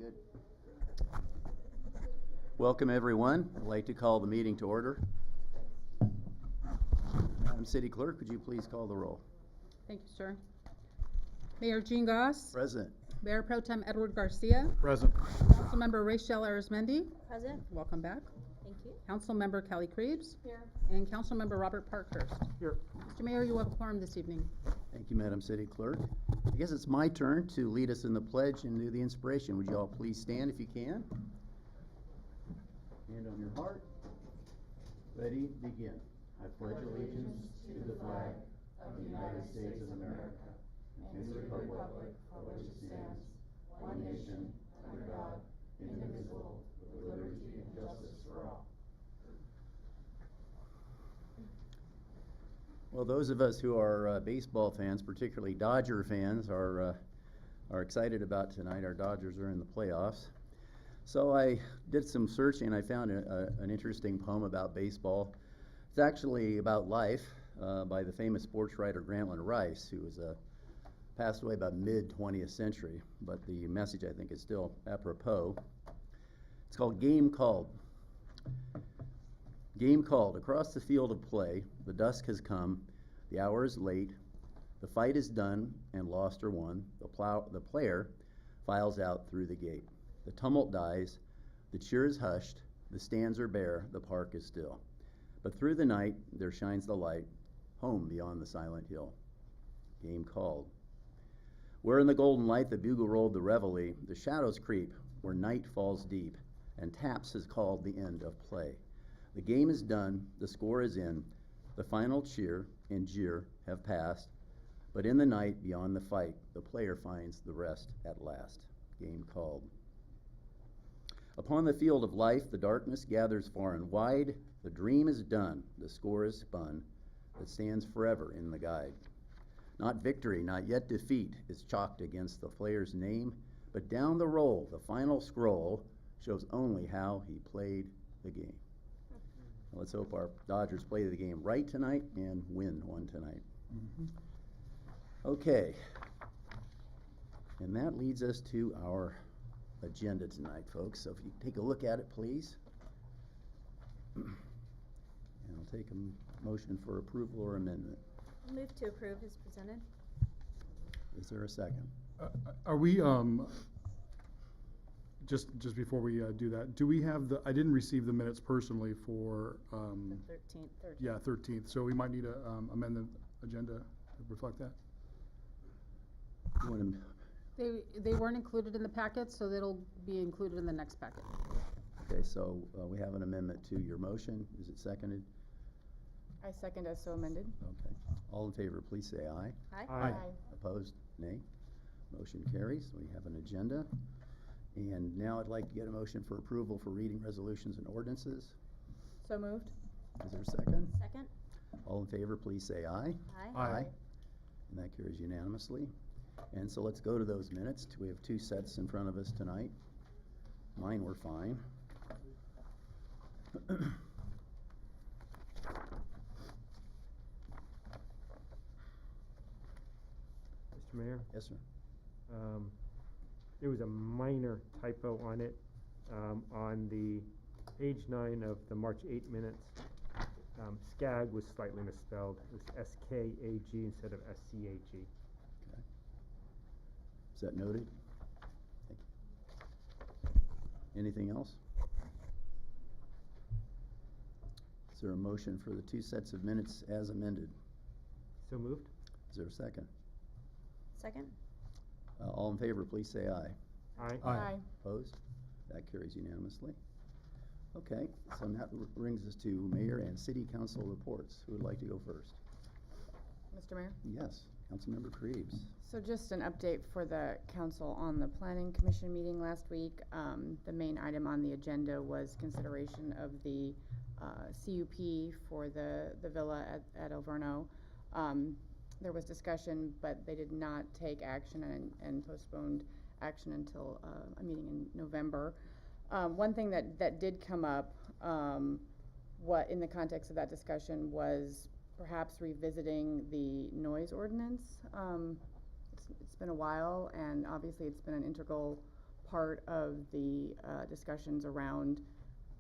Good. Welcome, everyone. I'd like to call the meeting to order. Madam City Clerk, would you please call the roll? Thank you, sir. Mayor Gene Goss. Present. Mayor Pro Tem Edward Garcia. Present. Councilmember Rachel Arizmendi. Present. Welcome back. Thank you. Councilmember Kelly Krebs. Here. And Councilmember Robert Parkhurst. Here. Mr. Mayor, you have a quorum this evening. Thank you, Madam City Clerk. I guess it's my turn to lead us in the pledge and do the inspiration. Would you all please stand if you can? Hand on your heart. Ready, begin. I pledge allegiance to the flag of the United States of America and to the republic for which it stands, one nation, under God, indivisible, with liberty and justice for all. Well, those of us who are baseball fans, particularly Dodger fans, are excited about tonight. Our Dodgers are in the playoffs. So I did some searching and I found an interesting poem about baseball. It's actually about life by the famous sports writer Grantland Rice, who was passed away about mid-20th century, but the message I think is still apropos. It's called Game Called. Game called. Across the field of play, the dusk has come, the hour is late, the fight is done and lost or won. The player files out through the gate. The tumult dies, the cheer is hushed, the stands are bare, the park is still. But through the night there shines the light, home beyond the silent hill. Game called. Where in the golden light the bugle rolled the reveille, the shadows creep where night falls deep, and taps has called the end of play. The game is done, the score is in, the final cheer and jeer have passed, but in the night beyond the fight, the player finds the rest at last. Game called. Upon the field of life, the darkness gathers far and wide, the dream is done, the score is spun, that stands forever in the guide. Not victory, not yet defeat, is chalked against the player's name, but down the roll, the final scroll shows only how he played the game. Let's hope our Dodgers play the game right tonight and win one tonight. Okay. And that leads us to our agenda tonight, folks. So if you take a look at it, please. And I'll take a motion for approval or amendment. I'll move to approve as presented. Is there a second? Are we, just before we do that, do we have I didn't receive the minutes personally for, The 13th. yeah, 13th, so we might need to amend the agenda to reflect that? You want to, They weren't included in the packet, so they'll be included in the next packet. okay, so we have an amendment to your motion. Is it seconded? I second as so amended. Okay. All in favor, please say aye. Aye. Aye. Opposed? Nay. Motion carries. We have an agenda. And now I'd like to get a motion for approval for reading resolutions and ordinances. So moved. Is there a second? Second. All in favor, please say aye. Aye. And that carries unanimously. And so let's go to those minutes. We have two sets in front of us tonight. Mine were fine. Mr. Mayor, Yes, sir. there was a minor typo on it, on the page 9 of the March 8 minutes. SCAG was slightly misspelled. It was S-K-A-G instead of S-C-A-G. Okay. Is that noted? Thank you. Anything else? Is there a motion for the two sets of minutes as amended? So moved? Is there a second? Second. All in favor, please say aye. Aye. Aye. Opposed? That carries unanimously. Okay, so that brings us to mayor and city council reports. Who would like to go first? Mr. Mayor? Yes, Councilmember Krebs. So just an update for the council on the planning commission meeting last week. The main item on the agenda was consideration of the CUP for the villa at Alverno. There was discussion, but they did not take action and postponed action until a meeting in November. One thing that did come up, what in the context of that discussion, was perhaps revisiting the noise ordinance. It's been a while, and obviously it's been an integral part of the discussions around,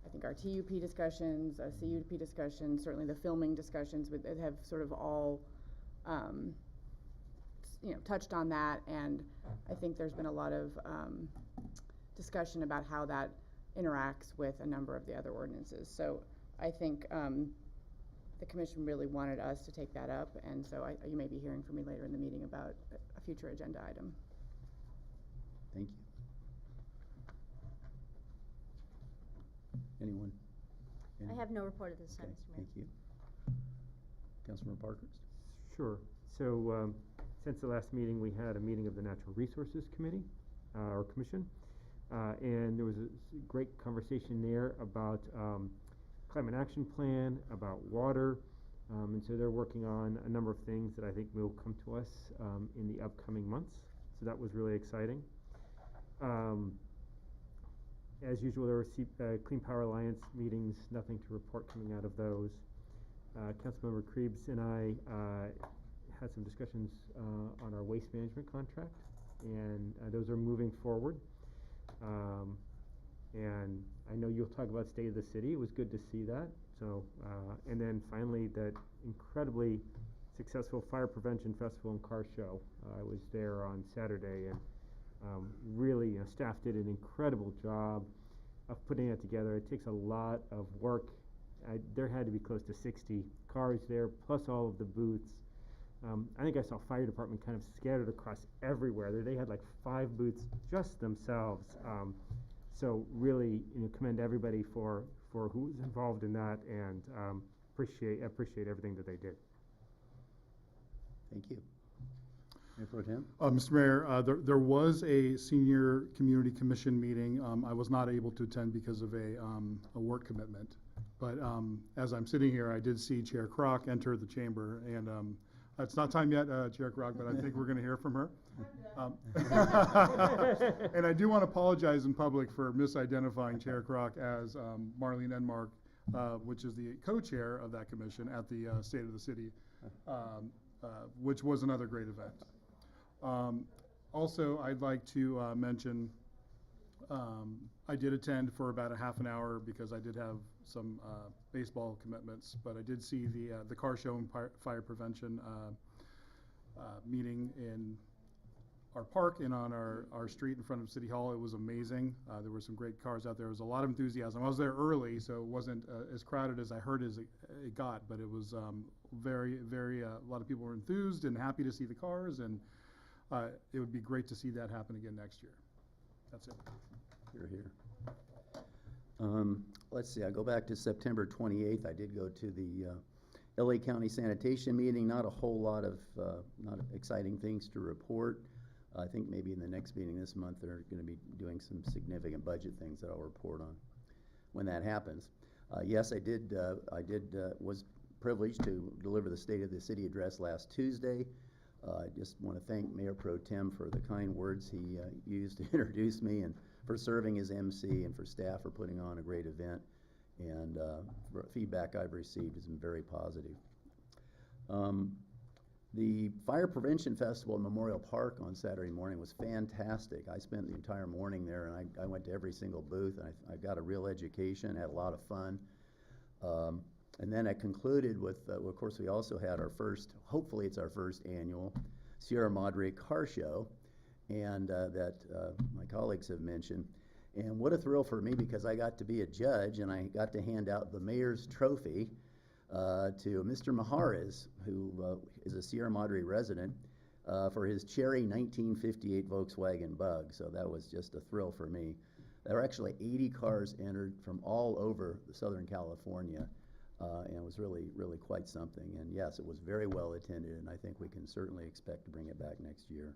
I think, our TUP discussions, CUP discussions, certainly the filming discussions that have sort of all, touched on that, and I think there's been a lot of discussion about how that interacts with a number of the other ordinances. So I think the commission really wanted us to take that up, and so you may be hearing from me later in the meeting about a future agenda item. Thank you. Anyone? I have no report at this time, Okay, Mr. Mayor. thank you. Councilmember Parkhurst? Sure. So, since the last meeting, we had a meeting of the Natural Resources Committee, or Commission, and there was a great conversation there about climate action plan, about water, and so they're working on a number of things that I think will come to us in the upcoming months. So that was really exciting. As usual, there were Clean Power Alliance meetings, nothing to report coming out of those. Councilmember Krebs and I had some discussions on our waste management contract, and those are moving forward. And I know you'll talk about State of the City. It was good to see that. So, and then finally, that incredibly successful Fire Prevention Festival and Car Show. I was there on Saturday, and really, staff did an incredible job of putting it together. It takes a lot of work. There had to be close to 60 cars there, plus all of the booths. I think I saw fire department kind of scattered across everywhere. They had like 5 booths just themselves. So really, commend everybody for who was involved in that, and appreciate everything that they did. Thank you. Mayor Pro Tem? Mr. Mayor, there was a senior community commission meeting. I was not able to attend because of a work commitment. But as I'm sitting here, I did see Chair Kroc enter the chamber, and it's not time yet, Chair Kroc, but I think we're going to hear from her. And I do want to apologize in public for misidentifying Chair Kroc as Marlene Enmark, which is the co-chair of that commission at the State of the City, which was another great event. Also, I'd like to mention I did attend for about a half an hour because I did have some baseball commitments, but I did see the car show and fire prevention meeting in our park and on our street in front of City Hall. It was amazing. There were some great cars out there. There was a lot of enthusiasm. I was there early, so it wasn't as crowded as I heard as it got, but it was very, very, a lot of people were enthused and happy to see the cars, and it would be great to see that happen again next year. That's it. You're here. Let's see, I go back to September 28th. I did go to the LA County Sanitation meeting. Not a whole lot of not exciting things to report. I think maybe in the next meeting this month they're going to be doing some significant budget things that I'll report on when that happens. Yes, I was privileged to deliver the State of the City address last Tuesday. I just want to thank Mayor Pro Tem for the kind words he used to introduce me, and for serving as MC, and for staff for putting on a great event. And feedback I've received has been very positive. The Fire Prevention Festival at Memorial Park on Saturday morning was fantastic. I spent the entire morning there, and I went to every single booth, and I got a real education, had a lot of fun. And then I concluded with, of course, we also had our first, hopefully it's our first annual Sierra Madre Car Show, and that my colleagues have mentioned. And what a thrill for me, because I got to be a judge, and I got to hand out the mayor's trophy to Mr. Maharis, who is a Sierra Madre resident, for his cherry 1958 Volkswagen Bug. So that was just a thrill for me. There were actually 80 cars entered from all over Southern California. And it was really, really quite something. And yes, it was very well attended, and I think we can certainly expect to bring it back next year.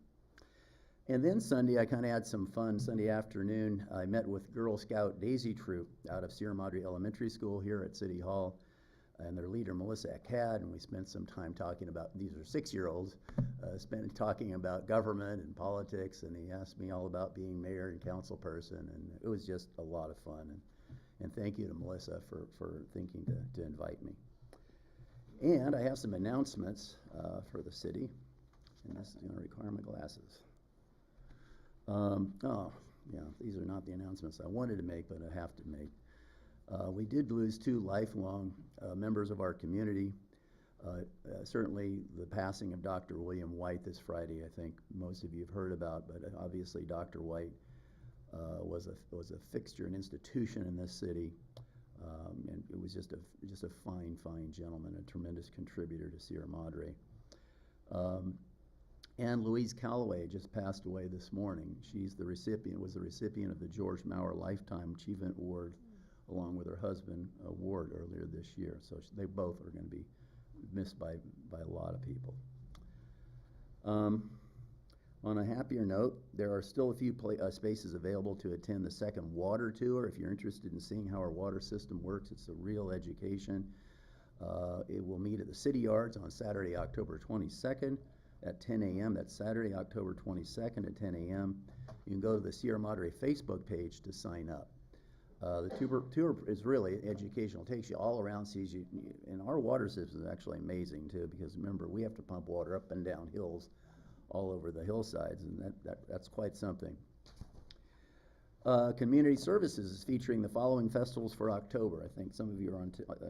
And then Sunday, I kind of had some fun. Sunday afternoon, I met with Girl Scout Daisy Troop out of Sierra Madre Elementary School here at City Hall, and their leader, Melissa Akkad, and we spent some time talking about, these are 6-year-olds, talking about government and politics, and he asked me all about being mayor and council person, and it was just a lot of fun. And thank you to Melissa for thinking to invite me. And I have some announcements for the city, and this is going to require my glasses. yeah, these are not the announcements I wanted to make, but I have to make. We did lose two lifelong members of our community. Certainly the passing of Dr. William White this Friday, I think most of you have heard about, but obviously Dr. White was a fixture, an institution in this city, and it was just a fine gentleman, a tremendous contributor to Sierra Madre. And Louise Calloway just passed away this morning. Was the recipient of the George Maurer Lifetime Achievement Award, along with her husband, Ward, earlier this year. So they both are going to be missed by a lot of people. On a happier note, there are still a few spaces available to attend the second water tour. If you're interested in seeing how our water system works, it's a real education. It will meet at the City Yards on Saturday, October 22nd at 10 a.m. That's Saturday, October 22nd at 10 a.m. You can go to the Sierra Madre Facebook page to sign up. The tour is really educational. It takes you all around, sees you, and our water system is actually amazing too, because remember, we have to pump water up and down hills all over the hillsides, and that's quite something. Community Services is featuring the following festivals for October. I think some of you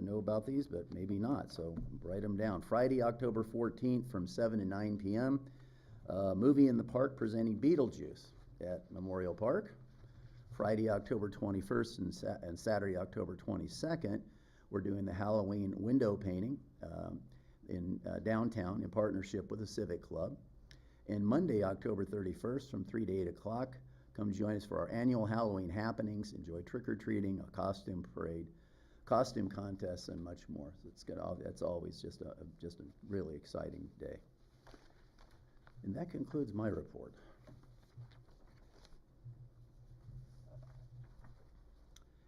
know about these, but maybe not, so write them down. Friday, October 14th from 7 to 9 p.m. Movie in the Park presenting Beetlejuice at Memorial Park. Friday, October 21st and Saturday, October 22nd, we're doing the Halloween window painting in downtown in partnership with the Civic Club. And Monday, October 31st from 3 to 8 o'clock, come join us for our annual Halloween happenings. Enjoy trick-or-treating, a costume parade, costume contests, and much more. So it's always just a really exciting day. And that concludes my report.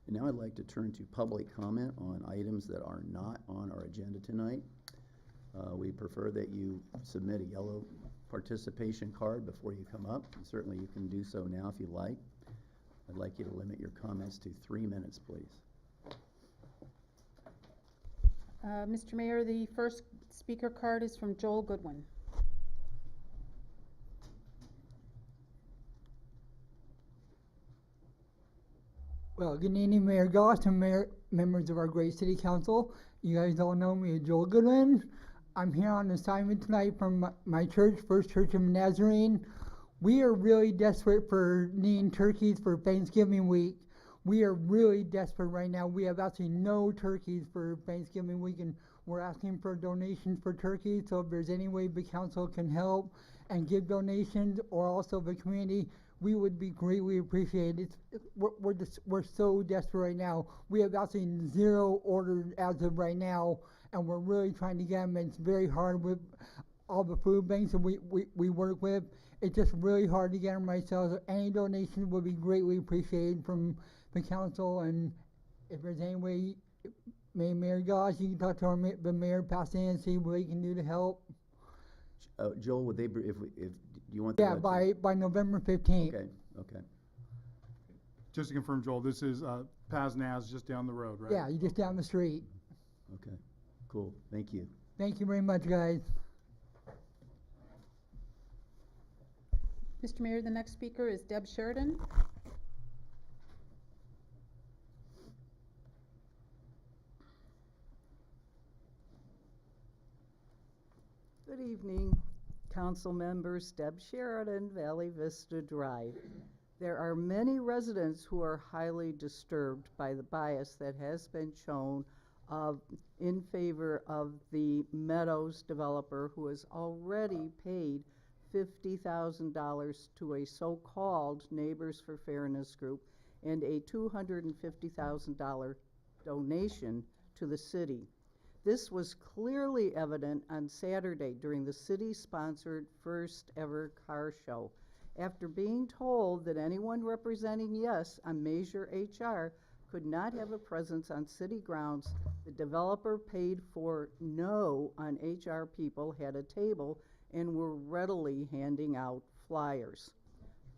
And now I'd like to turn to public comment on items that are not on our agenda tonight. We prefer that you submit a yellow participation card before you come up. And certainly you can do so now if you like. I'd like you to limit your comments to 3 minutes, please. Mr. Mayor, the first speaker card is from Joel Goodwin. Well, good evening, Mayor Goss and members of our great city council. You guys all know me as Joel Goodwin. I'm here on assignment tonight from my church, First Church of Nazarene. We are really desperate for needing turkeys for Thanksgiving week. We are really desperate right now. We have actually no turkeys for Thanksgiving week, and we're asking for donations for turkeys. So if there's any way the council can help and give donations, or also the community, we would be greatly appreciated. We're so desperate right now. We have actually 0 orders as of right now, and we're really trying to get them. It's very hard with all the food banks that we work with. It's just really hard to get them myself. So any donation would be greatly appreciated from the council. And if there's any way, Mayor Goss, you can talk to the mayor, pass in and see what he can do to help. Joel, would they be, if you want? Yeah, by November 15th. Okay. Just to confirm, Joel, this is Paz Naz just down the road, right? Yeah, you just down the street. Okay, cool. Thank you. Thank you very much, guys. Mr. Mayor, the next speaker is Deb Sheridan. Good evening, council members. Deb Sheridan, Valley Vista Drive. There are many residents who are highly disturbed by the bias that has been shown in favor of the Meadows developer, who has already paid $50,000 to a so-called Neighbors for Fairness group and a $250,000 donation to the city. This was clearly evident on Saturday during the city-sponsored first ever car show. After being told that anyone representing yes on Measure HR could not have a presence on city grounds, the developer paid for no on HR people had a table and were readily handing out flyers.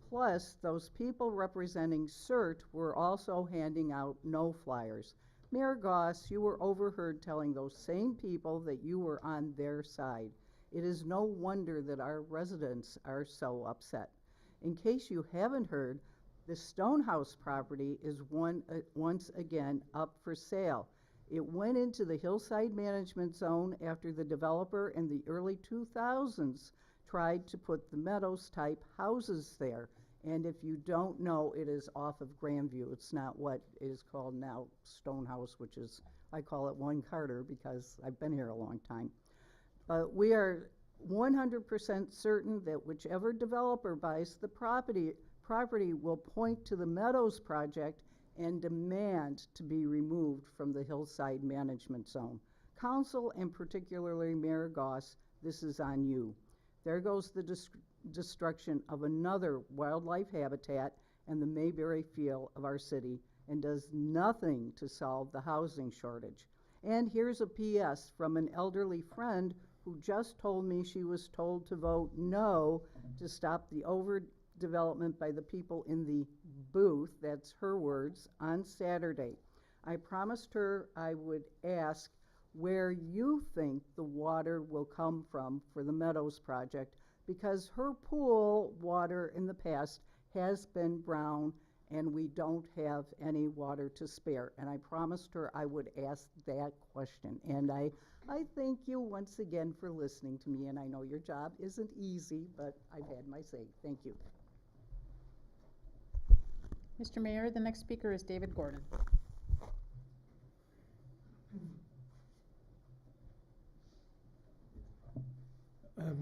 Plus, those people representing CERT were also handing out no flyers. Mayor Goss, you were overheard telling those same people that you were on their side. It is no wonder that our residents are so upset. In case you haven't heard, The Stonehouse property is once again up for sale. It went into the hillside management zone after the developer in the early 2000s tried to put the Meadows-type houses there. And if you don't know, it is off of Grandview. It's not what is called now Stonehouse, which is, I call it One Carter because I've been here a long time. But we are 100% certain that whichever developer buys the property will point to the Meadows project and demand to be removed from the hillside management zone. Council, and particularly Mayor Goss, this is on you. There goes the destruction of another wildlife habitat and the Mayberry feel of our city, and does nothing to solve the housing shortage. And here's a PS from an elderly friend who just told me she was told to vote no to stop the overdevelopment by the people in the booth, that's her words, on Saturday. I promised her I would ask where you think the water will come from for the Meadows project, because her pool water in the past has been brown and we don't have any water to spare. And I promised her I would ask that question. And I thank you once again for listening to me, and I know your job isn't easy, but I've had my say. Thank you. Mr. Mayor, the next speaker is David Gordon.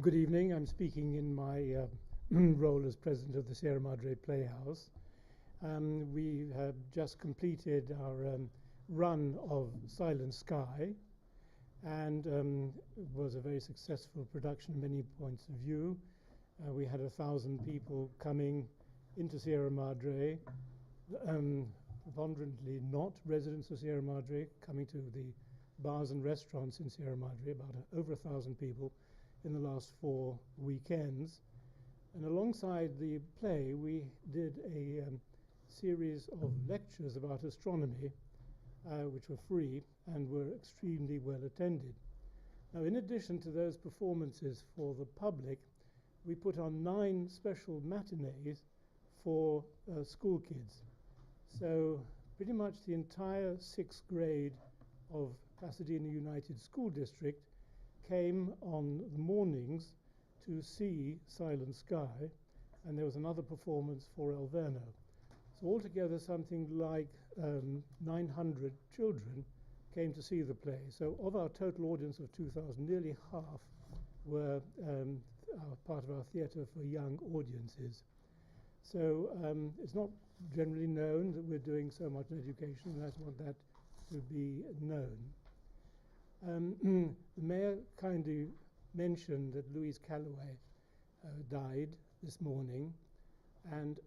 Good evening. I'm speaking in my role as president of the Sierra Madre Playhouse. We have just completed our run of Silent Sky, and it was a very successful production from many points of view. We had 1,000 people coming into Sierra Madre, preponderantly not residents of Sierra Madre, coming to the bars and restaurants in Sierra Madre, about over 1,000 people in the last 4 weekends. And alongside the play, we did a series of lectures about astronomy, which were free and were extremely well attended. Now, in addition to those performances for the public, we put on 9 special matinees for school kids. So pretty much the entire 6th grade of Pasadena United School District came on the mornings to see Silent Sky, and there was another performance for El Verno. So altogether something like 900 children came to see the play. So of our total audience of 2,000, nearly half were part of our theatre for young audiences. So it's not generally known that we're doing so much in education, and I want that to be known. The mayor kindly mentioned that Louise Calloway died this morning, and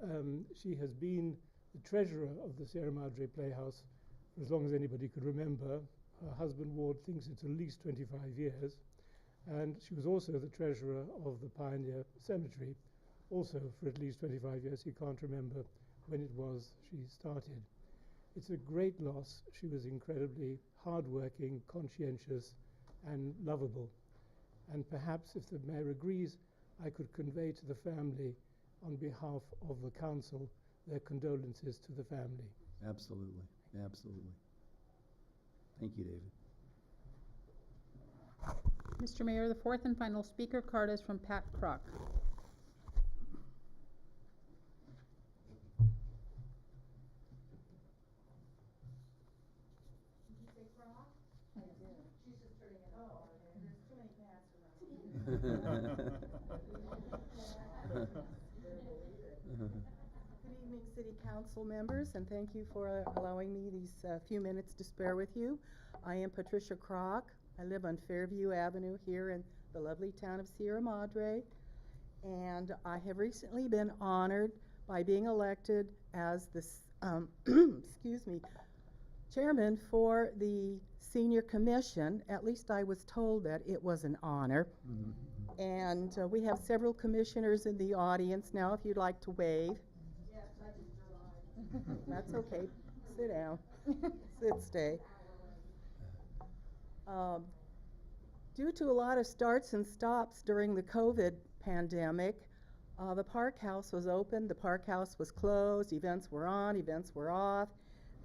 she has been the treasurer of the Sierra Madre Playhouse for as long as anybody could remember. Her husband Ward thinks it's at least 25 years, and she was also the treasurer of the Pioneer Cemetery, also for at least 25 years. He can't remember when it was she started. It's a great loss. She was incredibly hardworking, conscientious, and lovable. And perhaps, if the mayor agrees, I could convey to the family, on behalf of the council, their condolences to the family. Absolutely, absolutely. Thank you, David. Mr. Mayor, the fourth and final speaker card is from Pat Crock. Good evening, City Council members, and thank you for allowing me these few minutes to spare with you. I am Patricia Kroc. I live on Fairview Avenue here in the lovely town of Sierra Madre, and I have recently been honored by being elected as the excuse me, chairman for the Senior Commission. At least I was told that it was an honor. Mm-hmm. And we have several commissioners in the audience now, if you'd like to wave. Yes, I just arrived. That's okay. Sit down. Stay. Due to a lot of starts and stops during the COVID pandemic, The park house was open, the park house was closed, events were on, events were off,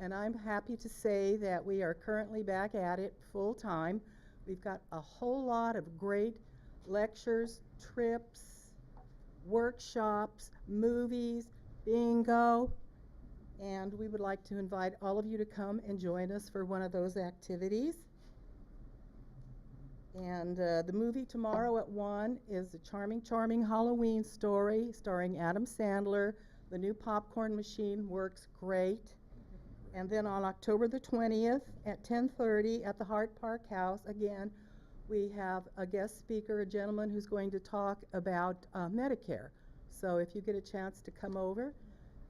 and I'm happy to say that we are currently back at it full-time. We've got a whole lot of great lectures, trips, workshops, movies, bingo, and we would like to invite all of you to come and join us for one of those activities. And the movie tomorrow at 1 is a charming, charming Halloween story starring Adam Sandler. The new popcorn machine works great. And then on October the 20th at 10:30 at the Hart Park House, again, we have a guest speaker, a gentleman who's going to talk about Medicare. So if you get a chance to come over,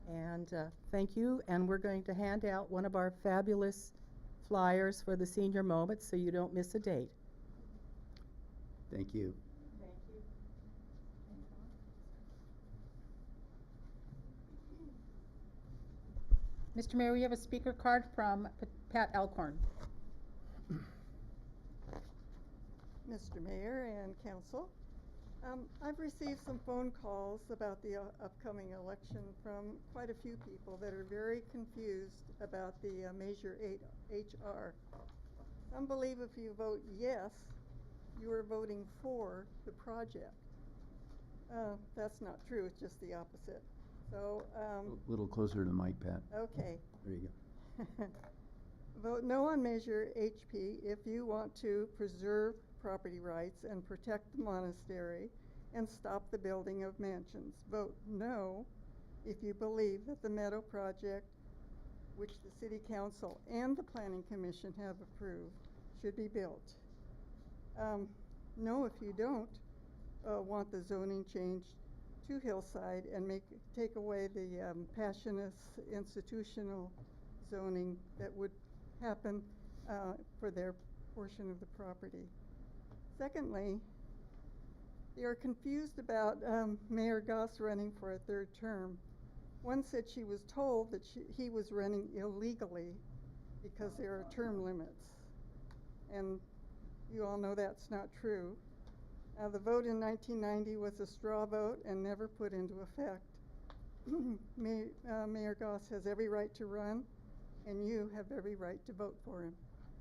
and thank you. And we're going to hand out one of our fabulous flyers for the senior moment so you don't miss a date. Thank you. Thank you. Mr. Mayor, we have a speaker card from Pat Alcorn. Mr. Mayor and Council, I've received some phone calls about the upcoming election from quite a few people that are very confused about the Measure 8 HR. Some believe if you vote yes, you are voting for the project. That's not true, it's just the opposite. So, A little closer to the mic, Pat. okay. There you go. Vote no on Measure HP if you want to preserve property rights and protect the monastery and stop the building of mansions. Vote no if you believe that the Meadow project, which the City Council and the Planning Commission have approved, should be built. No if you don't want the zoning changed to Hillside and take away the passionate institutional zoning that would happen for their portion of the property. Secondly, they are confused about Mayor Goss running for a third term. One said she was told that he was running illegally because there are term limits. And you all know that's not true. The vote in 1990 was a straw vote and never put into effect. Mayor Goss has every right to run, and you have every right to vote for him.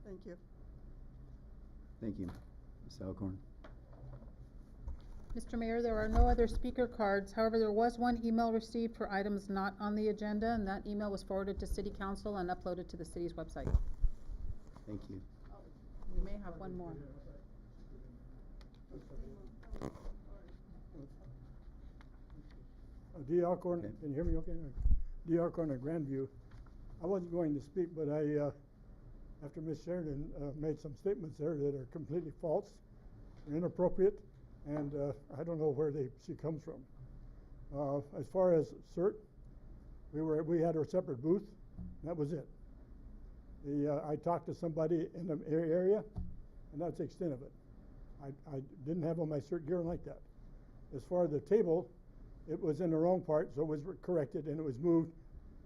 Thank you. Thank you, Ms. Alcorn. Mr. Mayor, there are no other speaker cards. However, there was one email received for items not on the agenda, and that email was forwarded to City Council and uploaded to the city's website. Thank you. We may have one more. D. Alcorn, Okay. can you hear me okay? D. Alcorn at Grandview. I wasn't going to speak, but after Ms. Sheridan made some statements there that are completely false, inappropriate, and I don't know where she comes from. As far as CERT, we had our separate booth. That was it. I talked to somebody in the area, and that's the extent of it. I didn't have on my CERT gear like that. As far as the table, it was in the wrong part, so it was corrected and it was moved.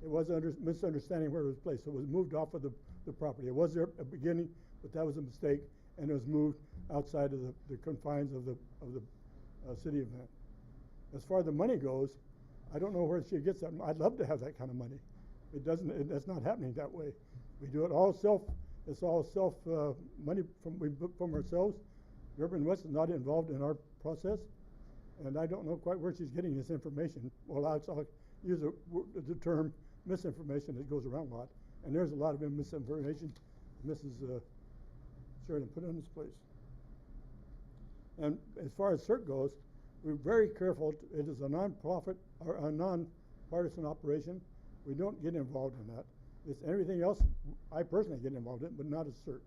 It was a misunderstanding where it was placed, so it was moved off of the property. It was there at the beginning, but that was a mistake, and it was moved outside of the confines of the city event. As far as the money goes, I don't know where she gets that. I'd love to have that kind of money. That's not happening that way. We do it all it's all self money from ourselves. Urban West is not involved in our process, and I don't know quite where she's getting this information. Well, I'll use the term misinformation that goes around a lot, and there's a lot of misinformation Mrs. Sheridan put in this place. And as far as CERT goes, we're very careful. It is a non-profit or a non-partisan operation. We don't get involved in that. It's everything else I personally get involved in, but not as CERT.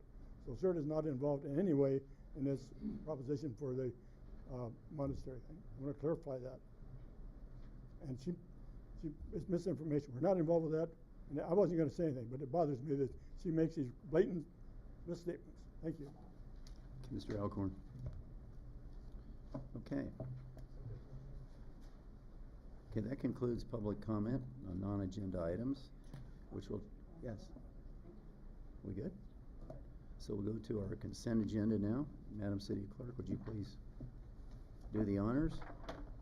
So CERT is not involved in any way in this proposition for the monastery thing. I want to clarify that. And it's misinformation. We're not involved with that. And I wasn't going to say anything, but it bothers me that she makes these blatant misstatements. Thank you. Mr. Alcorn. Okay. Okay, that concludes public comment on non-agenda items, which will, yes. We good? So we'll go to our consent agenda now. Madam City Clerk, would you please do the honors?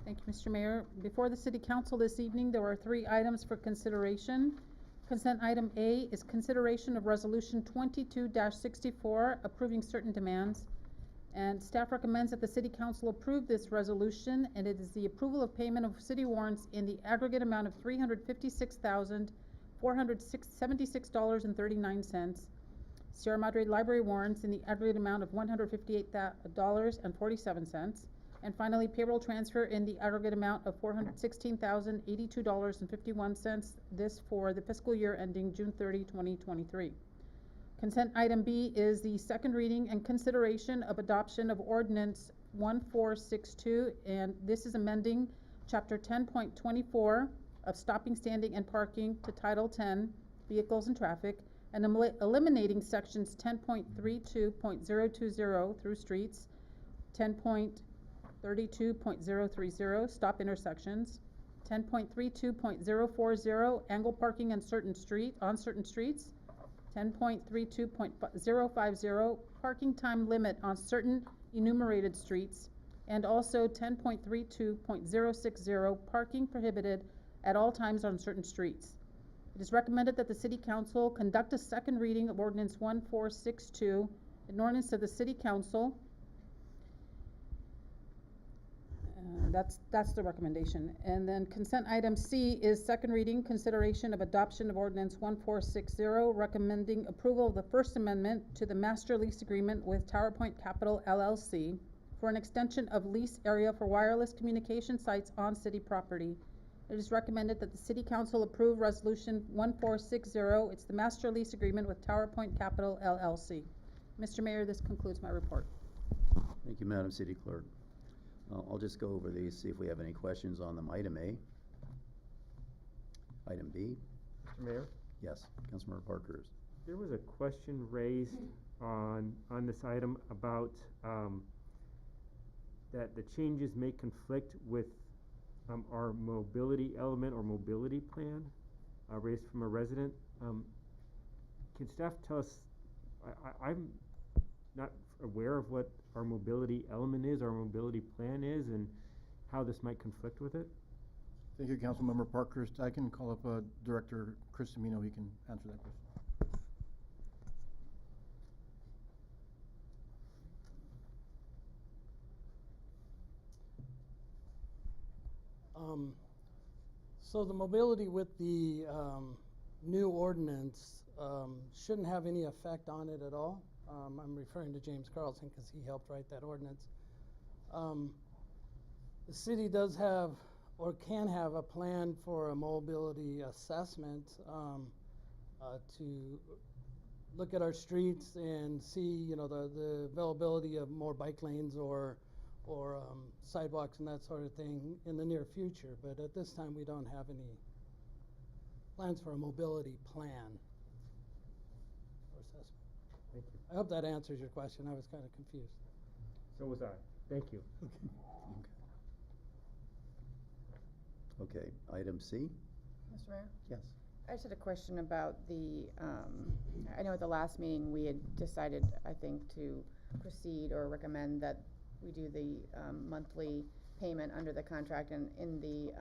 Thank you, Mr. Mayor. Before the City Council this evening, there are 3 items for consideration. Consent item A is consideration of Resolution 22-64, approving certain demands. And staff recommends that the City Council approve this resolution, and it is the approval of payment of city warrants in the aggregate amount of $356,476.39. Sierra Madre Library warrants in the aggregate amount of $158.47. And finally, payroll transfer in the aggregate amount of $416,082.51, this for the fiscal year ending June 30, 2023. Consent item B is the second reading and consideration of adoption of Ordinance 1462, and this is amending Chapter 10.24 of Stopping, Standing, and Parking to Title 10, Vehicles and Traffic, and eliminating Sections 10.32.020 through streets, 10.32.030 stop intersections, 10.32.040 angle parking on certain streets, 10.32.050 parking time limit on certain enumerated streets, and also 10.32.060 parking prohibited at all times on certain streets. It is recommended that the City Council conduct a second reading of Ordinance 1462, an ordinance of the City Council. That's the recommendation. And then consent item C is second reading, consideration of adoption of Ordinance 1460, recommending approval of the First Amendment to the Master Lease Agreement with TowerPoint Capital LLC for an extension of lease area for wireless communication sites on city property. It is recommended that the City Council approve Resolution 1460. It's the Master Lease Agreement with TowerPoint Capital LLC. Mr. Mayor, this concludes my report. Thank you, Madam City Clerk. I'll just go over these, see if we have any questions on them. Item A. Item B. Mr. Mayor? Yes, Councilmember Parkhurst. There was a question raised on this item about that the changes may conflict with our mobility element or mobility plan raised from a resident. Can staff tell us, I'm not aware of what our mobility element is, our mobility plan is, and how this might conflict with it? Thank you, Councilmember Parkhurst. I can call up Director Chris Amino. He can answer that question. So the mobility with the new ordinance shouldn't have any effect on it at all. I'm referring to James Carlson because he helped write that ordinance. The city does have or can have a plan for a mobility assessment to look at our streets and see, the availability of more bike lanes or sidewalks and that sort of thing in the near future. But at this time, we don't have any plans for a mobility plan or assessment. Thank you. I hope that answers your question. I was kind of confused. So was I. Thank you. Okay, item C. Mr. Mayor? Yes. I just had a question about the, I know at the last meeting we had decided, I think, to proceed or recommend that we do the monthly payment under the contract, and in the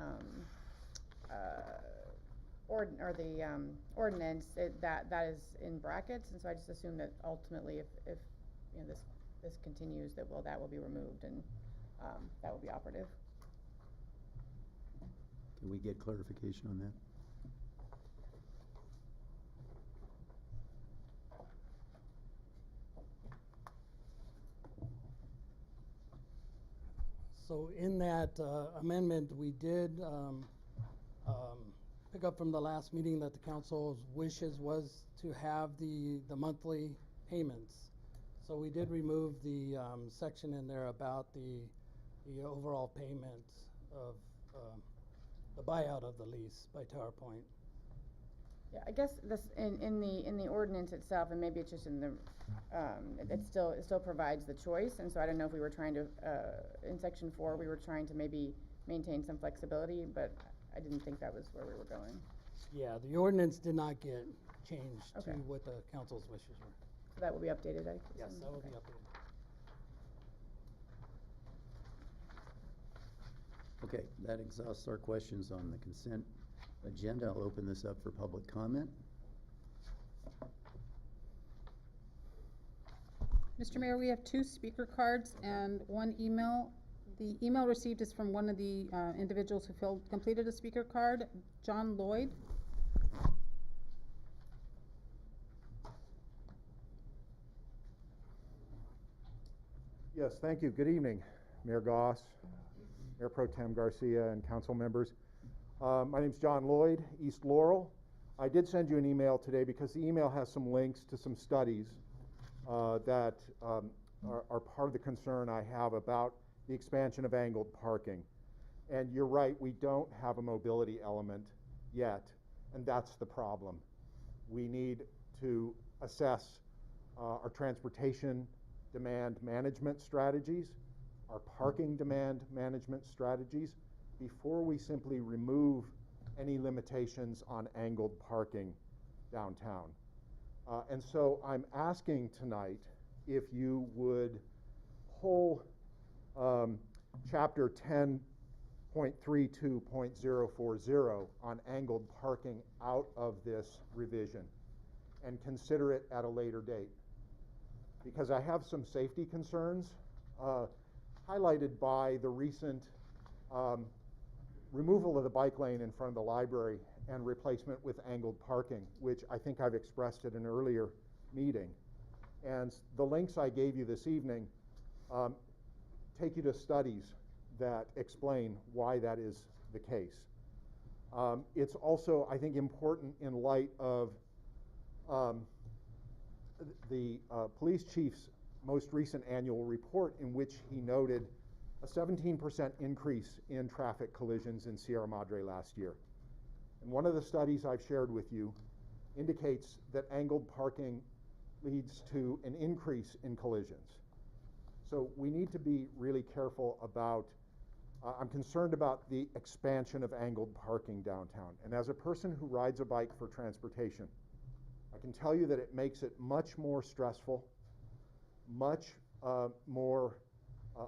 ordinance, that is in brackets, and so I just assume that ultimately if this continues, that will be removed, and that will be operative. Can we get clarification on that? So in that amendment, we did pick up from the last meeting that the council's wishes was to have the monthly payments. So we did remove the section in there about the overall payment of the buyout of the lease by TowerPoint. Yeah, I guess this in the ordinance itself, and maybe it's just in the it still provides the choice, and so I don't know if we were trying to in section 4 we were trying to maybe maintain some flexibility, but I didn't think that was where we were going. Yeah, the ordinance did not get changed Okay. to what the council's wishes were. So that will be updated, I Yes, assume? that will Okay. be updated. Okay, that exhausts our questions on the consent agenda. I'll open this up for public comment. Mr. Mayor, we have 2 speaker cards and 1 email. The email received is from one of the individuals who completed a speaker card, John Lloyd. Yes, thank you. Good evening, Mayor Goss, Mayor Pro Tem Garcia, and council members. My name's John Lloyd, East Laurel. I did send you an email today because the email has some links to some studies that are part of the concern I have about the expansion of angled parking. And you're right, we don't have a mobility element yet, and that's the problem. We need to assess our transportation demand management strategies, our parking demand management strategies, before we simply remove any limitations on angled parking downtown. And so I'm asking tonight if you would pull chapter 10.32.040 on angled parking out of this revision and consider it at a later date. Because I have some safety concerns highlighted by the recent removal of the bike lane in front of the library and replacement with angled parking, which I think I've expressed at an earlier meeting. And the links I gave you this evening take you to studies that explain why that is the case. It's also, I think, important in light of the police chief's most recent annual report, in which he noted a 17% increase in traffic collisions in Sierra Madre last year. And one of the studies I've shared with you indicates that angled parking leads to an increase in collisions. So we need to be really careful about, I'm concerned about the expansion of angled parking downtown. And as a person who rides a bike for transportation, I can tell you that it makes it much more stressful, much more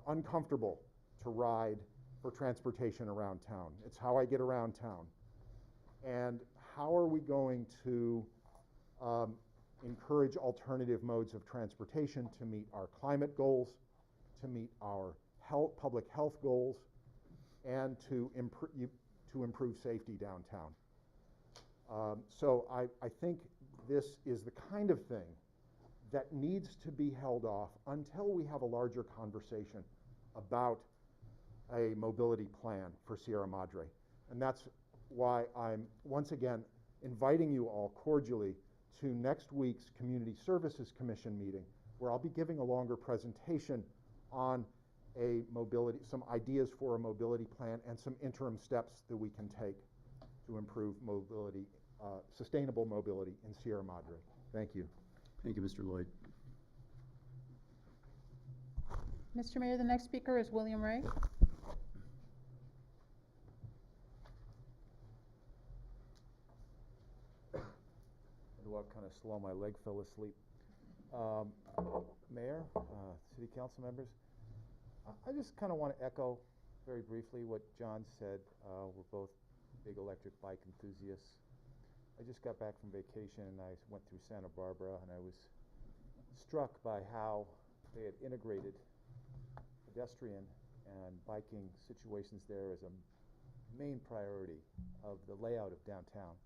uncomfortable to ride for transportation around town. It's how I get around town. And how are we going to encourage alternative modes of transportation to meet our climate goals, to meet our public health goals, and to improve safety downtown? So I think this is the kind of thing that needs to be held off until we have a larger conversation about a mobility plan for Sierra Madre. And that's why I'm once again inviting you all cordially to next week's Community Services Commission meeting, where I'll be giving a longer presentation on some ideas for a mobility plan and some interim steps that we can take to improve mobility, sustainable mobility in Sierra Madre. Thank you. Thank you, Mr. Lloyd. Mr. Mayor, the next speaker is William Ray. To walk kind of slow, my leg fell asleep. Mayor, City Council members, I just kind of want to echo very briefly what John said. We're both big electric bike enthusiasts. I just got back from vacation and I went through Santa Barbara, and I was struck by how they had integrated pedestrian and biking situations there as a main priority of the layout of downtown.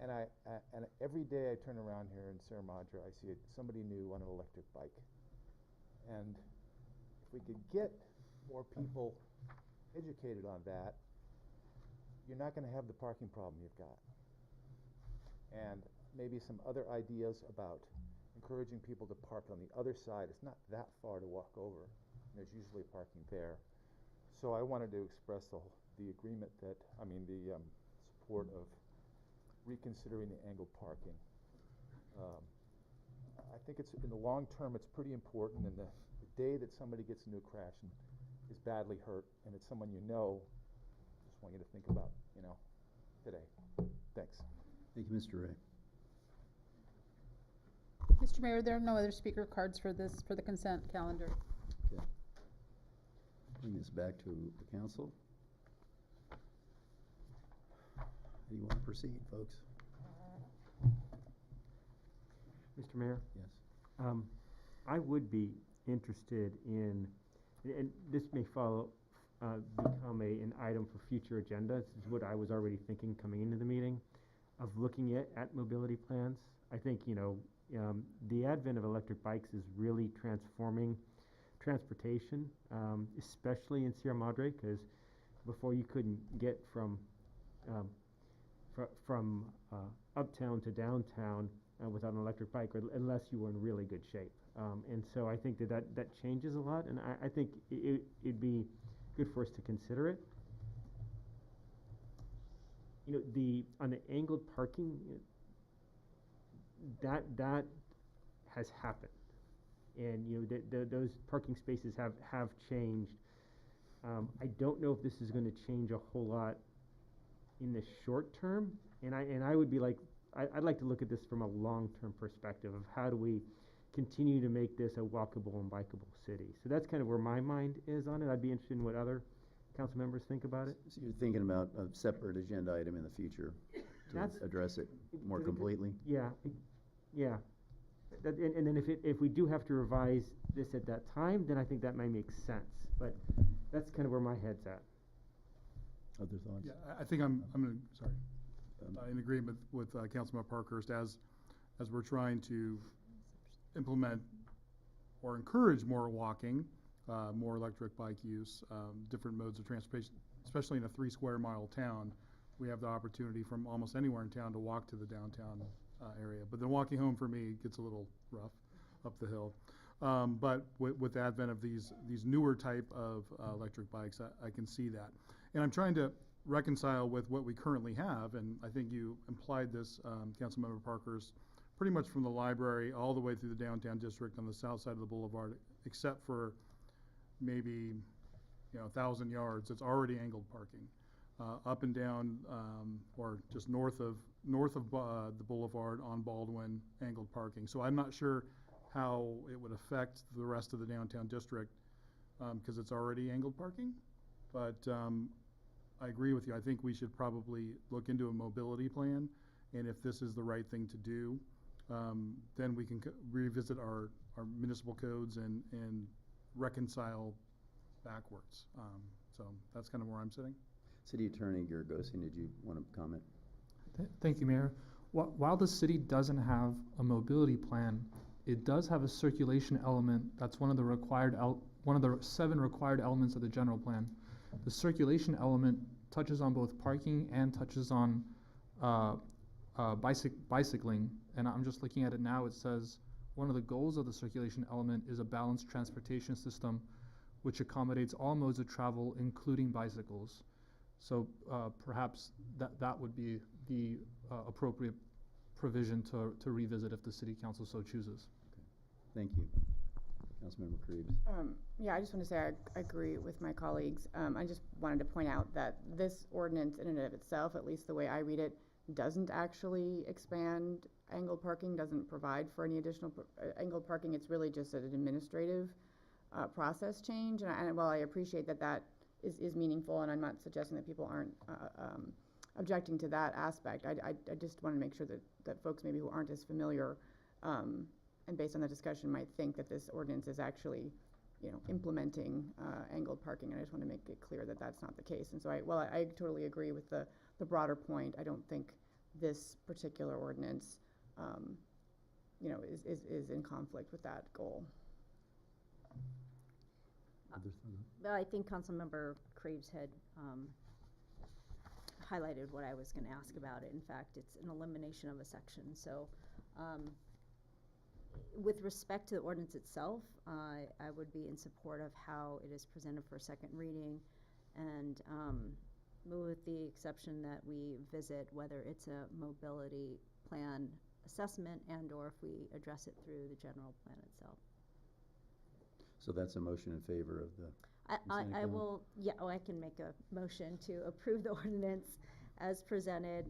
And and every day I turn around here in Sierra Madre, I see somebody new on an electric bike. And if we could get more people educated on that, you're not going to have the parking problem you've got. And maybe some other ideas about encouraging people to park on the other side. It's not that far to walk over. There's usually parking there. So I wanted to express the agreement that, the support of reconsidering the angled parking. I think it's, in the long term, it's pretty important. And the day that somebody gets into a crash and is badly hurt, and it's someone you know, just want you to think about, today. Thanks. Thank you, Mr. Ray. Mr. Mayor, there are no other speaker cards for the consent calendar. Okay. Bring this back to the council. How do you want to proceed, folks? Mr. Mayor? Yes. I would be interested in, and this may become an item for future agendas, this is what I was already thinking coming into the meeting, of looking at mobility plans. I think, the advent of electric bikes is really transforming transportation, especially in Sierra Madre, because before you couldn't get from uptown to downtown without an electric bike, unless you were in really good shape. And so I think that changes a lot, and I think it'd be good for us to consider it. On the angled parking, that has happened, and those parking spaces have changed. I don't know if this is going to change a whole lot in the short term, and I would be like, I'd like to look at this from a long-term perspective of how do we continue to make this a walkable and bikeable city. So that's kind of where my mind is on it. I'd be interested in what other council members think about it. So you're thinking about a separate agenda item in the future to address it more completely? Yeah. And then if we do have to revise this at that time, then I think that might make sense. But that's kind of where my head's at. Other thoughts? Yeah, I think I'm in agreement with Councilman Parkhurst as we're trying to implement or encourage more walking, more electric bike use, different modes of transportation, especially in a 3 square mile town. We have the opportunity from almost anywhere in town to walk to the downtown area. But then walking home for me gets a little rough up the hill. But with the advent of these newer type of electric bikes, I can see that. And I'm trying to reconcile with what we currently have, and I think you implied this, Councilmember Parkhurst, pretty much from the library all the way through the downtown district on the south side of the boulevard, except for maybe 1,000 yards, it's already angled parking. Up and down, or just north of the boulevard on Baldwin, angled parking. So I'm not sure how it would affect the rest of the downtown district, because it's already angled parking. But I agree with you. I think we should probably look into a mobility plan, and if this is the right thing to do, then we can revisit our municipal codes and reconcile backwards. So that's kind of where I'm sitting. City Attorney Garagosian, did you want to comment? Thank you, Mayor. While the city doesn't have a mobility plan, it does have a circulation element. That's one of the 7 required elements of the general plan. The circulation element touches on both parking and touches on bicycling. And I'm just looking at it now. It says one of the goals of the circulation element is a balanced transportation system which accommodates all modes of travel, including bicycles. So perhaps that would be the appropriate provision to revisit if the city council so chooses. Okay. Thank you. Councilmember Krebs. Yeah, I just want to say I agree with my colleagues. I just wanted to point out that this ordinance in and of itself, at least the way I read it, doesn't actually expand angled parking, doesn't provide for any additional angled parking. It's really just an administrative process change. And while I appreciate that is meaningful, and I'm not suggesting that people aren't objecting to that aspect, I just want to make sure that folks maybe who aren't as familiar and based on the discussion might think that this ordinance is actually implementing angled parking, and I just want to make it clear that that's not the case. And so I totally agree with the broader point. I don't think this particular ordinance is in conflict with that goal. Well, I think Councilmember Krebs had highlighted what I was going to ask about it. In fact, it's an elimination of a section. So with respect to the ordinance itself, I would be in support of how it is presented for second reading, and with the exception that we visit whether it's a mobility plan assessment and or if we address it through the general plan itself. So that's a motion in favor of the I will, I can make a motion to approve the ordinance as presented,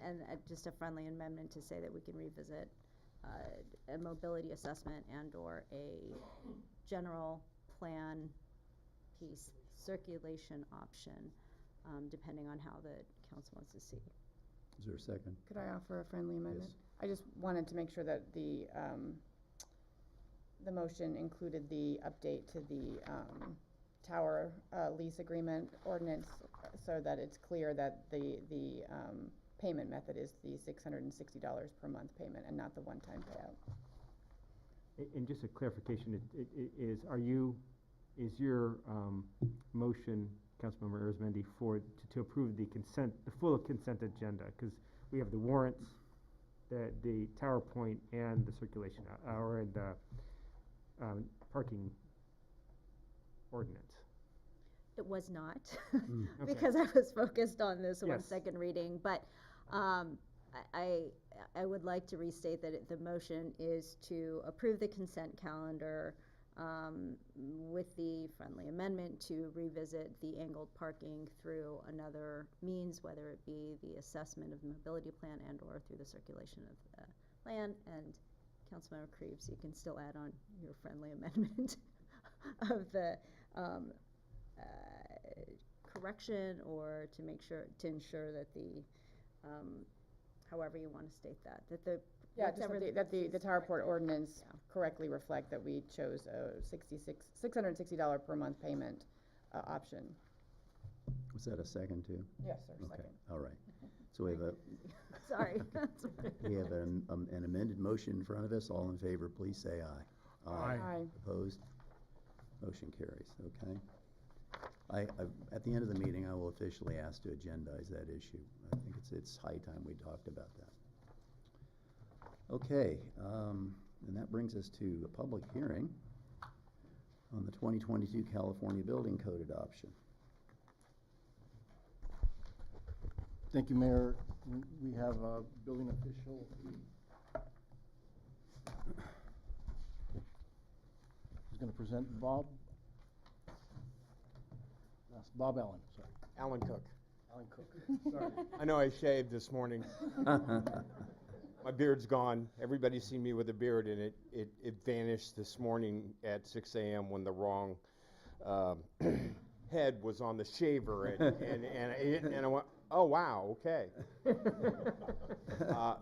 and just a friendly amendment to say that we can revisit a mobility assessment and or a general plan piece circulation option depending on how the council wants to see. Is there a second? Could I offer a friendly amendment? I just wanted to make sure that the motion included the update to the tower lease agreement ordinance, so that it's clear that the payment method is the $660 per month payment and not the one-time payout. And just a clarification, is your motion, Councilmember Arizmendi, to approve the full consent agenda? Because we have the warrants, the tower point, and the circulation, or the parking ordinance. It was not, Okay. because I was focused on this one Yes. second reading, but I would like to restate that the motion is to approve the consent calendar with the friendly amendment to revisit the angled parking through another means, whether it be the assessment of the mobility plan and or through the circulation of the plan. And Councilmember Creeves, you can still add on your friendly amendment of the correction, or to ensure that the however you want to state that the Yeah, just that the tower port ordinance Yeah. correctly reflect that we chose a $660 per month payment option. Was that a second too? Yes, sir, Okay, second. all right. So we have Sorry. we have an amended motion in front of us. All in favor, please say aye. Aye. Opposed? Motion carries, okay? At the end of the meeting, I will officially ask to agendize that issue. I think it's high time we talked about that. Okay, and that brings us to a public hearing on the 2022 California Building Code adoption. Thank you, Mayor. We have a building official. Who's going to present? Bob? That's Bob Allen, sorry. Alan Cook. Alan Cook. Sorry. I know I shaved this morning. My beard's gone. Everybody's seen me with a beard, and it vanished this morning at 6 a.m. when the wrong head was on the shaver, and I went, oh, wow, okay.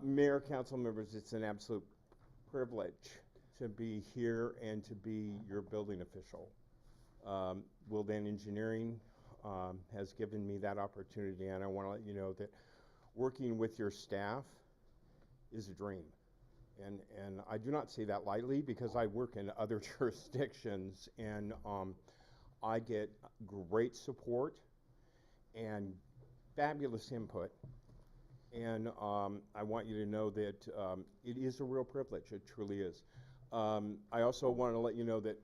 Mayor, council members, it's an absolute privilege to be here and to be your building official. Willdan Engineering has given me that opportunity, and I want to let you know that working with your staff is a dream. And I do not say that lightly, because I work in other jurisdictions, and I get great support and fabulous input. And I want you to know that it is a real privilege. It truly is. I also want to let you know that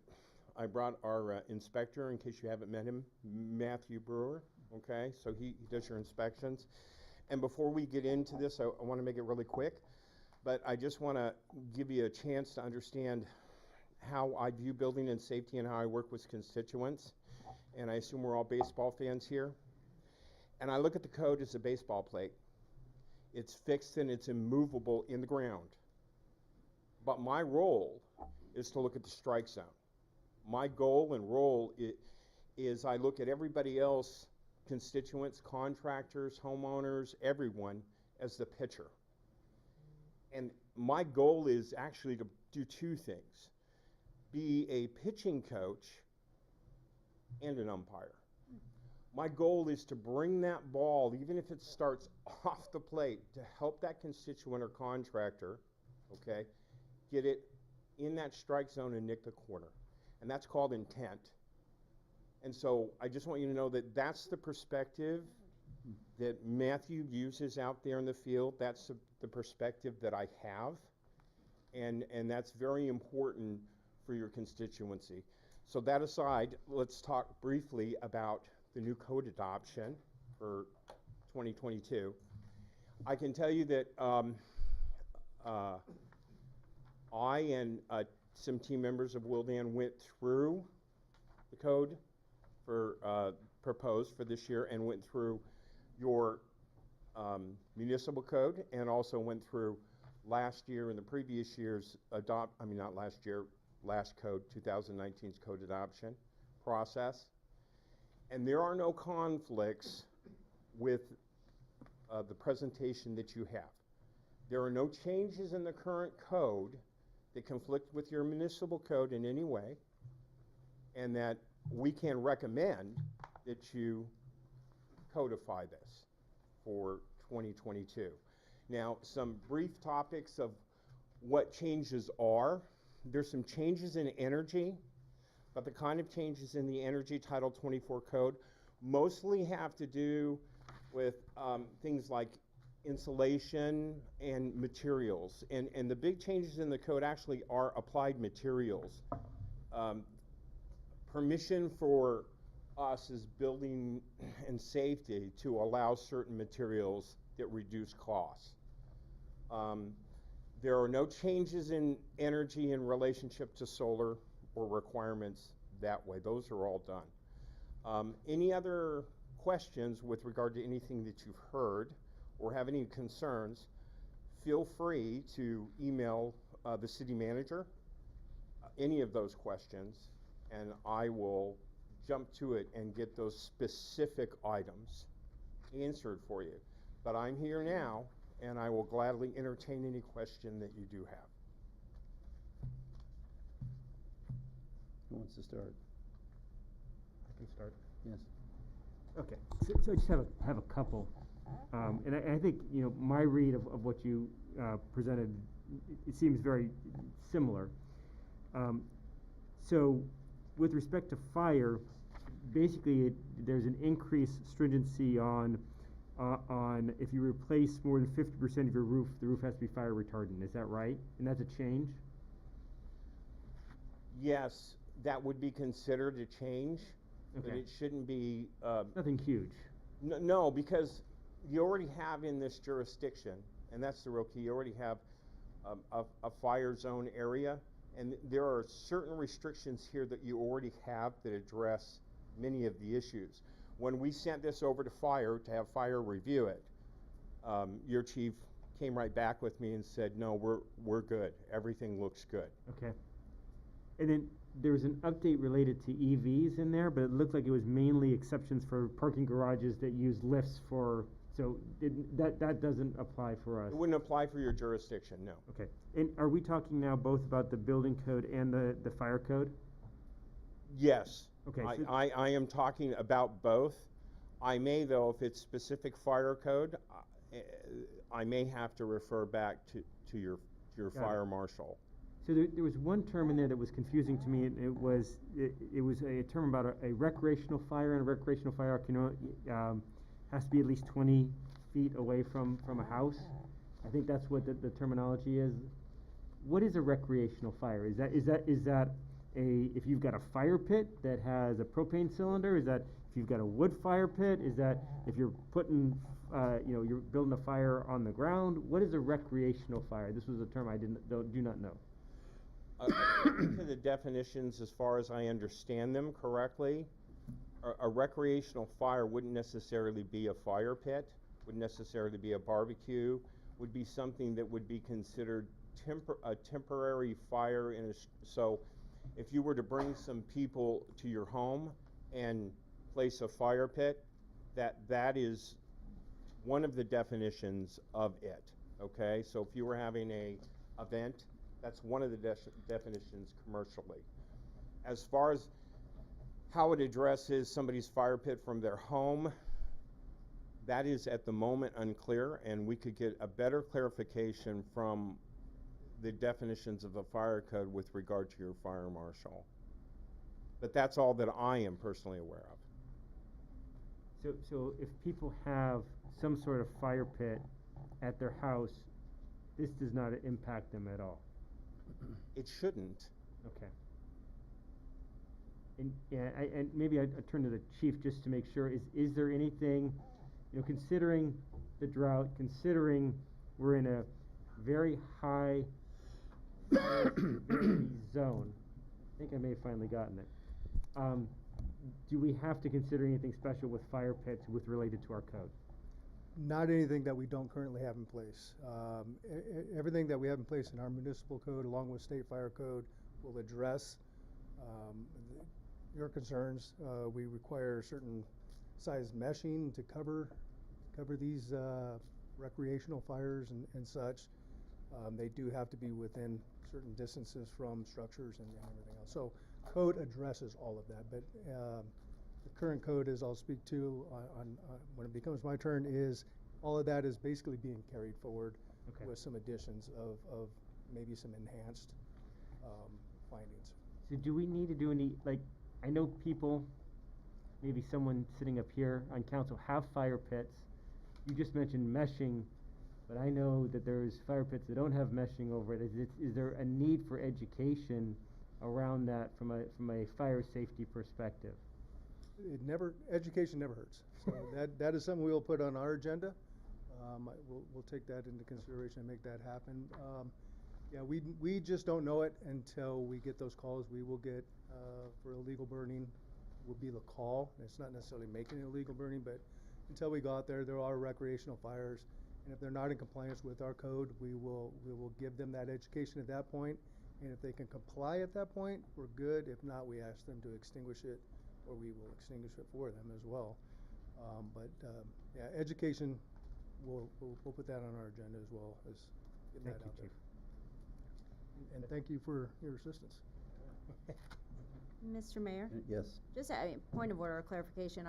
I brought our inspector, in case you haven't met him, Matthew Brewer, okay? So he does your inspections. And before we get into this, I want to make it really quick, but I just want to give you a chance to understand how I view building and safety and how I work with constituents. And I assume we're all baseball fans here. And I look at the code as a baseball plate. It's fixed and it's immovable in the ground. But my role is to look at the strike zone. My goal and role is I look at everybody else, constituents, contractors, homeowners, everyone, as the pitcher. And my goal is actually to do two things: be a pitching coach and an umpire. My goal is to bring that ball, even if it starts off the plate, to help that constituent or contractor, okay, get it in that strike zone and nick the corner. And that's called intent. And so I just want you to know that that's the perspective that Matthew uses out there in the field. That's the perspective that I have. And that's very important for your constituency. So that aside, let's talk briefly about the new code adoption for 2022. I can tell you that I and some team members of Willdan went through the code for proposed for this year, and went through your municipal code, and also went through last year and the previous year's last code, 2019's code adoption process. And there are no conflicts with the presentation that you have. There are no changes in the current code that conflict with your municipal code in any way, and that we can recommend that you codify this for 2022. Now, some brief topics of what changes are. There's some changes in energy, but the kind of changes in the Energy Title 24 code mostly have to do with things like insulation and materials. And the big changes in the code actually are applied materials. Permission for us as building and safety to allow certain materials that reduce costs. There are no changes in energy in relationship to solar or requirements that way. Those are all done. Any other questions with regard to anything that you've heard or have any concerns, feel free to email the city manager any of those questions, and I will jump to it and get those specific items answered for you. But I'm here now, and I will gladly entertain any question that you do have. Who wants to start? I can start. Yes. Okay, so I just have a couple, and I think, you know, my read of what you presented, it seems very similar. So with respect to fire, basically there's an increased stringency on if you replace more than 50% of your roof, the roof has to be fire retardant. Is that right? And that's a change? Yes, that would be considered a change, but it shouldn't be... Nothing huge. No, because you already have in this jurisdiction, and that's the real key, you already have a fire zone area, and there are certain restrictions here that you already have that address many of the issues. When we sent this over to fire to have fire review it, your chief came right back with me and said, no, we're good. Everything looks good. Okay. And then there was an update related to EVs in there, but it looked like it was mainly exceptions for parking garages that use lifts for, so that doesn't apply for us. It wouldn't apply for your jurisdiction, no. Okay. And are we talking now both about the building code and the fire code? Yes. Okay. I am talking about both. I may, though, if it's specific fire code, I may have to refer back to your fire marshal. So there was one term in there that was confusing to me, and it was a term about a recreational fire, and a recreational fire has to be at least 20 feet away from a house. I think that's what the terminology is. What is a recreational fire? Is that if you've got a fire pit that has a propane cylinder? Is that if you've got a wood fire pit? Is that if you're putting you're building a fire on the ground? What is a recreational fire? This was a term I do not know. According to the definitions, as far as I understand them correctly, a recreational fire wouldn't necessarily be a fire pit, wouldn't necessarily be a barbecue, would be something that would be considered a temporary fire. So if you were to bring some people to your home and place a fire pit, that is one of the definitions of it, okay? So if you were having a event, that's one of the definitions commercially. As far as how it addresses somebody's fire pit from their home, that is at the moment unclear, and we could get a better clarification from the definitions of the fire code with regard to your fire marshal. But that's all that I am personally aware of. So if people have some sort of fire pit at their house, this does not impact them at all? It shouldn't. Okay. And maybe I turn to the chief just to make sure, is there anything, considering the drought, considering we're in a very high zone, I think I may have finally gotten it. Do we have to consider anything special with fire pits related to our code? Not anything that we don't currently have in place. Everything that we have in place in our municipal code, along with state fire code, will address your concerns. We require certain size meshing to cover cover these recreational fires and such, they do have to be within certain distances from structures and everything else. So code addresses all of that, but the current code, as I'll speak to on when it becomes my turn, is all of that is basically being carried forward with some additions of maybe some enhanced findings. So do we need to do any, like, I know people, maybe someone sitting up here on council, have fire pits. You just mentioned meshing, but I know that there's fire pits that don't have meshing over it. Is there a need for education around that from a fire safety perspective? Education never hurts. So that is something we'll put on our agenda. We'll take that into consideration and make that happen. Yeah, we just don't know it until we get those calls. We will get, for illegal burning, will be the call. It's not necessarily making it illegal burning, but until we go out there are recreational fires. And if they're not in compliance with our code, we will give them that education at that point. And if they can comply at that point, we're good. If not, we ask them to extinguish it, or we will extinguish it for them as well. Yeah, education, we'll put that on our agenda as well as getting that out there. And thank you for your assistance. Mr. Mayor? Yes. Just a point of order or clarification,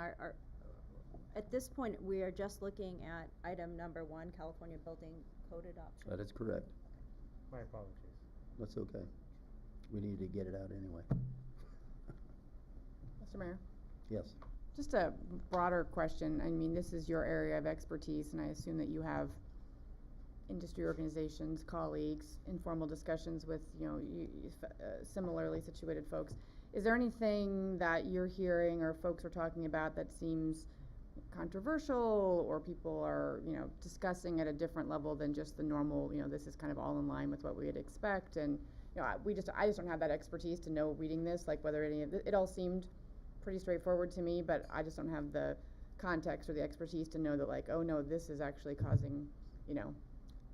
at this point, we are just looking at item number 1, California Building Code adoption. That is correct. My apologies. That's okay. We need to get it out anyway. Mr. Mayor? Yes. Just a broader question. I mean, this is your area of expertise, and I assume that you have industry organizations, colleagues, informal discussions with, similarly situated folks. Is there anything that you're hearing or folks are talking about that seems controversial, or people are, discussing at a different level than just the normal, this is kind of all in line with what we'd expect? And, I just don't have that expertise to know, reading this, like whether any of it all seemed pretty straightforward to me, but I just don't have the context or the expertise to know that, like, oh no, this is actually causing,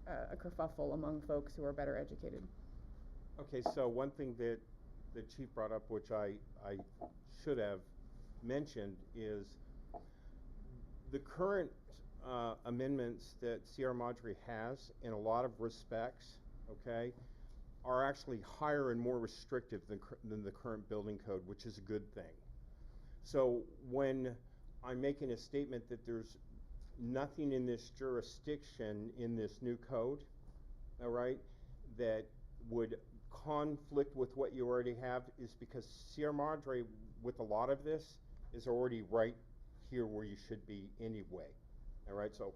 a kerfuffle among folks who are better educated. Okay, so one thing that the chief brought up, which I should have mentioned, is the current amendments that Sierra Madre has, in a lot of respects, okay, are actually higher and more restrictive than the current building code, which is a good thing. So when I'm making a statement that there's nothing in this jurisdiction, in this new code, all right, that would conflict with what you already have, is because Sierra Madre, with a lot of this, is already right here where you should be anyway. All right, so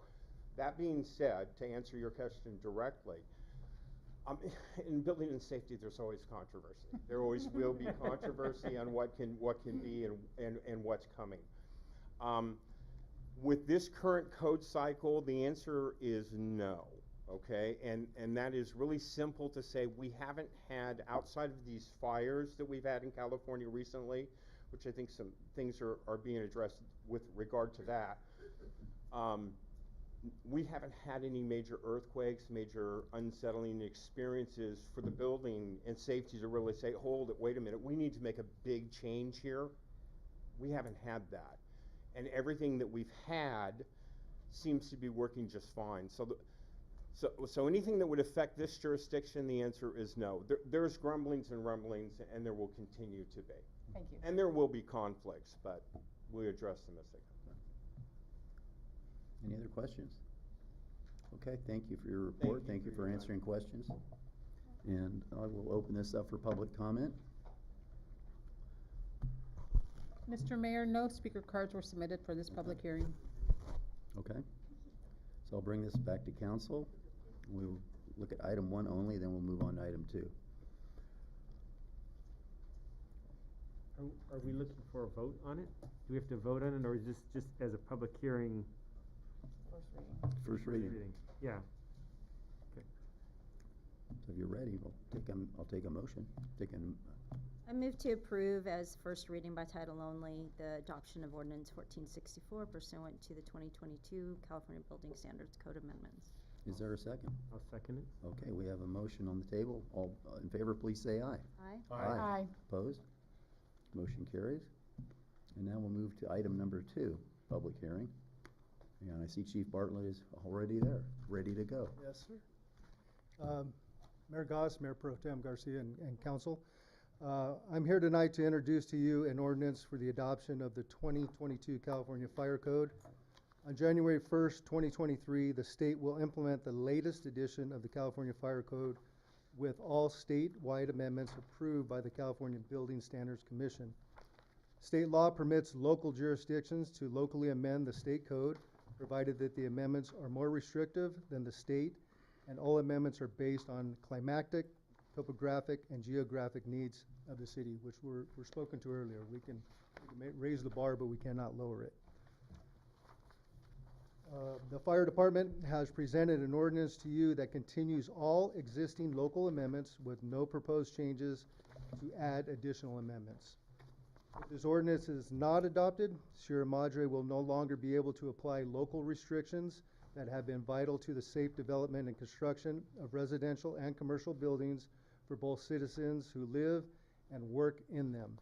that being said, to answer your question directly, in building and safety, there's always controversy. There always will be controversy on what can be and what's coming. With this current code cycle, the answer is no. Okay, and that is really simple to say. We haven't had, outside of these fires that we've had in California recently, which I think some things are being addressed with regard to that, we haven't had any major earthquakes, major unsettling experiences for the building and safety to really say, hold it, wait a minute, we need to make a big change here. We haven't had that. And everything that we've had seems to be working just fine. So anything that would affect this jurisdiction, the answer is no. There's grumblings and rumblings, and there will continue to be. Thank you. And there will be conflicts, but we address them as they come. Any other questions? Okay, thank you for your report. Thank you for answering questions. And I will open this up for public comment. Mr. Mayor, no speaker cards were submitted for this public hearing. Okay. So I'll bring this back to council. We'll look at item 1 only, then we'll move on to item 2. Are we looking for a vote on it? Do we have to vote on it, or is this just as a public hearing? First reading. Yeah. Okay. So if you're ready, I'll take a motion. I move to approve as first reading by title only the adoption of Ordinance 1464 pursuant to the 2022 California Building Standards Code amendments. Is there a second? I'll second it. Okay, we have a motion on the table. All in favor, please say aye. Aye. Aye. Aye. Opposed? Motion carries. And now we'll move to item number 2, public hearing. And I see Chief Bartlett is already there, ready to go. Yes, sir. Mayor Goss, Mayor Pro Tem Garcia, and council. I'm here tonight to introduce to you an ordinance for the adoption of the 2022 California Fire Code. On January 1st, 2023, the state will implement the latest edition of the California Fire Code with all statewide amendments approved by the California Building Standards Commission. State law permits local jurisdictions to locally amend the state code, provided that the amendments are more restrictive than the state, and all amendments are based on climatic, topographic, and geographic needs of the city, which were spoken to earlier. We can raise the bar, but we cannot lower it. The fire department has presented an ordinance to you that continues all existing local amendments with no proposed changes to add additional amendments. If this ordinance is not adopted, Sierra Madre will no longer be able to apply local restrictions that have been vital to the safe development and construction of residential and commercial buildings for both citizens who live and work in them,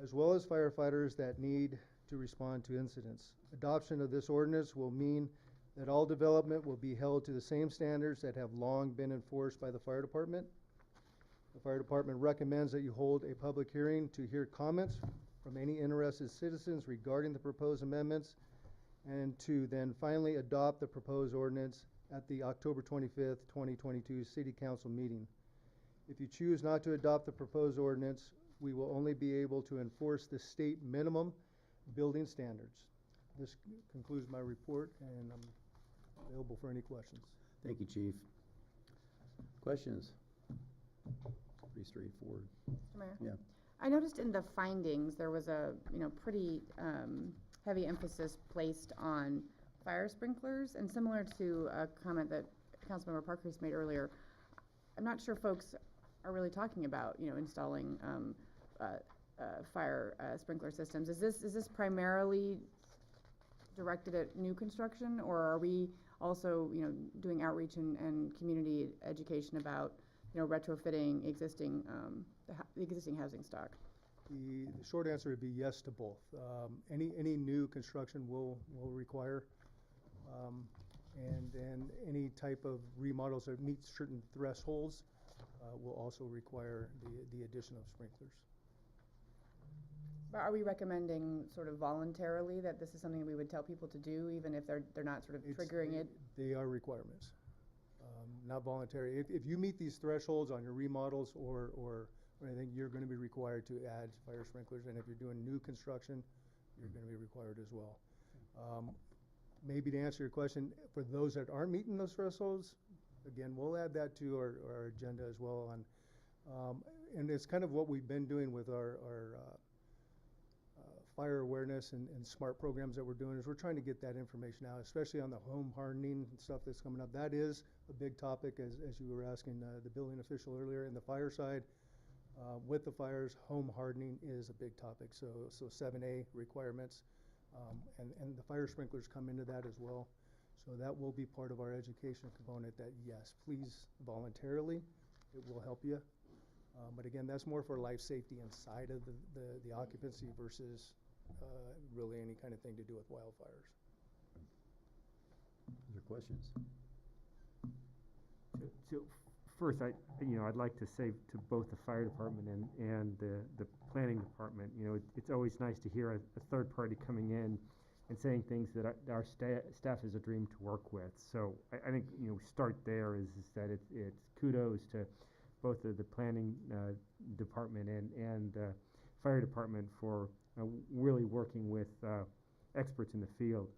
as well as firefighters that need to respond to incidents. Adoption of this ordinance will mean that all development will be held to the same standards that have long been enforced by the fire department. The fire department recommends that you hold a public hearing to hear comments from any interested citizens regarding the proposed amendments, and to then finally adopt the proposed ordinance at the October 25th, 2022 City Council meeting. If you choose not to adopt the proposed ordinance, we will only be able to enforce the state minimum building standards. This concludes my report, and I'm available for any questions. Thank you, Chief. Questions? Pretty straightforward. Mr. Mayor? Yeah. I noticed in the findings, there was a, pretty heavy emphasis placed on fire sprinklers, and similar to a comment that Councilmember Parkhurst made earlier, I'm not sure folks are really talking about, installing fire sprinkler systems. Is this primarily directed at new construction, or are we also, doing outreach and community education about, retrofitting existing the existing housing stock? The short answer would be yes to both. Any new construction will require, and then any type of remodels that meet certain thresholds will also require the addition of sprinklers. But are we recommending sort of voluntarily that this is something that we would tell people to do, even if they're not sort of triggering it? They are requirements, not voluntary. If you meet these thresholds on your remodels or anything, you're going to be required to add fire sprinklers, and if you're doing new construction, you're going to be required as well. Maybe to answer your question, for those that aren't meeting those thresholds, again, we'll add that to our agenda as well. And it's kind of what we've been doing with our fire awareness and SMART programs that we're doing, is we're trying to get that information out, especially on the home hardening and stuff that's coming up. That is a big topic, as you were asking the building official earlier. In the fire side, with the fires, home hardening is a big topic. So 7A requirements, and the fire sprinklers come into that as well. So that will be part of our education component, that yes, please voluntarily, it will help you. But again, that's more for life safety inside of the occupancy versus really any kind of thing to do with wildfires. Other questions? So first, I'd like to say to both the fire department and the planning department, it's always nice to hear a third party coming in and saying things that our staff is a dream to work with. So I think, start there is that it's kudos to both the planning department and fire department for really working with experts in the field.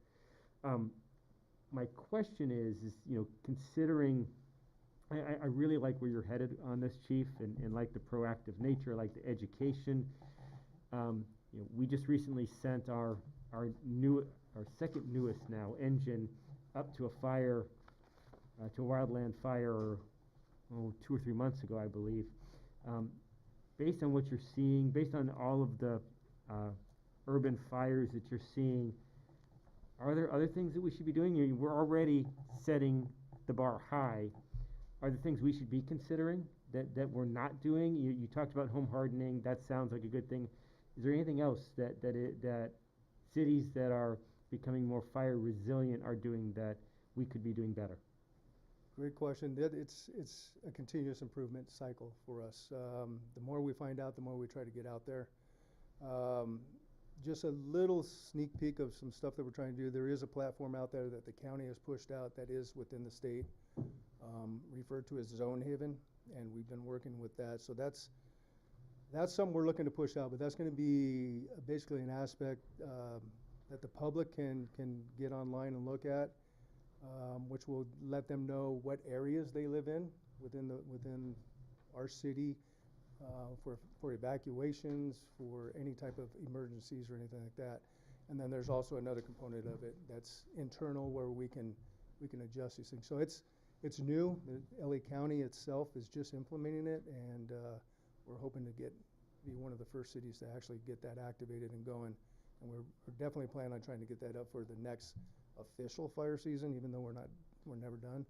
My question is considering, I really like where you're headed on this, Chief, and like the proactive nature, like the education. We just recently sent our second newest now engine up to a fire, to a wildland fire, 2 or 3 months ago, I believe. Based on what you're seeing, based on all of the urban fires that you're seeing, are there other things that we should be doing? We're already setting the bar high. Are there things we should be considering that we're not doing? You talked about home hardening. That sounds like a good thing. Is there anything else that cities that are becoming more fire resilient are doing that we could be doing better? Great question. It's a continuous improvement cycle for us. The more we find out, the more we try to get out there. Just a little sneak peek of some stuff that we're trying to do. There is a platform out there that the county has pushed out that is within the state, referred to as Zone Haven, and we've been working with that. So that's something we're looking to push out, but that's going to be basically an aspect that the public can get online and look at, which will let them know what areas they live in within our city, for evacuations, for any type of emergencies or anything like that. And then there's also another component of it that's internal where we can adjust these things. So it's new. The LA County itself is just implementing it, and we're hoping to be one of the first cities to actually get that activated and going. And we're definitely planning on trying to get that up for the next official fire season, even though we're never done.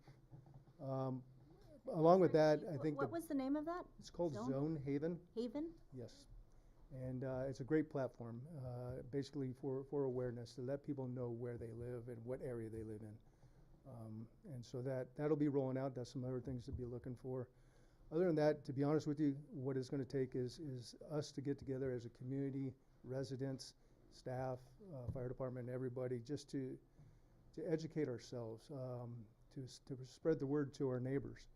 Along with that, I think What was the name of that? it's called Zone Haven. Haven? Yes. And it's a great platform, basically for awareness, to let people know where they live and what area they live in. And so that'll be rolling out. That's some other things to be looking for. Other than that, to be honest with you, what it's going to take is us to get together as a community, residents, staff, fire department, everybody, just to educate ourselves, to spread the word to our neighbors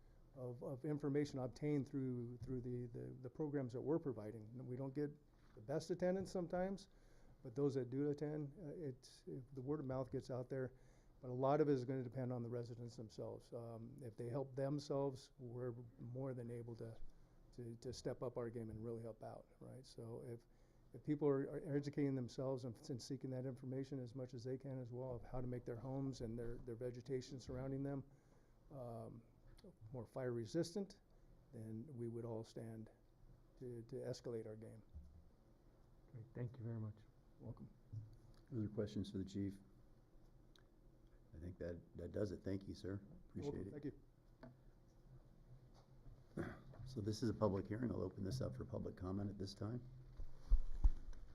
of information obtained through the programs that we're providing. We don't get the best attendance sometimes, but those that do attend, the word of mouth gets out there. But a lot of it is going to depend on the residents themselves. If they help themselves, we're more than able to step up our game and really help out, right? So if people are educating themselves and seeking that information as much as they can as well of how to make their homes and their vegetation surrounding them more fire resistant, then we would all stand to escalate our game. Great, thank you very much. Welcome. Other questions for the chief? I think that does it. Thank you, sir. Appreciate it. Thank you. So this is a public hearing. I'll open this up for public comment at this time.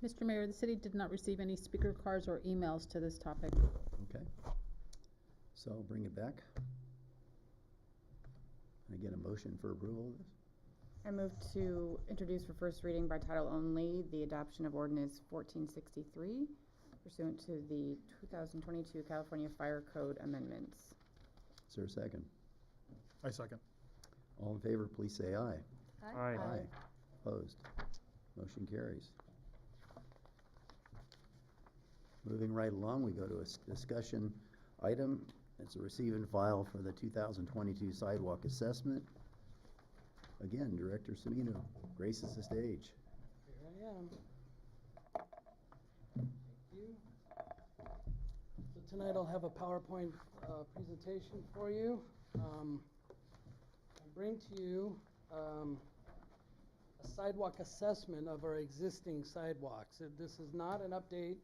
Mr. Mayor, the city did not receive any speaker cards or emails to this topic. Okay. So I'll bring it back. Can I get a motion for approval of this? I move to introduce for first reading by title only the adoption of Ordinance 1463 pursuant to the 2022 California Fire Code amendments. Is there a second? I second. All in favor, please say aye. Aye. Aye. Opposed? Motion carries. Moving right along, we go to a discussion item. It's a receive and file for the 2022 sidewalk assessment. Again, Director Semino graces the stage. Here I am. Thank you. So tonight I'll have a PowerPoint presentation for you. I bring to you a sidewalk assessment of our existing sidewalks. This is not an update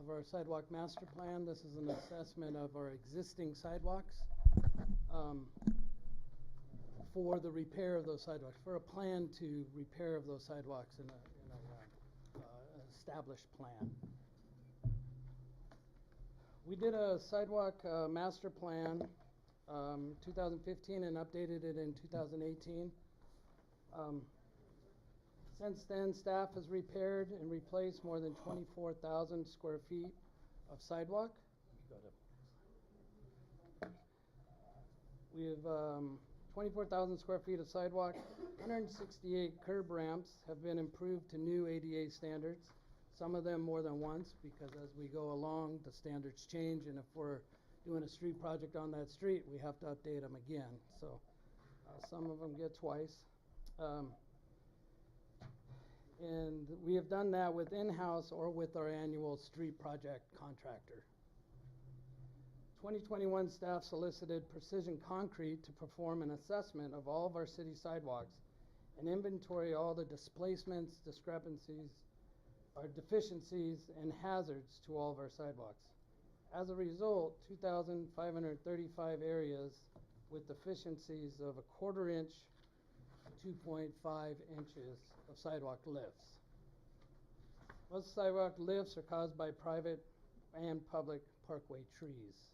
of our sidewalk master plan. This is an assessment of our existing sidewalks for the repair of those sidewalks, for a plan to repair of those sidewalks in an established plan. We did a sidewalk master plan 2015 and updated it in 2018. Since then, staff has repaired and replaced more than 24,000 square feet of sidewalk. We have 24,000 square feet of sidewalk. 168 curb ramps have been improved to new ADA standards, some of them more than once, because as we go along, the standards change, and if we're doing a street project on that street, we have to update them again. So some of them get twice. And we have done that with in-house or with our annual street project contractor. 2021 staff solicited Precision Concrete to perform an assessment of all of our city sidewalks and inventory all the displacements, discrepancies, or deficiencies and hazards to all of our sidewalks. As a result, 2,535 areas with deficiencies of 1/4 inch to 2.5 inches of sidewalk lifts. Most sidewalk lifts are caused by private and public parkway trees.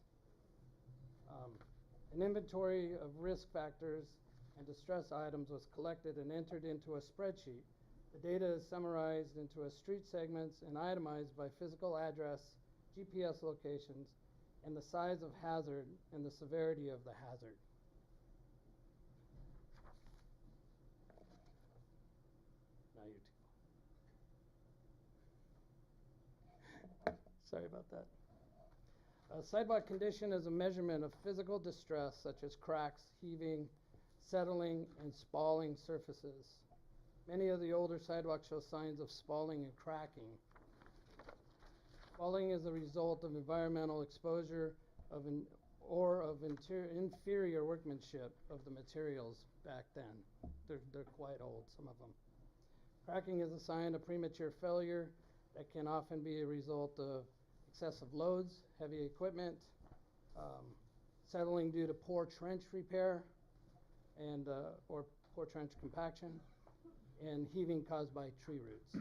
An inventory of risk factors and distress items was collected and entered into a spreadsheet. The data is summarized into a street segments and itemized by physical address, GPS locations, and the size of hazard and the severity of the hazard. Now you're too. Sorry about that. Sidewalk condition is a measurement of physical distress such as cracks, heaving, settling, and spalling surfaces. Many of the older sidewalks show signs of spalling and cracking. Spalling is a result of environmental exposure of inferior workmanship of the materials back then. They're quite old, some of them. Cracking is a sign of premature failure that can often be a result of excessive loads, heavy equipment, settling due to poor trench repair and or poor trench compaction, and heaving caused by tree roots.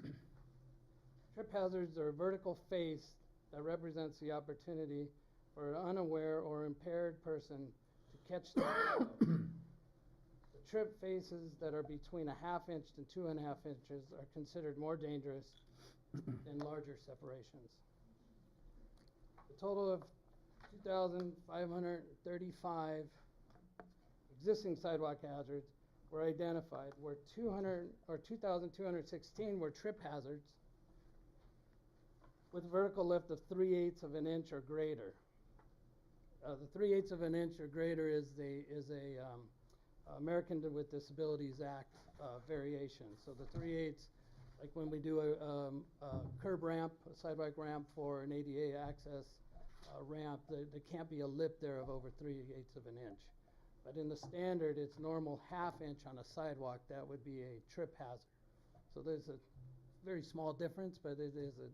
Trip hazards are a vertical face that represents the opportunity for an unaware or impaired person to catch the flow. The trip faces that are between 1/2 inch and 2.5 inches are considered more dangerous than larger separations. A total of 2,535 existing sidewalk hazards were identified, where 2,216 were trip hazards with vertical lift of 3/8 of an inch or greater. The 3/8 of an inch or greater is a American with Disabilities Act variation. So the 3/8, like when we do a curb ramp, a sidewalk ramp for an ADA access ramp, there can't be a lip there of over 3/8 of an inch. But in the standard, it's normal 1/2 inch on a sidewalk. That would be a trip hazard. So there's a very small difference, but it is a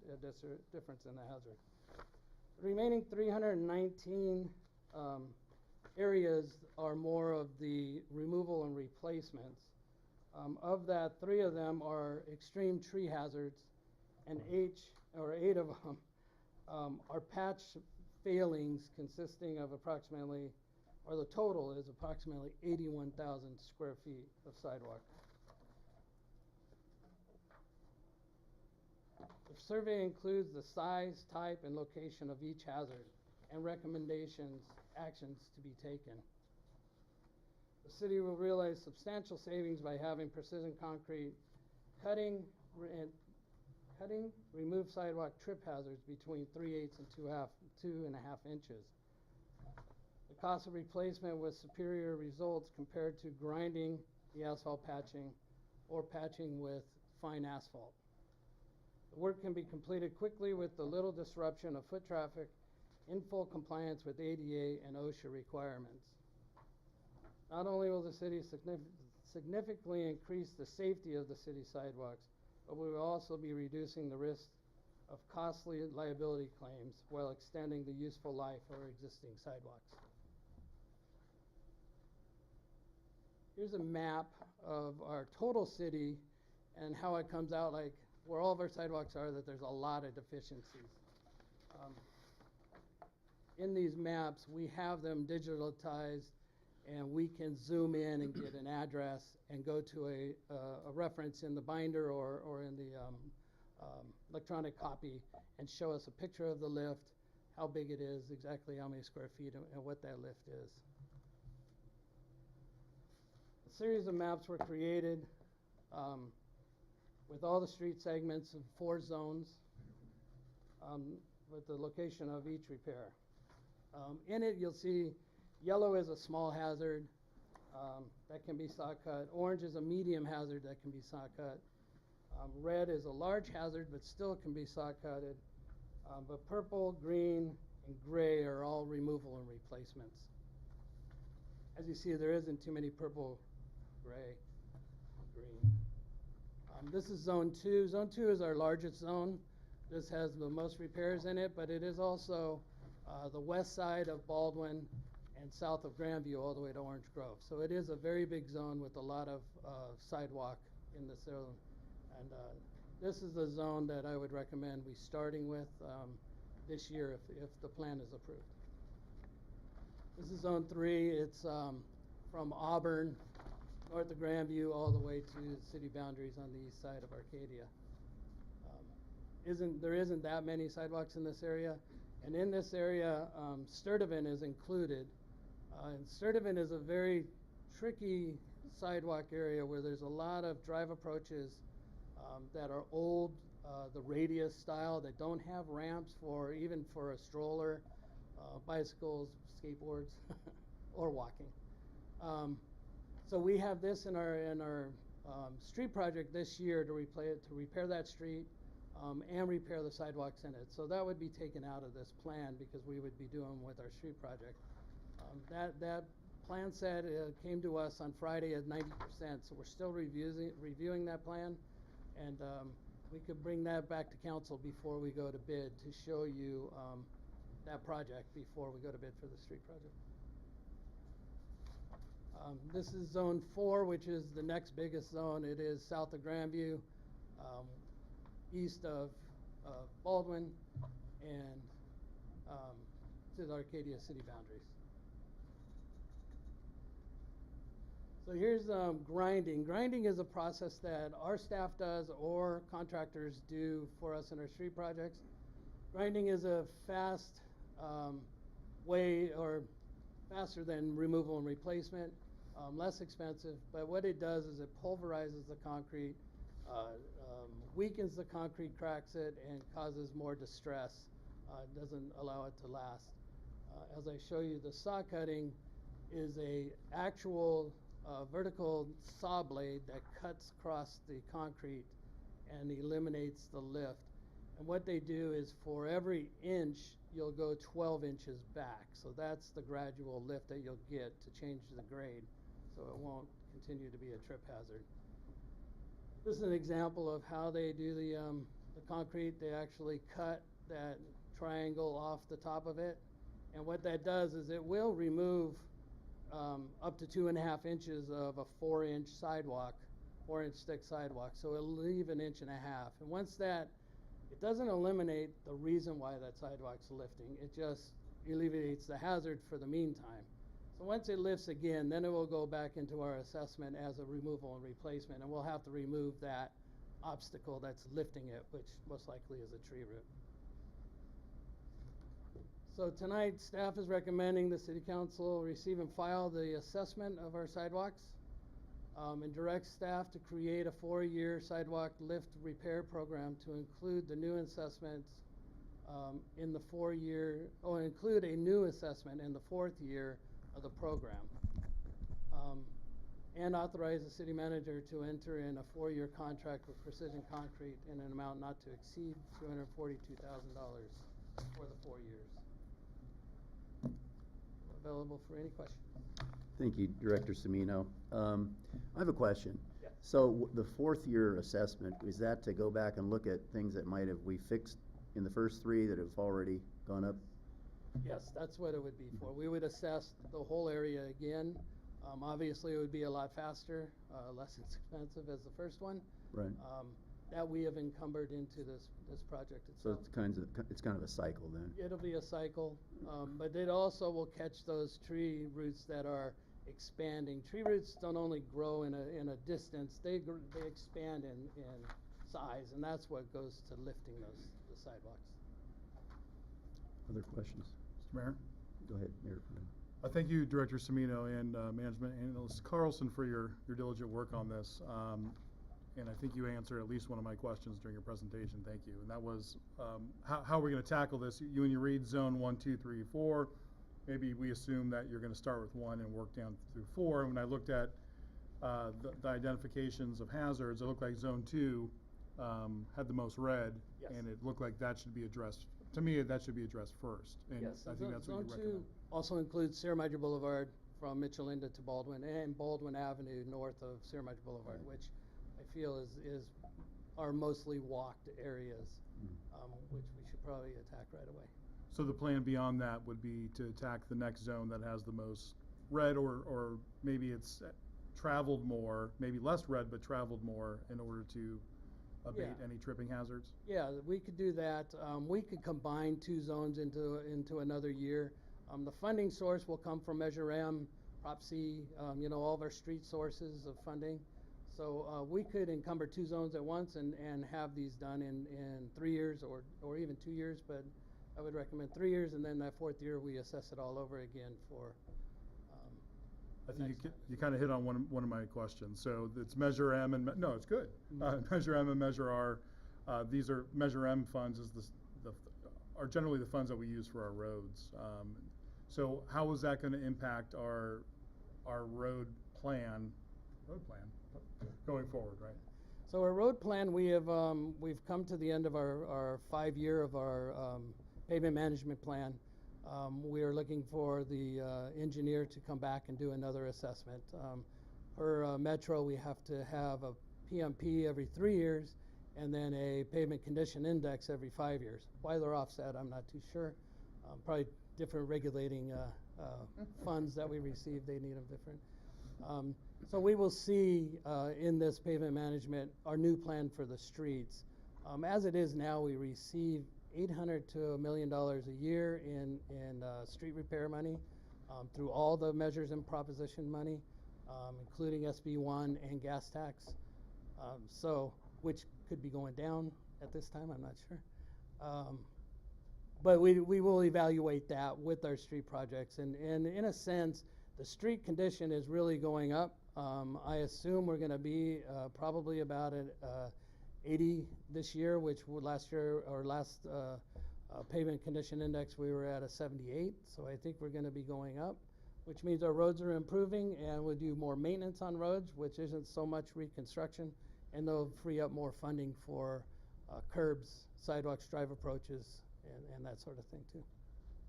difference in the hazard. The remaining 319 areas are more of the removal and replacements. Of that, 3 of them are extreme tree hazards, and 8 of them are patch failings consisting of approximately, or the total is approximately 81,000 square feet of sidewalk. The survey includes the size, type, and location of each hazard and recommendations, actions to be taken. The city will realize substantial savings by having precision concrete cutting, remove sidewalk trip hazards between 3/8 and 2.5 inches. The cost of replacement with superior results compared to grinding the asphalt patching or patching with fine asphalt. The work can be completed quickly with the little disruption of foot traffic in full compliance with ADA and OSHA requirements. Not only will the city significantly increase the safety of the city sidewalks, but we will also be reducing the risk of costly liability claims while extending the useful life of our existing sidewalks. Here's a map of our total city and how it comes out, like where all of our sidewalks are, that there's a lot of deficiencies. In these maps, we have them digitalized, and we can zoom in and get an address and go to a reference in the binder or in the electronic copy and show us a picture of the lift, how big it is, exactly how many square feet, and what that lift is. A series of maps were created with all the street segments in 4 zones with the location of each repair. In it, you'll see yellow is a small hazard that can be saw cut. Orange is a medium hazard that can be saw cut. Red is a large hazard but still can be saw cutted. But purple, green, and gray are all removal and replacements. As you see, there isn't too many purple, gray, green. This is zone 2. Zone 2 is our largest zone. This has the most repairs in it, but it is also the west side of Baldwin and south of Grandview all the way to Orange Grove. So it is a very big zone with a lot of sidewalk in this zone. And this is the zone that I would recommend we starting with. this year if the plan is approved. This is Zone 3. It's from Auburn, north of Grandview, all the way to the city boundaries on the east side of Arcadia. There isn't that many sidewalks in this area, and in this area, Sturtevant is included. And Sturtevant is a very tricky sidewalk area where there's a lot of drive approaches that are old, the radius style, that don't have ramps even for a stroller, bicycles, skateboards, or walking. So we have this in our street project this year to repair that street and repair the sidewalks in it. So that would be taken out of this plan because we would be doing with our street project. That plan set came to us on Friday at 90%, so we're still reviewing that plan, and we could bring that back to council before we go to bid to show you that project before we go to bid for the street project. This is Zone 4, which is the next biggest zone. It is south of Grandview, east of Baldwin, and to the Arcadia city boundaries. So here's grinding. Grinding is a process that our staff does or contractors do for us in our street projects. Grinding is a fast way, or faster than removal and replacement, less expensive, but what it does is it pulverizes the concrete, weakens the concrete, cracks it, and causes more distress. It doesn't allow it to last. As I show you, the saw cutting is a actual vertical saw blade that cuts across the concrete and eliminates the lift. And what they do is for every inch, you'll go 12 inches back. So that's the gradual lift that you'll get to change the grade, so it won't continue to be a trip hazard. This is an example of how they do the concrete. They actually cut that triangle off the top of it. And what that does is it will remove up to 2.5 inches of a 4-inch sidewalk, 4-inch thick sidewalk. So it'll leave 1.5 inches. And once that, it doesn't eliminate the reason why that sidewalk's lifting. It just alleviates the hazard for the meantime. So once it lifts again, then it will go back into our assessment as a removal and replacement, and we'll have to remove that obstacle that's lifting it, which most likely is a tree root. So tonight, staff is recommending the City Council receive and file the assessment of our sidewalks and direct staff to create a 4-year sidewalk lift repair program to include the new assessments in the 4-year, or include a new assessment in the 4th year of the program. And authorize the city manager to enter in a 4-year contract with Precision Concrete in an amount not to exceed $242,000 for the 4 years. Available for any questions. Thank you, Director Semino. I have a question. Yeah. So the 4th year assessment, is that to go back and look at things that we fixed in the first 3 that have already gone up? Yes, that's what it would be for. We would assess the whole area again. Obviously, it would be a lot faster, less expensive as the first one. Right. That we have encumbered into this project itself. So it's kind of a cycle then? It'll be a cycle, but it also will catch those tree roots that are expanding. Tree roots don't only grow in a distance, they expand in size, and that's what goes to lifting the sidewalks. Other questions? Mr. Mayor? Go ahead, Mayor. Thank you, Director Semino and Management Analyst Carlson, for your diligent work on this. And I think you answered at least one of my questions during your presentation. Thank you. And that was how are we going to tackle this? When you read Zone 1, 2, 3, 4, maybe we assume that you're going to start with 1 and work down through 4. And when I looked at the identifications of hazards, it looked like Zone 2 had the most red, Yes. and it looked like that should be addressed. To me, that should be addressed first. And Yes, I think that's what you Zone recommend. 2 also includes Sierra Madre Boulevard from Mitchell-Linda to Baldwin, and Baldwin Avenue north of Sierra Madre Boulevard, Right. which I feel is our mostly walked areas, which we should probably attack right away. So the plan beyond that would be to attack the next zone that has the most red, or maybe it's traveled more, maybe less red, but traveled more in order to abate Yeah. any tripping hazards? Yeah, we could do that. We could combine two zones into another year. The funding source will come from Measure M, Prop C, all of our street sources of funding. So we could encumber two zones at once and have these done in 3 years or even 2 years, but I would recommend 3 years, and then that fourth year we assess it all over again for. I think you kind of hit on one of my questions. So it's Measure M and, no, it's good. Measure M and Measure R. These are, Measure M funds are generally the funds that we use for our roads. So how is that going to impact our road plan going forward, right? So our road plan, we've come to the end of our 5-year of our pavement management plan. We are looking for the engineer to come back and do another assessment. For Metro, we have to have a PMP every 3 years and then a pavement condition index every 5 years. Why they're offset, I'm not too sure. Probably different regulating funds that we receive, they need them different. So we will see in this pavement management our new plan for the streets. As it is now, we receive $800 to $1 million a year in street repair money through all the measures and proposition money, including SB1 and gas tax. So, which could be going down at this time, I'm not sure. But we will evaluate that with our street projects. And in a sense, the street condition is really going up. I assume we're going to be probably about at 80 this year, which last year, or last pavement condition index, we were at a 78. So I think we're going to be going up, which means our roads are improving, and we'll do more maintenance on roads, which isn't so much reconstruction, and they'll free up more funding for curbs, sidewalks, drive approaches, and that sort of thing too.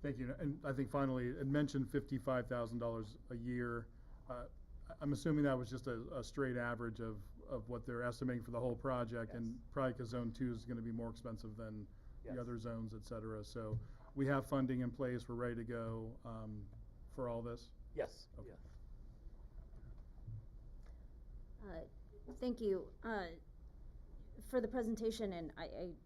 Thank you. And I think finally, it mentioned $55,000 a year. I'm assuming that was just a straight average of what they're estimating for the whole project, Yes. and probably because Zone 2 is going to be more expensive than Yes. the other zones, et cetera. So we have funding in place. We're ready to go for all this? Yes. Okay. Yes. Thank you for the presentation, and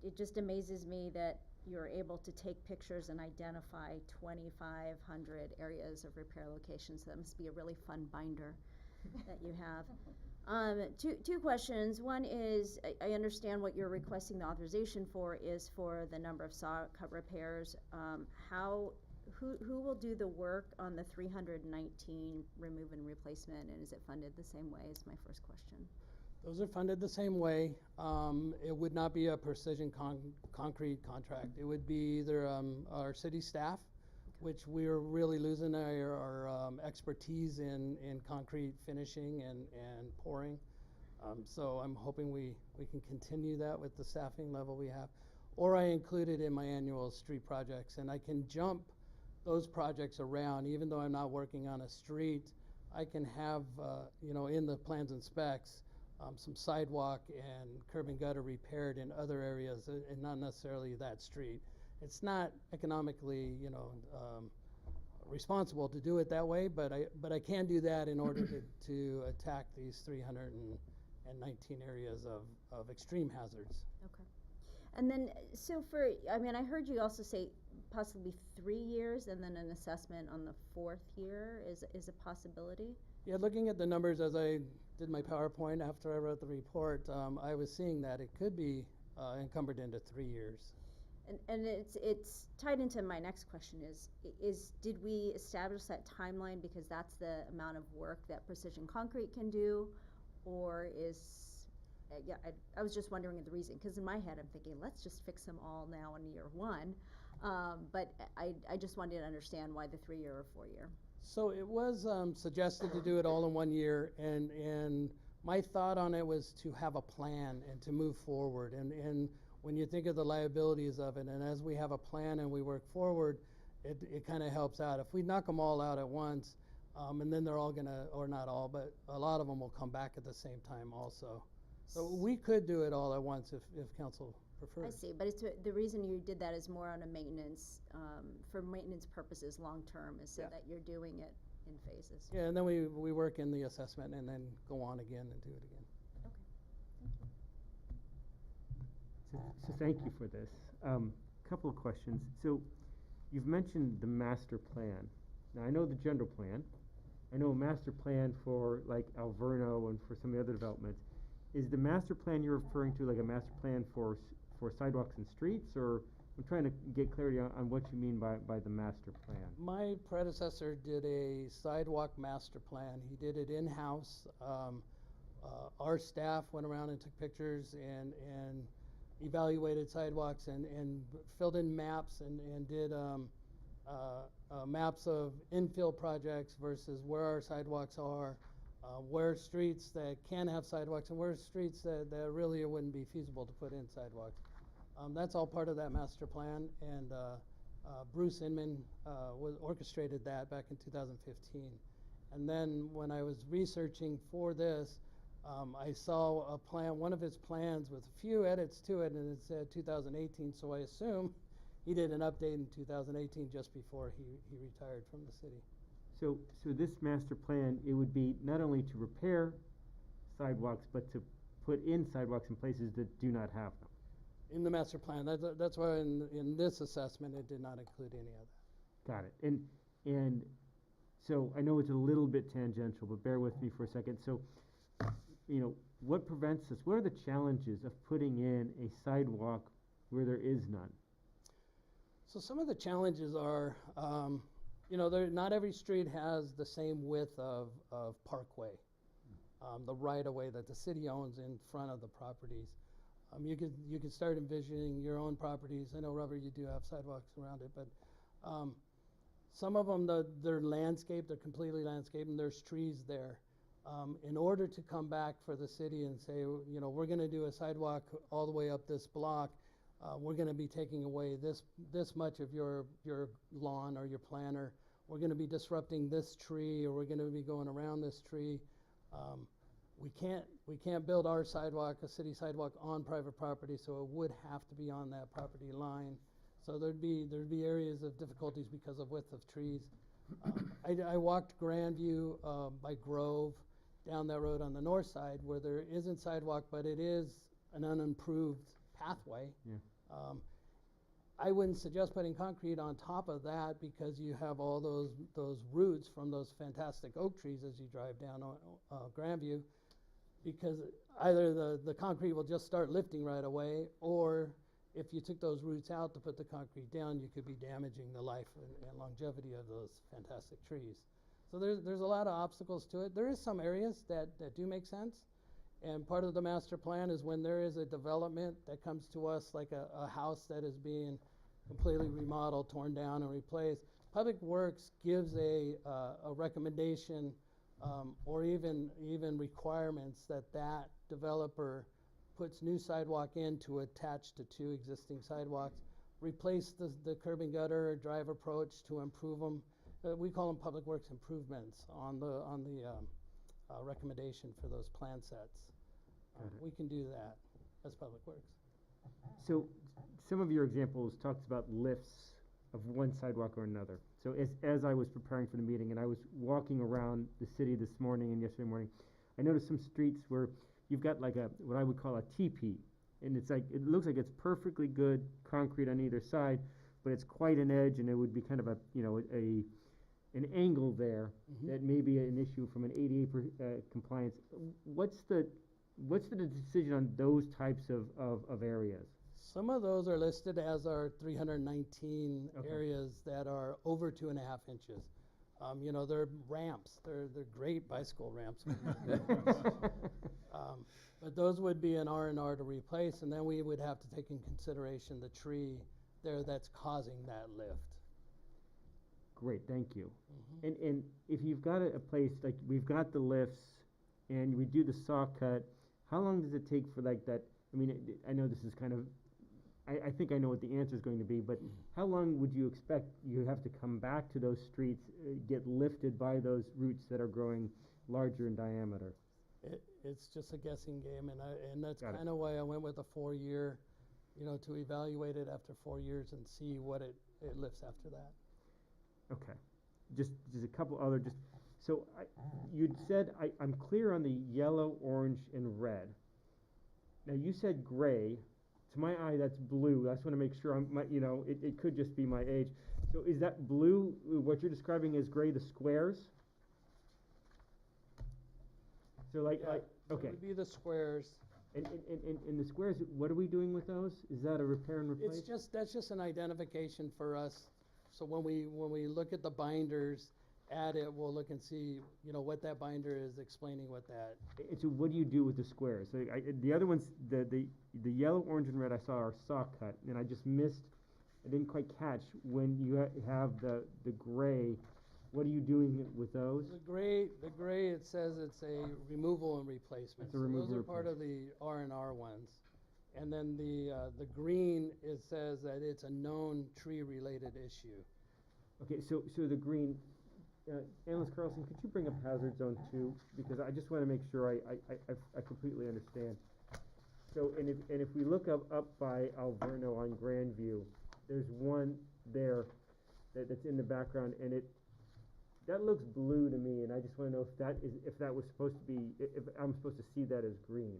it just amazes me that you're able to take pictures and identify 2,500 areas of repair locations. That must be a really fun binder that you have. Two questions. One is, I understand what you're requesting the authorization for is for the number of saw cut repairs. Who will do the work on the 319 remove and replacement, and is it funded the same way? Is my first question. Those are funded the same way. It would not be a precision concrete contract. It would be either our city staff, which we're really losing our expertise in concrete finishing and pouring. So I'm hoping we can continue that with the staffing level we have. Or I include it in my annual street projects, and I can jump those projects around. Even though I'm not working on a street, I can have, in the plans and specs, some sidewalk and curb and gutter repaired in other areas, and not necessarily that street. It's not economically, responsible to do it that way, but I can do that in order to attack these 319 areas of extreme hazards. Okay. And then, I heard you also say possibly 3 years and then an assessment on the 4th year is a possibility? Yeah, looking at the numbers as I did my PowerPoint after I wrote the report, I was seeing that it could be encumbered into 3 years. And it's tied into my next question is did we establish that timeline because that's the amount of work that Precision Concrete can do, or I was just wondering the reason, because in my head I'm thinking let's just fix them all now in year 1, but I just wanted to understand why the 3-year or 4-year. So it was suggested to do it all in 1 year, and my thought on it was to have a plan and to move forward. And when you think of the liabilities of it, and as we have a plan and we work forward, it kind of helps out. If we knock them all out at once, and then they're all gonna, or not all, but a lot of them will come back at the same time also. So we could do it all at once if council prefers. I see, but the reason you did that is more on a maintenance, for maintenance purposes long term, is so that you're doing it in phases. Yeah, and then we work in the assessment and then go on again and do it again. Okay, thank you. So thank you for this. Couple of questions. So you've mentioned the master plan. Now, I know the general plan. I know a master plan for like Alverno and for some of the other developments. Is the master plan you're referring to like a master plan for sidewalks and streets, or I'm trying to get clarity on what you mean by the master plan? My predecessor did a sidewalk master plan. He did it in-house. Our staff went around and took pictures and evaluated sidewalks and filled in maps and did maps of infill projects versus where our sidewalks are, where streets that can have sidewalks and where streets that really it wouldn't be feasible to put in sidewalks. That's all part of that master plan, and Bruce Inman orchestrated that back in 2015. And then when I was researching for this, I saw a plan, one of his plans with a few edits to it, and it said 2018, so I assume he did an update in 2018 just before he retired from the city. So this master plan, it would be not only to repair sidewalks, but to put in sidewalks in places that do not have them. In the master plan, that's why in this assessment it did not include any of that. Got it. And so I know it's a little bit tangential, but bear with me for a second. So, you know, what prevents us? What are the challenges of putting in a sidewalk where there is none? So some of the challenges are, you know, not every street has the same width of parkway, the right-of-way that the city owns in front of the properties. You could start envisioning your own properties. I know, Robert, you do have sidewalks around it, but some of them, they're landscaped, they're completely landscaped, and there's trees there. In order to come back for the city and say, you know, we're going to do a sidewalk all the way up this block, we're going to be taking away this much of your lawn or your planter. We're going to be disrupting this tree, or we're going to be going around this tree. We can't build our sidewalk, a city sidewalk, on private property, so it would have to be on that property line. So there'd be areas of difficulties because of width of trees. I walked Grandview by Grove down that road on the north side where there isn't sidewalk, but it is an unimproved pathway. Yeah. I wouldn't suggest putting concrete on top of that because you have all those roots from those fantastic oak trees as you drive down Grandview, because either the concrete will just start lifting right away, or if you took those roots out to put the concrete down, you could be damaging the life and longevity of those fantastic trees. So there's a lot of obstacles to it. There is some areas that do make sense. And part of the master plan is when there is a development that comes to us, like a house that is being completely remodeled, torn down, and replaced, Public Works gives a recommendation or even requirements that developer puts new sidewalk in to attach to two existing sidewalks, replace the curb and gutter or drive approach to improve them. We call them Public Works improvements on the recommendation for those plan sets. We can do that as Public Works. So some of your examples talks about lifts of one sidewalk or another. So as I was preparing for the meeting and I was walking around the city this morning and yesterday morning, I noticed some streets where you've got like what I would call a teepee. And it's like, it looks like it's perfectly good concrete on either side, but it's quite an edge, and it would be kind of an angle there that may be an issue from an ADA compliance. What's the decision on those types of areas? Some of those are listed as our 319 areas that are over 2.5 inches. You know, they're ramps. They're great bicycle ramps. But those would be an R&R to replace, and then we would have to take in consideration the tree there that's causing that lift. Great, thank you. And if you've got a place, like we've got the lifts and we do the saw cut, how long does it take for like that? I mean, I know this is kind of, I think I know what the answer is going to be, but how long would you expect you have to come back to those streets, get lifted by those roots that are growing larger in diameter? It's just a guessing game, and that's kind of why I went with a 4-year, you know, to evaluate it after 4 years and see what it lifts after that. Okay, just a couple other, so you'd said, I'm clear on the yellow, orange, and red. Now you said gray to my eye, that's blue. I just want to make sure it could just be my age. So is that blue, what you're describing as gray, the squares? So Yeah, okay. It would be the squares. And the squares, what are we doing with those? Is that a repair and replace? That's just an identification for us. So when we look at the binders, at it, we'll look and see, what that binder is explaining what that. And so what do you do with the squares? So the other ones, the yellow, orange, and red I saw are saw cut, and I just missed, I didn't quite catch when you have the gray. What are you doing with those? The gray, it says it's a removal and replacement. It's a removal Those are part of the R&R ones. And then the green, it says that it's a known tree-related issue. Okay, so the green, Analyst Carlson, could you bring up hazard zone 2? Because I just want to make sure I completely understand. So, and if we look up by Alverno on Grandview, there's one there that's in the background, and that looks blue to me, and I just want to know if that was supposed to be, if I'm supposed to see that as green.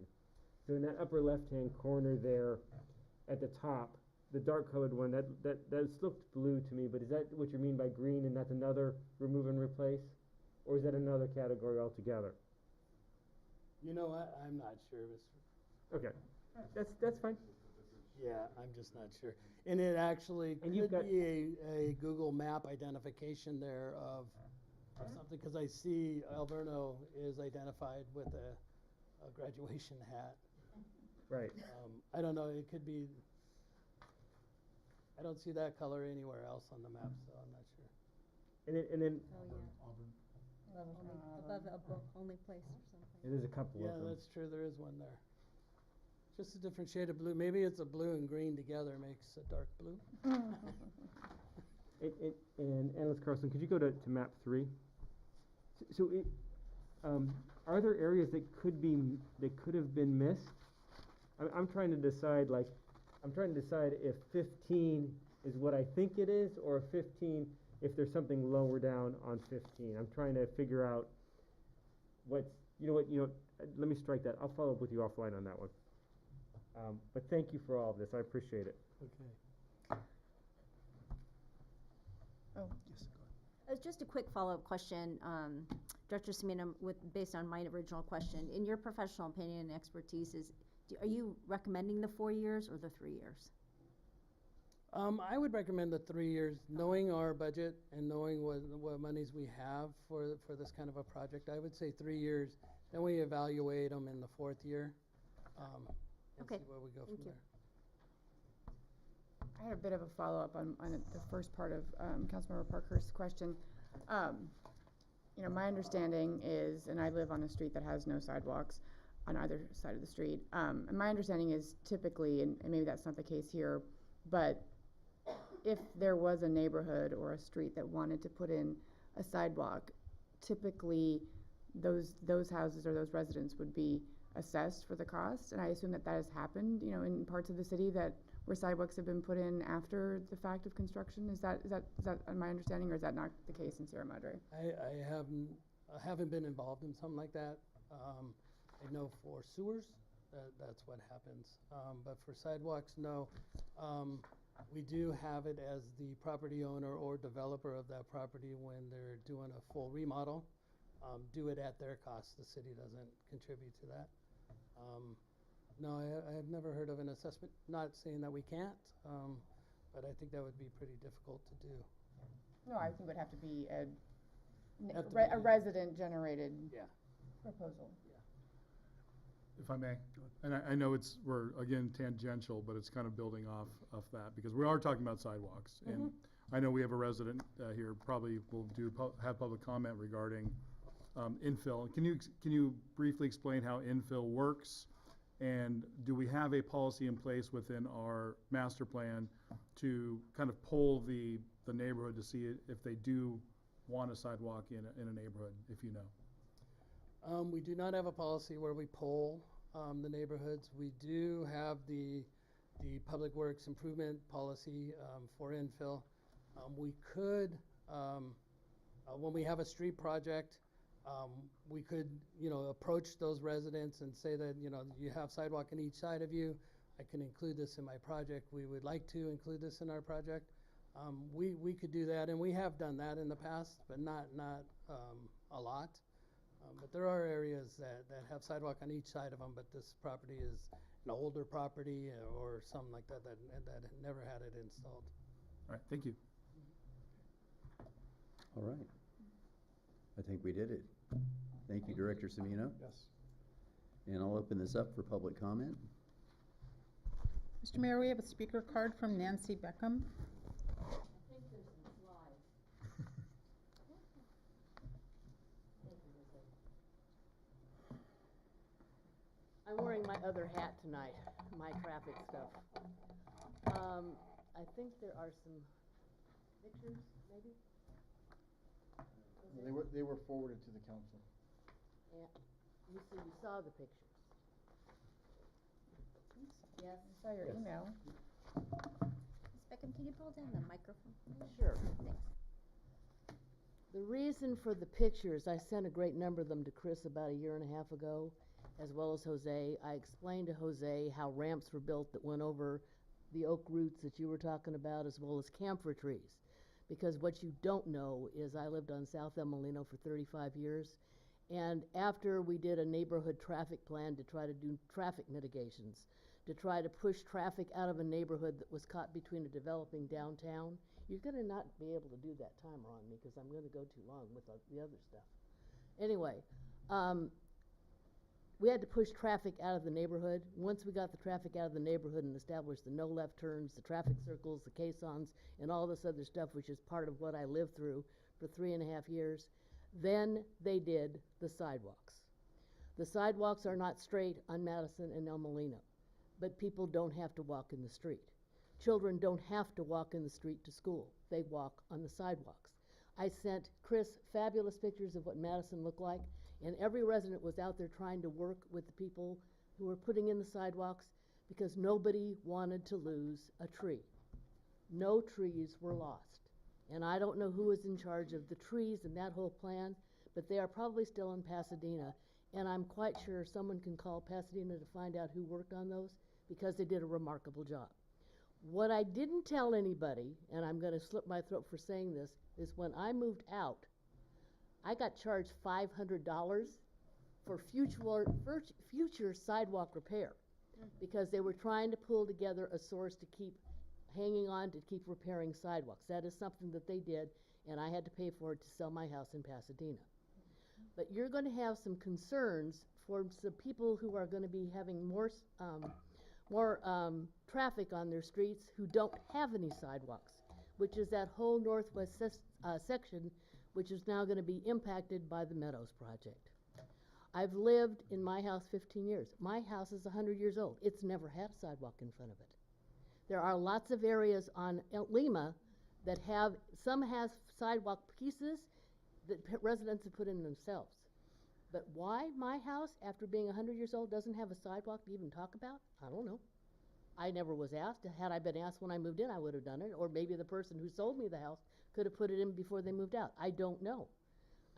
So in that upper left-hand corner there, at the top, the dark colored one, that looked blue to me, but is that what you mean by green, and that's another remove and replace? Or is that another category altogether? I'm not sure, Mr. Okay, that's fine. Yeah, I'm just not sure. And it actually could be a Google Map identification there of something, because I see Alverno is identified with a graduation hat. Right. I don't know, it could be, I don't see that color anywhere else on the map, so I'm not sure. And then Above a book only place or something. there's a couple Yeah, of them. that's true, there is one there. Just a different shade of blue. Maybe it's a blue and green together makes a dark blue. And Analyst Carlson, could you go to map 3? So are there areas that could have been missed? I'm trying to decide if 15 is what I think it is, or 15 if there's something lower down on 15. I'm trying to figure out let me strike that. I'll follow up with you offline on that one. But thank you for all of this. I appreciate it. Okay. Oh, Yes, go ahead. Just a quick follow-up question, Director Semina, based on my original question. In your professional opinion and expertise, are you recommending the 4 years or the 3 years? I would recommend the 3 years, knowing our budget and knowing what monies we have for this kind of a project. I would say 3 years. Then we evaluate them in the 4th year. And see where we go from there. I had a bit of a follow-up on the first part of Councilmember Parker's question. My understanding is, and I live on a street that has no sidewalks on either side of the street, and my understanding is typically, and maybe that's not the case here, but if there was a neighborhood or a street that wanted to put in a sidewalk, typically those houses or those residents would be assessed for the cost, and I assume that has happened, in parts of the city where sidewalks have been put in after the fact of construction. Is that my understanding, or is that not the case in Sierra Madre? I haven't been involved in something like that. I know for sewers, that's what happens. But for sidewalks, no. We do have it as the property owner or developer of that property, when they're doing a full remodel, do it at their cost. The city doesn't contribute to that. No, I have never heard of an assessment. Not saying that we can't, but I think that would be pretty difficult to do. No, I think it would have to be a resident-generated proposal. If I may, and I know we're again tangential, but it's kind of building off that, because we are talking about sidewalks. And I know we have a resident here, probably will have public comment regarding infill. Can you briefly explain how infill works? And do we have a policy in place within our master plan to kind of poll the neighborhood to see if they do want a sidewalk in a neighborhood, if you know? We do not have a policy where we poll the neighborhoods. We do have the public works improvement policy for infill. We could, when we have a street project, we could, approach those residents and say that, you have sidewalk on each side of you. I can include this in my project. We would like to include this in our project. We could do that, and we have done that in the past, but not a lot. But there are areas that have sidewalk on each side of them, but this property is an older property or something like that that never had it installed. All right, thank you. All right. I think we did it. Thank you, Director Semino. Yes. And I'll open this up for public comment. Mr. Mayor, we have a speaker card from Nancy Beckham. I'm wearing my other hat tonight, my traffic stuff. I think there are some pictures, maybe? They were forwarded to the council. Yeah, you saw the pictures. Yes, I saw your email. Ms. Beckham, can you pull down the microphone? Sure. Thanks. The reason for the pictures, I sent a great number of them to Chris about a year and a half ago, as well as Jose. I explained to Jose how ramps were built that went over the oak roots that you were talking about, as well as camphor trees. Because what you don't know is I lived on South El Molino for 35 years, and after we did a neighborhood traffic plan to try to do traffic mitigations, to try to push traffic out of a neighborhood that was caught between a developing downtown, you're gonna not be able to do that timer on me, because I'm gonna go too long with the other stuff. Anyway, we had to push traffic out of the neighborhood. Once we got the traffic out of the neighborhood and established the no left turns, the traffic circles, the caissons, and all this other stuff, which is part of what I lived through for 3.5 years, then they did the sidewalks. The sidewalks are not straight on Madison and El Molino, but people don't have to walk in the street. Children don't have to walk in the street to school. They walk on the sidewalks. I sent Chris fabulous pictures of what Madison looked like, and every resident was out there trying to work with the people who were putting in the sidewalks, because nobody wanted to lose a tree. No trees were lost. And I don't know who was in charge of the trees and that whole plan, but they are probably still in Pasadena. And I'm quite sure someone can call Pasadena to find out who worked on those, because they did a remarkable job. What I didn't tell anybody, and I'm going to slip my throat for saying this, is when I moved out, I got charged $500 for future sidewalk repair, because they were trying to pull together a source to keep hanging on to keep repairing sidewalks. That is something that they did, and I had to pay for it to sell my house in Pasadena. But you're going to have some concerns for some people who are going to be having more traffic on their streets who don't have any sidewalks, which is that whole northwest section, which is now going to be impacted by the Meadows project. I've lived in my house 15 years. My house is 100 years old. It's never had a sidewalk in front of it. There are lots of areas on Lima that some has sidewalk pieces that residents have put in themselves. But why my house, after being 100 years old, doesn't have a sidewalk to even talk about? I don't know. I never was asked. Had I been asked when I moved in, I would have done it. Or maybe the person who sold me the house could have put it in before they moved out. I don't know.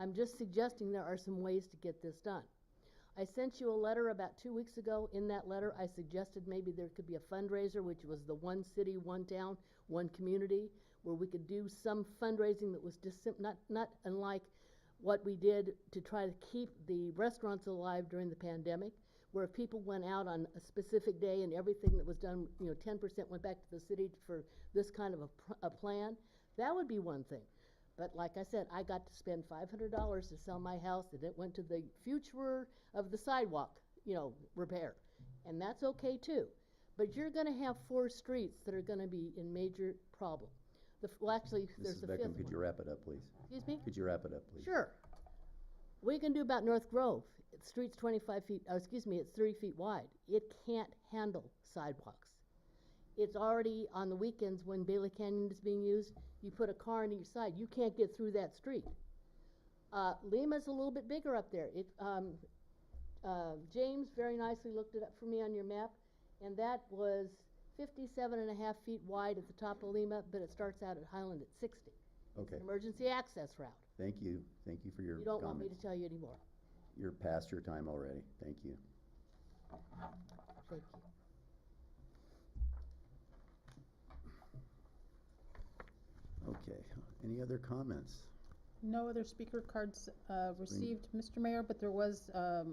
I'm just suggesting there are some ways to get this done. I sent you a letter about 2 weeks ago. In that letter, I suggested maybe there could be a fundraiser, which was the one city, one town, one community, where we could do some fundraising that was just not unlike what we did to try to keep the restaurants alive during the pandemic, where if people went out on a specific day and everything that was done, 10% went back to the city for this kind of a plan, that would be one thing. But like I said, I got to spend $500 to sell my house, and it went to the future of the sidewalk, repair. And that's okay too. But you're gonna have 4 streets that are gonna be in major problem. Actually, there's Mrs. a 5th Beckham, could one. you wrap it up, please? Excuse me? Could you wrap it up, please? Sure. What are you gonna do about North Grove? The street's 25 feet, it's 30 feet wide. It can't handle sidewalks. It's already on the weekends when Bailey Canyon is being used, you put a car on each side, you can't get through that street. Lima's a little bit bigger up there. James very nicely looked it up for me on your map, and that was 57.5 feet wide at the top of Lima, but it starts out at Highland at 60. Okay. It's an emergency access route. Thank you. Thank you for your You don't comments. want me to tell you anymore. You're past your time already. Thank you. Thank you. Okay, any other comments? No other speaker cards received, Mr. Mayor, but there was a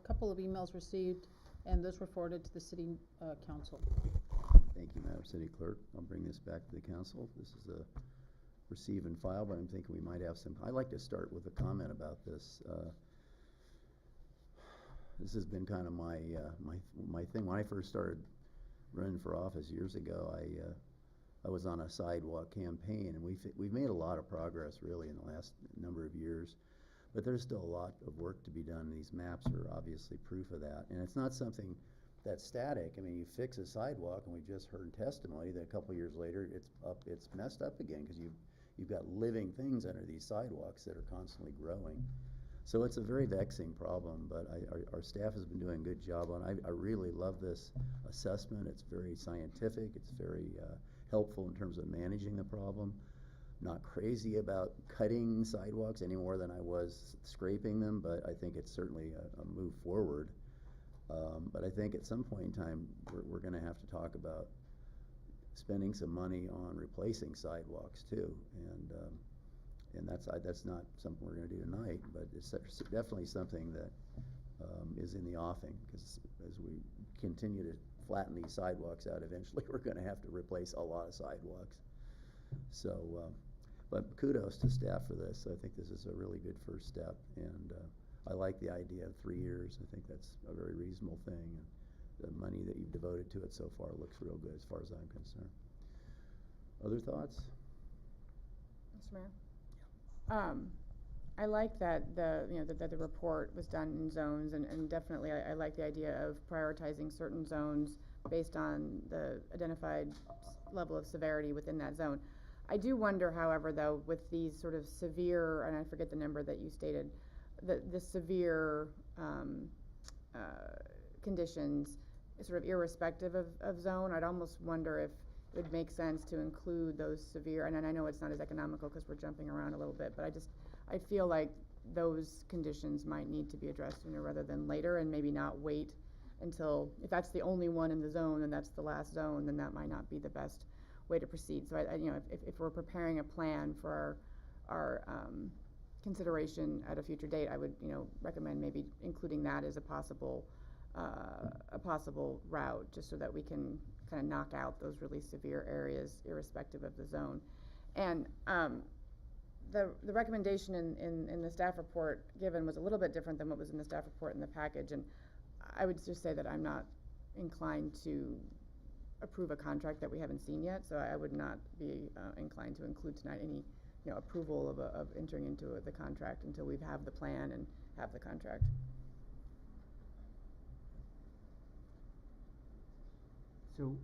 couple of emails received, and those were forwarded to the city council. Thank you, Madam City Clerk. I'll bring this back to the council. This is a receive and file, but I'm thinking we might have some, I'd like to start with a comment about this. This has been kind of my thing. When I first started running for office years ago, I was on a sidewalk campaign, and we've made a lot of progress really in the last number of years, but there's still a lot of work to be done. These maps are obviously proof of that, and it's not something that's static. I mean, you fix a sidewalk, and we just heard testimony that a couple years later it's messed up again because you've got living things under these sidewalks that are constantly growing. So it's a very vexing problem, but our staff has been doing a good job on it. I really love this assessment. It's very scientific. It's very helpful in terms of managing the problem. Not crazy about cutting sidewalks any more than I was scraping them, but I think it's certainly a move forward. But I think at some point in time, we're going to have to talk about spending some money on replacing sidewalks too, and that's not something we're going to do tonight, but it's definitely something that is in the offing, because as we continue to flatten these sidewalks out, eventually we're going to have to replace a lot of sidewalks. So, but kudos to staff for this. I think this is a really good first step, and I like the idea of 3 years. I think that's a very reasonable thing, and the money that you've devoted to it so far looks real good as far as I'm concerned. Other thoughts? Mr. Mayor? I like that that the report was done in zones, and definitely I like the idea of prioritizing certain zones based on the identified level of severity within that zone. I do wonder, however, though, with these sort of severe, and I forget the number that you stated, the severe conditions, sort of irrespective of zone, I'd almost wonder if it would make sense to include those severe, and I know it's not as economical because we're jumping around a little bit, but I feel like those conditions might need to be addressed sooner rather than later, and maybe not wait until, if that's the only one in the zone and that's the last zone, then that might not be the best way to proceed. So if we're preparing a plan for our consideration at a future date, I would recommend maybe including that as a possible route, just so that we can kind of knock out those really severe areas irrespective of the zone. And the recommendation in the staff report given was a little bit different than what was in the staff report in the package, and I would just say that I'm not inclined to approve a contract that we haven't seen yet, so I would not be inclined to include tonight any approval of entering into the contract until we have the plan and have the contract. So,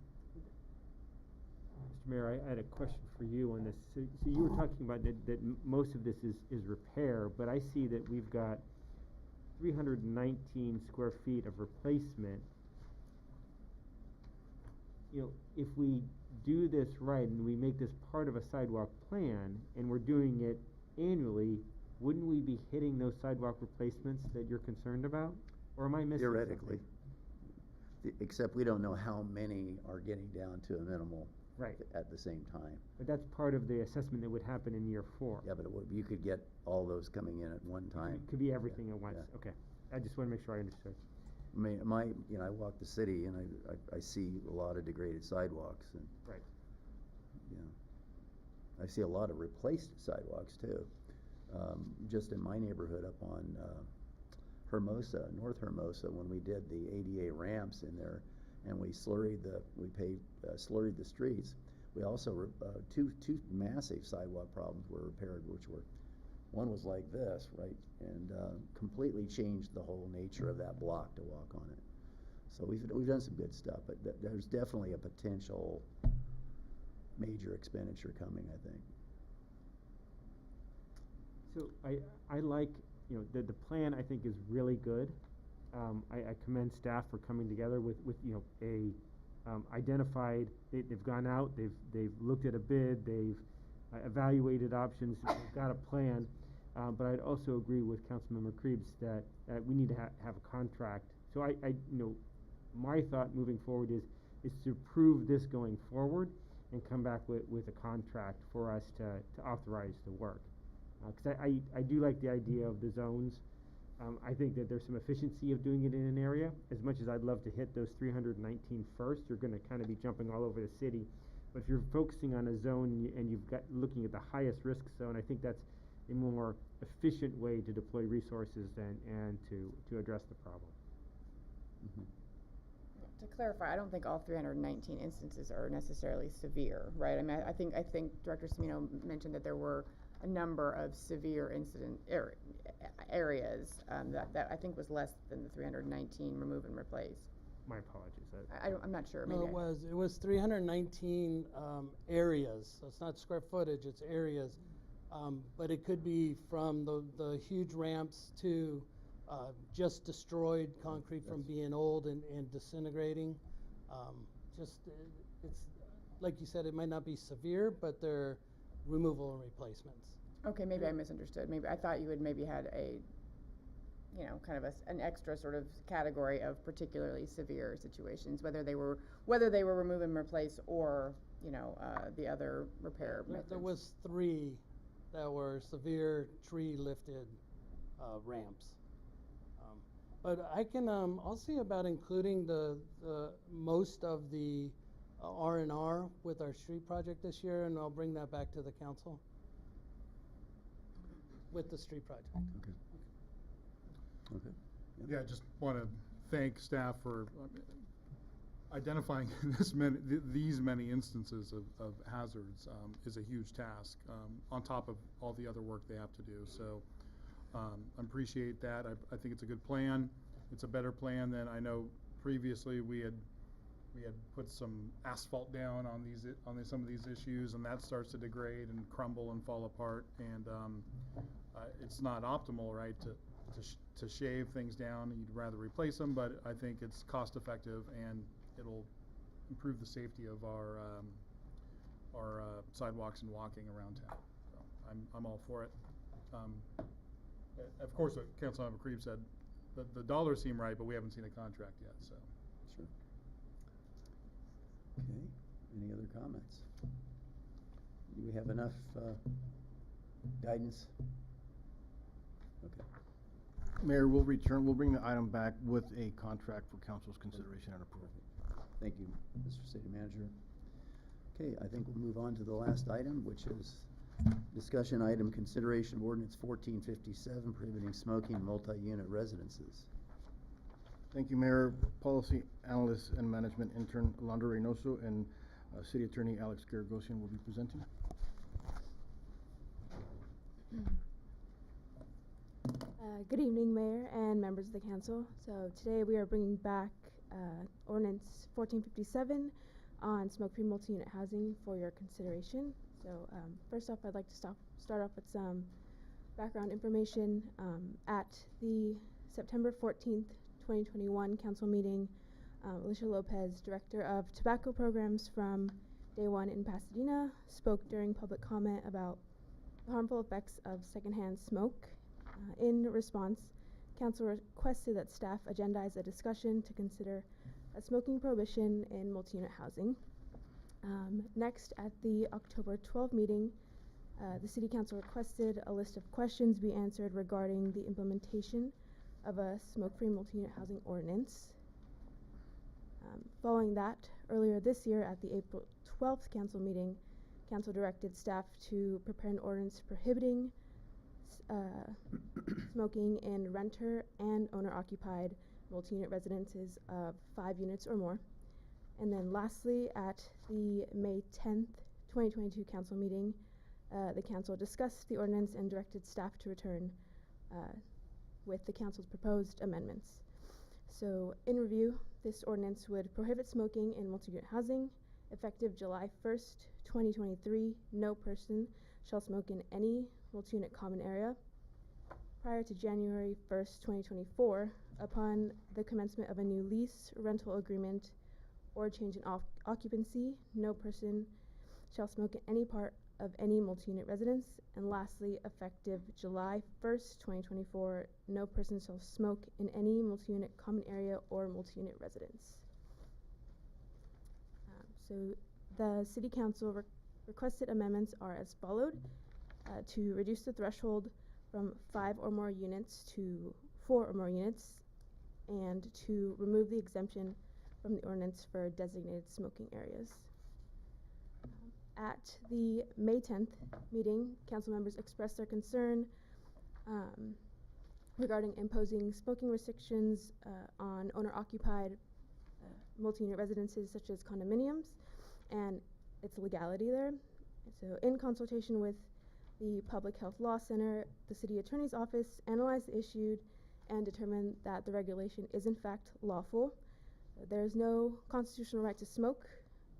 Mr. Mayor, I had a question for you on this. So you were talking about that most of this is repair, but I see that we've got 319 square feet of replacement. If we do this right and we make this part of a sidewalk plan and we're doing it annually, wouldn't we be hitting those sidewalk replacements that you're concerned about? Or am I missing Theoretically. something? Except we don't know how many are getting down to a minimal right at the same time. But that's part of the assessment that would happen in year 4. Yeah, but you could get all those coming in at one time. It could be everything at once. Yeah. Okay. I just want to make sure I understood. I mean, I walk the city and I see a lot of degraded sidewalks, and right. I see a lot of replaced sidewalks too. Just in my neighborhood up on Hermosa, North Hermosa, when we did the ADA ramps in there, and we slurried the streets. We also two massive sidewalk problems were repaired, which were, one was like this, right, and completely changed the whole nature of that block to walk on it. So we've done some good stuff, but there's definitely a potential major expenditure coming, I think. So I like, the plan I think is really good. I commend staff for coming together with identified, they've gone out, they've looked at a bid, they've evaluated options, they've got a plan. But I'd also agree with Councilmember Krebs that we need to have a contract. So my thought moving forward is to approve this going forward, and come back with a contract for us to authorize the work. Because I do like the idea of the zones. I think that there's some efficiency of doing it in an area. As much as I'd love to hit those 319 first, you're going to kind of be jumping all over the city. But if you're focusing on a zone and you've got looking at the highest risk zone, I think that's a more efficient way to deploy resources and to address the problem. To clarify, I don't think all 319 instances are necessarily severe, right? I mean, I think Director Semino mentioned that there were a number of severe incident areas that I think was less than the 319 remove and replace. My apologies. I'm not sure. No, it was 319 areas. So it's not square footage; it's areas. But it could be from the huge ramps to just destroyed concrete from being old and disintegrating. It's like you said, it might not be severe, but they're removal and replacements. Okay, maybe I misunderstood. Maybe I thought you had maybe had a, kind of an extra sort of category of particularly severe situations, whether they were remove and replace or the other repair methods. There was 3 that were severe tree lifted ramps. But I can I'll see about including the most of the R&R with our street project this year, and I'll bring that back to the council with the street project. Okay. Yeah, I just want to thank staff for identifying these many instances of hazards is a huge task on top of all the other work they have to do. So I appreciate that. I think it's a good plan. It's a better plan than I know previously we had put some asphalt down on some of these issues, and that starts to degrade and crumble and fall apart. And it's not optimal, right? To shave things down, you'd rather replace them, but I think it's cost effective and it'll improve the safety of our sidewalks and walking around town. So I'm all for it. Of course, what Councilmember Creed said, the dollars seem right, but we haven't seen a contract yet. So sure. Okay. Any other comments? Do we have enough guidance? Okay. Mayor, we'll bring the item back with a contract for council's consideration and approval. Thank you, Mr. City Manager. Okay, I think we'll move on to the last item, which is discussion item consideration of ordinance 1457 prohibiting smoking in multi-unit residences. Thank you, Mayor. Policy Analyst and Management Intern Alondra Reynoso and City Attorney Alex Garagosian will be presenting. Good evening, Mayor and members of the Council. So today we are bringing back Ordinance 1457 on smoke-free multi-unit housing for your consideration. So first off, I'd like to start off with some background information. At the September 14th, 2021 Council meeting, Alicia Lopez, Director of Tobacco Programs from Day One in Pasadena, spoke during public comment about the harmful effects of secondhand smoke. In response, Council requested that staff agendize a discussion to consider a smoking prohibition in multi-unit housing. Next, at the October 12 meeting, the City Council requested a list of questions be answered regarding the implementation of a smoke-free multi-unit housing ordinance. Following that, earlier this year at the April 12th Council meeting, Council directed staff to prepare an ordinance prohibiting smoking in renter and owner-occupied multi-unit residences of 5 units or more. And then lastly, at the May 10th, 2022 Council meeting, the Council discussed the ordinance and directed staff to return with the Council's proposed amendments. So, in review, this ordinance would prohibit smoking in multi-unit housing. Effective July 1st, 2023, no person shall smoke in any multi-unit common area. Prior to January 1st, 2024, upon the commencement of a new lease, rental agreement, or change in occupancy, no person shall smoke in any part of any multi-unit residence. And lastly, effective July 1st, 2024, no person shall smoke in any multi-unit common area or multi-unit residence. So The City Council requested amendments are as followed: to reduce the threshold from 5 or more units to 4 or more units, and to remove the exemption from the ordinance for designated smoking areas. At the May 10th meeting, council members expressed their concern regarding imposing smoking restrictions on owner-occupied multi-unit residences such as condominiums and its legality there. So in consultation with the Public Health Law Center, the City Attorney's Office analyzed the issue and determined that the regulation is in fact lawful. There is no constitutional right to smoke,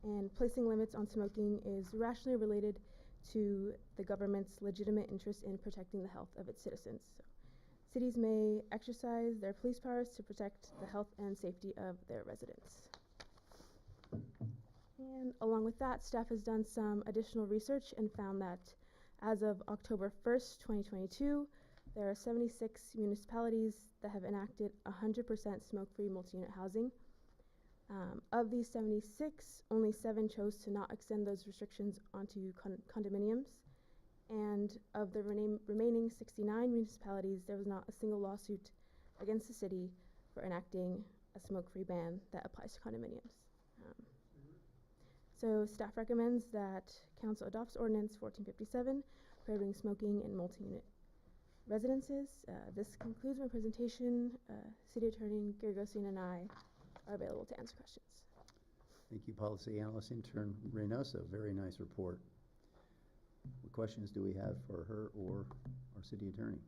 and placing limits on smoking is rationally related to the government's legitimate interest in protecting the health of its citizens. So, cities may exercise their police powers to protect the health and safety of their residents. And along with that, staff has done some additional research and found that as of October 1st, 2022, there are 76 municipalities that have enacted 100% smoke-free multi-unit housing. Of these 76, only 7 chose to not extend those restrictions onto condominiums. And of the remaining 69 municipalities, there was not a single lawsuit against the city for enacting a smoke-free ban that applies to condominiums. So staff recommends that council adopts Ordinance 1457, prohibiting smoking in multi-unit residences. This concludes my presentation. City Attorney Gergosian and I are available to answer questions. Thank you, Policy Analyst Intern Reynoso. Very nice report. What questions do we have for her or our City Attorney?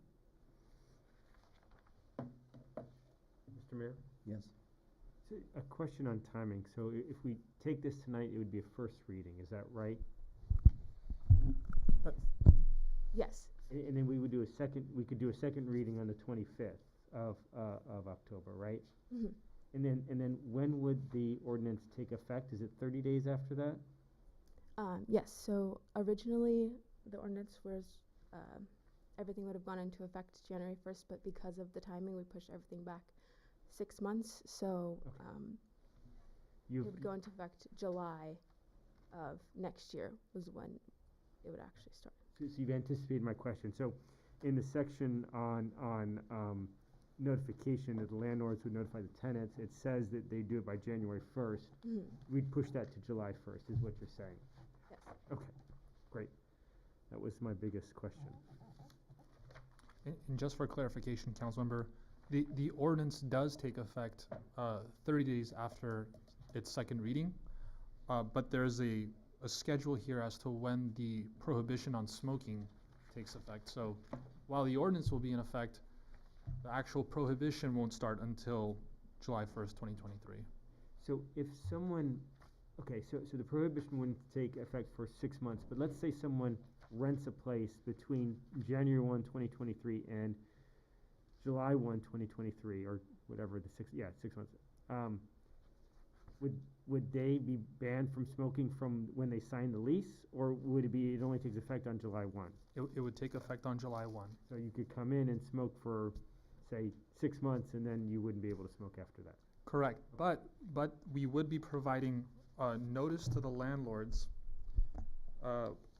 Mr. Mayor? Yes. So a question on timing. So if we take this tonight, it would be a first reading, is that right? Yes. And then we would do a second, we could do a second reading on the 25th of October, right? Mm-hmm. And then when would the ordinance take effect? Is it 30 days after that? Yes, so originally the ordinance was, everything would have gone into effect January 1st, but because of the timing, we pushed everything back 6 months. So it would go into effect July of next year was when it would actually start. So you've anticipated my question. So in the section on notification that the landlords would notify the tenants, it says that they do it by January 1st. Mm-hmm. We'd push that to July 1st is what you're saying. Yes. Okay, great. That was my biggest question. And just for clarification, Councilmember, the ordinance does take effect 30 days after its second reading, but there's a schedule here as to when the prohibition on smoking takes effect. So while the ordinance will be in effect, the actual prohibition won't start until July 1st, 2023. So if someone, okay, so the prohibition wouldn't take effect for 6 months, but let's say someone rents a place between January 1, 2023 and July 1, 2023, or whatever the 6 months. Would they be banned from smoking from when they sign the lease, or would it be, it only takes effect on July 1? It would take effect on July 1. So you could come in and smoke for, say, 6 months, and then you wouldn't be able to smoke after that. Correct, but we would be providing notice to the landlords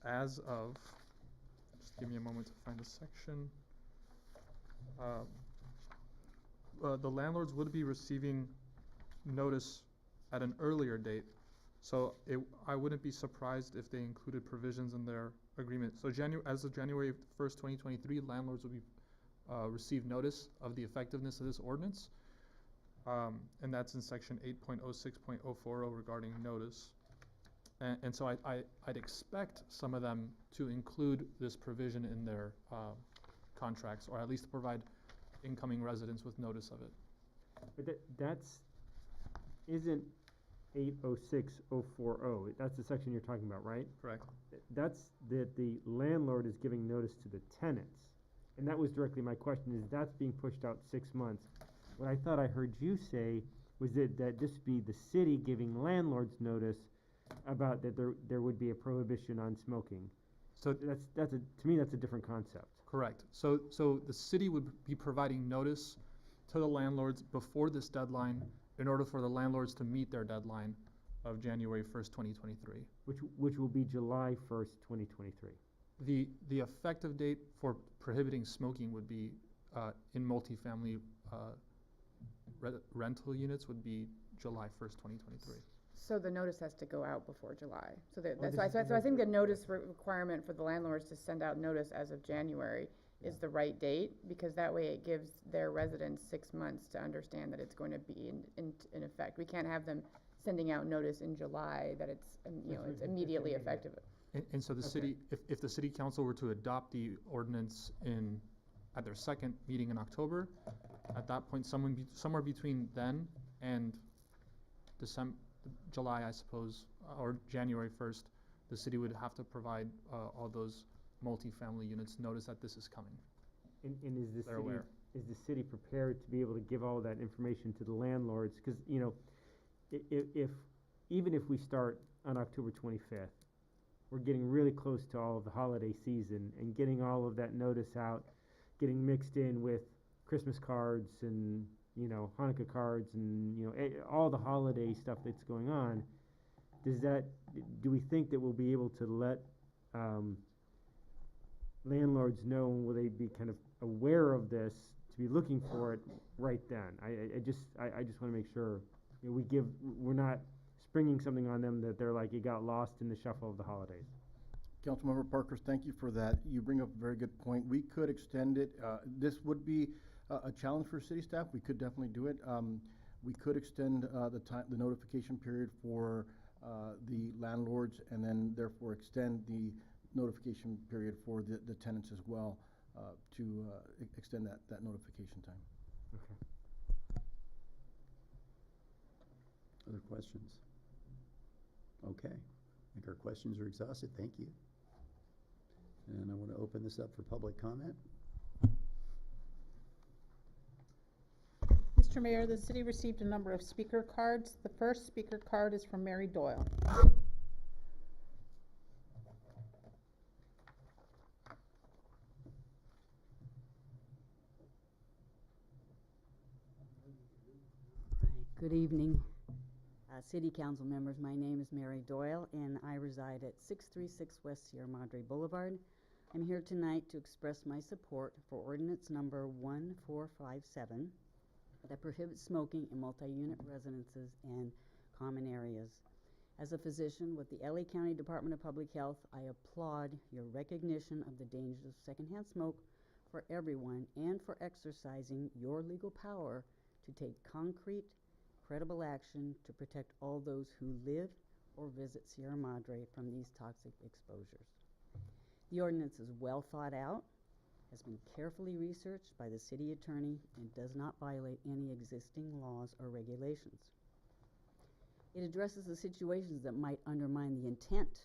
as of, just give me a moment to find the section. The landlords would be receiving notice at an earlier date, so I wouldn't be surprised if they included provisions in their agreement. So as of January 1st, 2023, landlords will be receive notice of the effectiveness of this ordinance, and that's in section 8.06.040 regarding notice. And so I'd expect some of them to include this provision in their contracts, or at least to provide incoming residents with notice of it. But that's isn't 806.040. That's the section you're talking about, right? Correct. That's that the landlord is giving notice to the tenants. And that was directly my question, is that's being pushed out 6 months. What I thought I heard you say was that this would be the city giving landlords notice about that there would be a prohibition on smoking. So to me that's a different concept. Correct. So the city would be providing notice to the landlords before this deadline in order for the landlords to meet their deadline of January 1st, 2023. Which will be July 1st, 2023. The effective date for prohibiting smoking would be in multifamily rental units would be July 1st, 2023. So the notice has to go out before July. So this I think the notice requirement for the landlords to send out notice as of January is the right date, because that way it gives their residents 6 months to understand that it's going to be in effect. We can't have them sending out notice in July that it's, it's immediately effective. And so the city, if the city council were to adopt the ordinance at their second meeting in October, at that point, somewhere between then and July, I suppose, or January 1st, the city would have to provide all those multifamily units notice that this is coming. And aware. is the city prepared to be able to give all of that information to the landlords? Because, even if we start on October 25th, we're getting really close to all of the holiday season, and getting all of that notice out, getting mixed in with Christmas cards and, Hanukkah cards and, all the holiday stuff that's going on. Do we think that we'll be able to let landlords know, and will they be kind of aware of this to be looking for it right then? I just want to make sure we're not springing something on them that they're like, it got lost in the shuffle of the holidays. Councilmember Parkhurst, thank you for that. You bring up a very good point. We could extend it. This would be a challenge for city staff. We could definitely do it. We could extend the notification period for the landlords, and then therefore extend the notification period for the tenants as well, to extend that notification time. Okay. Other questions? Okay, I think our questions are exhausted. Thank you. And I want to open this up for public comment. Mr. Mayor, the city received a number of speaker cards. The first speaker card is from Mary Doyle. Good evening, City Council members. My name is Mary Doyle, and I reside at 636 West Sierra Madre Boulevard. I'm here tonight to express my support for Ordinance number 1457 that prohibits smoking in multi-unit residences and common areas. As a physician with the LA County Department of Public Health, I applaud your recognition of the dangers of secondhand smoke for everyone, and for exercising your legal power to take concrete, credible action to protect all those who live or visit Sierra Madre from these toxic exposures. The ordinance is well thought out, has been carefully researched by the city attorney, and does not violate any existing laws or regulations. It addresses the situations that might undermine the intent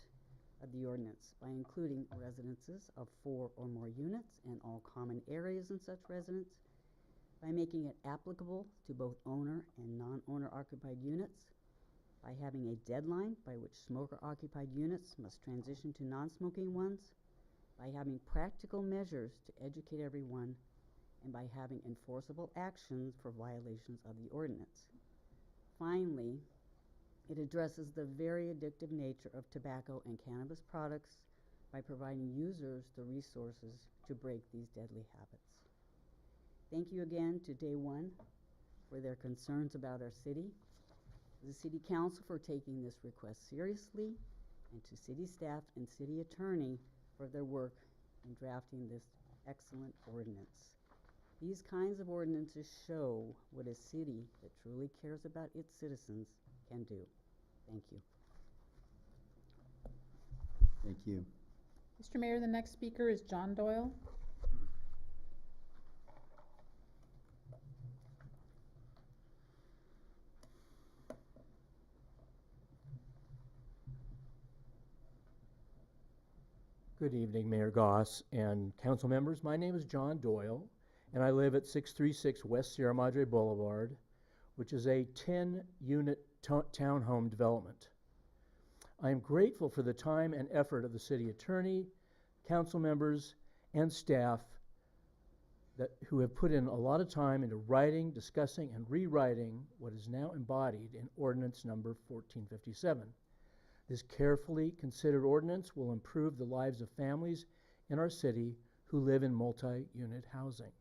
of the ordinance by including residences of 4 or more units and all common areas in such residence, by making it applicable to both owner and non-owner occupied units, by having a deadline by which smoker-occupied units must transition to non-smoking ones, by having practical measures to educate everyone, and by having enforceable actions for violations of the ordinance. Finally, it addresses the very addictive nature of tobacco and cannabis products by providing users the resources to break these deadly habits. Thank you again to Day One for their concerns about our city, the City Council for taking this request seriously, and to city staff and city attorney for their work in drafting this excellent ordinance. These kinds of ordinances show what a city that truly cares about its citizens can do. Thank you. Thank you. Mr. Mayor, the next speaker is John Doyle. Good evening, Mayor Goss and council members. My name is John Doyle, and I live at 636 West Sierra Madre Boulevard, which is a 10-unit townhome development. I am grateful for the time and effort of the city attorney, council members, and staff who have put in a lot of time into writing, discussing, and rewriting what is now embodied in Ordinance number 1457. This carefully considered ordinance will improve the lives of families in our city who live in multi-unit housing.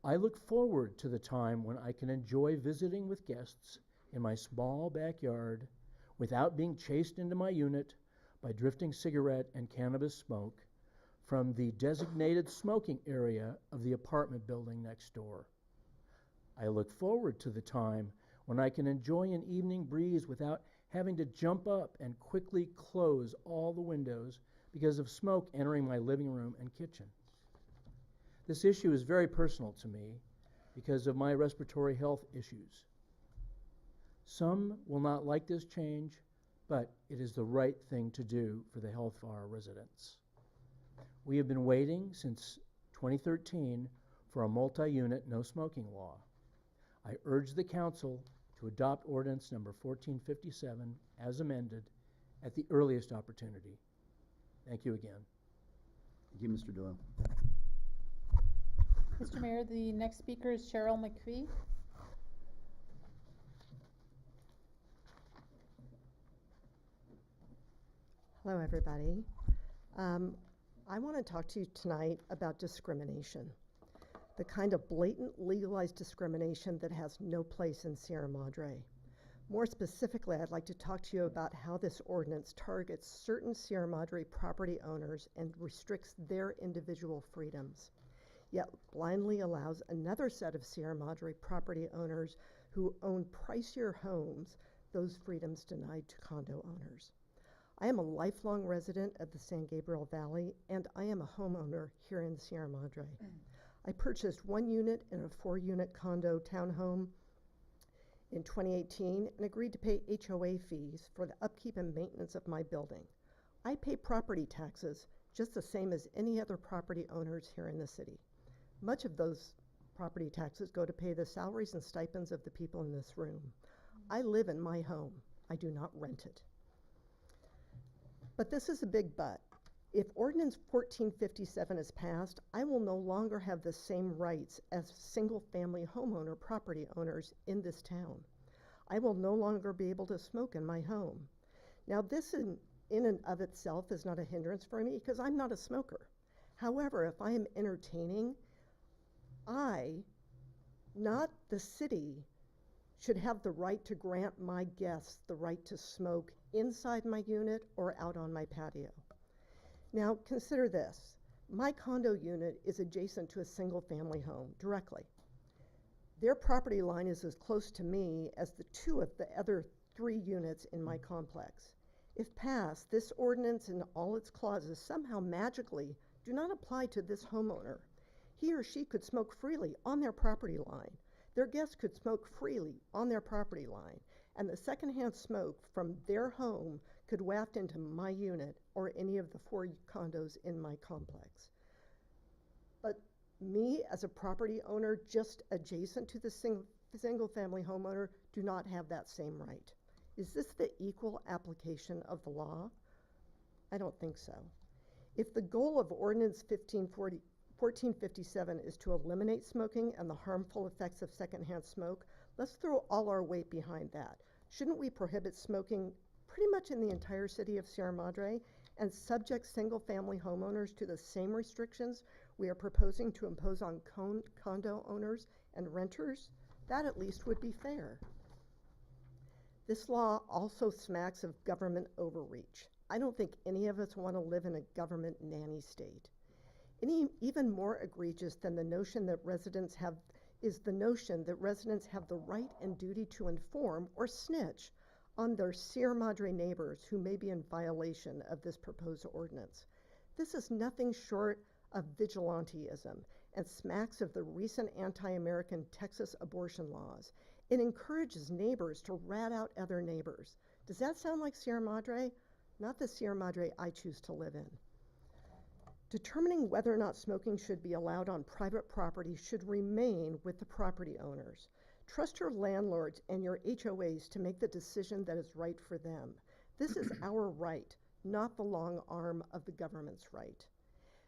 I look forward to the time when I can enjoy visiting with guests in my small backyard without being chased into my unit by drifting cigarette and cannabis smoke from the designated smoking area of the apartment building next door. I look forward to the time when I can enjoy an evening breeze without having to jump up and quickly close all the windows because of smoke entering my living room and kitchen. This issue is very personal to me because of my respiratory health issues. Some will not like this change, but it is the right thing to do for the health of our residents. We have been waiting since 2013 for a multi-unit no smoking law. I urge the council to adopt ordinance number 1457 as amended at the earliest opportunity. Thank you again. Thank you, Mr. Doyle. Mr. Mayor, the next speaker is Cheryl McPhee. Hello, everybody. I want to talk to you tonight about discrimination, the kind of blatant legalized discrimination that has no place in Sierra Madre. More specifically, I'd like to talk to you about how this ordinance targets certain Sierra Madre property owners and restricts their individual freedoms, yet blindly allows another set of Sierra Madre property owners who own pricier homes those freedoms denied to condo owners. I am a lifelong resident of the San Gabriel Valley, and I am a homeowner here in Sierra Madre. I purchased 1 unit in a 4-unit condo townhome in 2018 and agreed to pay HOA fees for the upkeep and maintenance of my building. I pay property taxes just the same as any other property owners here in the city. Much of those property taxes go to pay the salaries and stipends of the people in this room. I live in my home. I do not rent it. But this is a big but. If Ordinance 1457 is passed, I will no longer have the same rights as single-family homeowner property owners in this town. I will no longer be able to smoke in my home. Now, this in and of itself is not a hindrance for me because I'm not a smoker. However, if I am entertaining, I, not the city, should have the right to grant my guests the right to smoke inside my unit or out on my patio. Now, consider this. My condo unit is adjacent to a single-family home directly. Their property line is as close to me as the 2 of the other 3 units in my complex. If passed, this ordinance and all its clauses somehow magically do not apply to this homeowner. He or she could smoke freely on their property line. Their guests could smoke freely on their property line, and the secondhand smoke from their home could waft into my unit or any of the 4 condos in my complex. But me, as a property owner just adjacent to the single-family homeowner, do not have that same right. Is this the equal application of the law? I don't think so. If the goal of Ordinance 1457 is to eliminate smoking and the harmful effects of secondhand smoke, let's throw all our weight behind that. Shouldn't we prohibit smoking pretty much in the entire city of Sierra Madre and subject single-family homeowners to the same restrictions we are proposing to impose on condo owners and renters? That at least would be fair. This law also smacks of government overreach. I don't think any of us want to live in a government nanny state. Even more egregious than the notion that residents have is the notion that residents have the right and duty to inform or snitch on their Sierra Madre neighbors who may be in violation of this proposed ordinance. This is nothing short of vigilantism and smacks of the recent anti-American Texas abortion laws. It encourages neighbors to rat out other neighbors. Does that sound like Sierra Madre? Not the Sierra Madre I choose to live in. Determining whether or not smoking should be allowed on private property should remain with the property owners. Trust your landlords and your HOAs to make the decision that is right for them. This is our right, not the long arm of the government's right.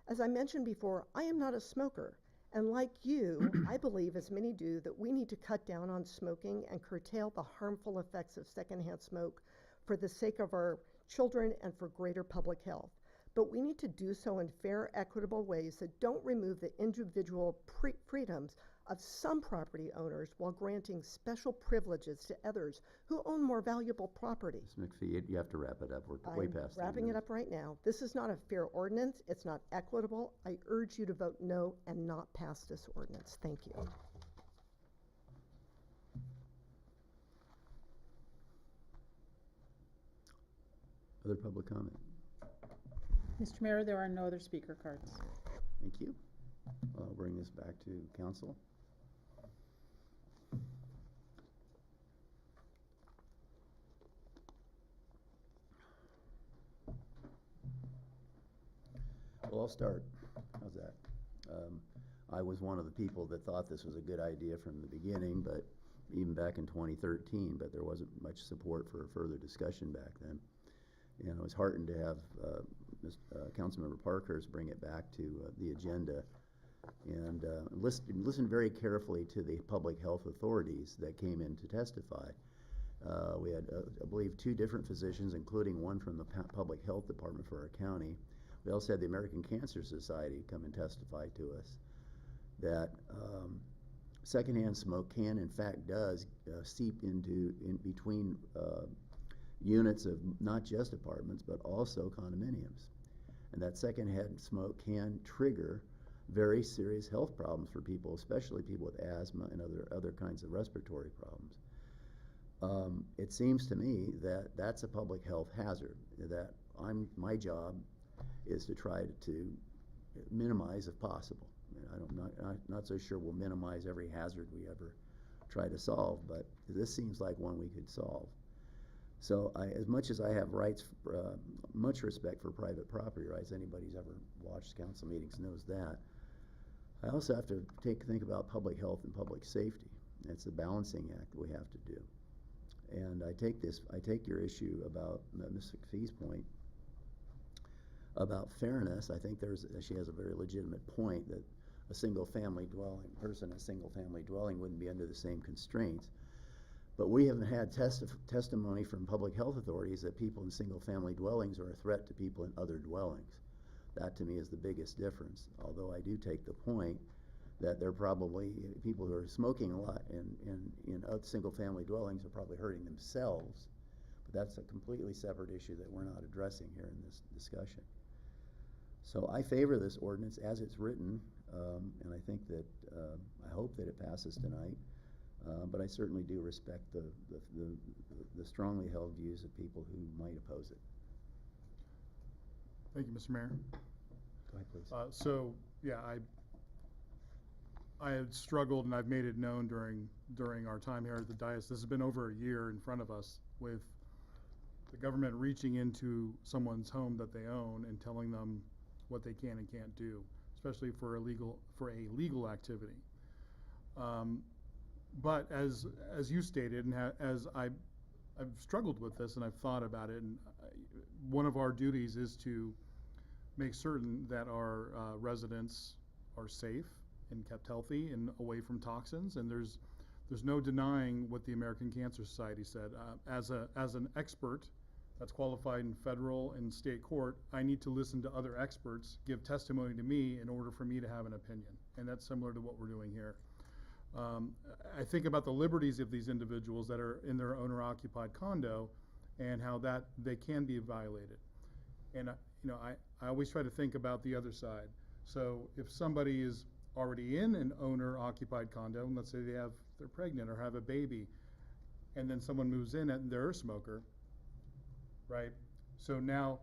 As I mentioned before, I am not a smoker, And like you, I believe, as many do, that we need to cut down on smoking and curtail the harmful effects of secondhand smoke for the sake of our children and for greater public health. But we need to do so in fair, equitable ways that don't remove the individual freedoms of some property owners while granting special privileges to others who own more valuable property. Ms. McPhee, you have to wrap it up. We're way past 10 Wrapping it minutes. up right now. This is not a fair ordinance. It's not equitable. I urge you to vote no and not pass this ordinance. Thank you. Other public comment? Mr. Mayor, there are no other speaker cards. Thank you. I'll bring this back to council. Well, I'll start. How's that? I was one of the people that thought this was a good idea from the beginning, but even back in 2013, but there wasn't much support for further discussion back then. And I was heartened to have Councilmember Parkhurst bring it back to the agenda and listen very carefully to the public health authorities that came in to testify. We had, I believe, 2 different physicians, including one from the Public Health Department for our county. We also had the American Cancer Society come and testify to us that secondhand smoke can, in fact, does seep in between units of not just apartments, but also condominiums. And that secondhand smoke can trigger very serious health problems for people, especially people with asthma and other kinds of respiratory problems. It seems to me that that's a public health hazard, that my job is to try to minimize if possible. I'm not so sure we'll minimize every hazard we ever try to solve, but this seems like one we could solve. So as much as I have rights, much respect for private property rights, anybody who's ever watched council meetings knows that. I also have to think about public health and public safety. It's the balancing act that we have to do. And I take your issue about Ms. McPhee's point about fairness. I think she has a very legitimate point that a single-family dwelling wouldn't be under the same constraints. But we haven't had testimony from public health authorities that people in single-family dwellings are a threat to people in other dwellings. That, to me, is the biggest difference, although I do take the point that there are probably people who are smoking a lot in single-family dwellings are probably hurting themselves. But that's a completely separate issue that we're not addressing here in this discussion. So I favor this ordinance as it's written, and I think that, I hope that it passes tonight. But I certainly do respect the strongly held views of people who might oppose it. Thank you, Mr. Mayor. Go ahead, please. So, yeah, I had struggled, and I've made it known during our time here at the dais. This has been over a year in front of us with the government reaching into someone's home that they own and telling them what they can and can't do, especially for a legal activity. But as you stated, and as I've struggled with this and I've thought about it, and one of our duties is to make certain that our residents are safe and kept healthy and away from toxins. And there's no denying what the American Cancer Society said. As an expert that's qualified in federal and state court, I need to listen to other experts give testimony to me in order for me to have an opinion. And that's similar to what we're doing here. I think about the liberties of these individuals that are in their owner-occupied condo and how that they can be violated. And I always try to think about the other side. So if somebody is already in an owner-occupied condo, and let's say they're pregnant or have a baby, and then someone moves in and they're a smoker, right? So now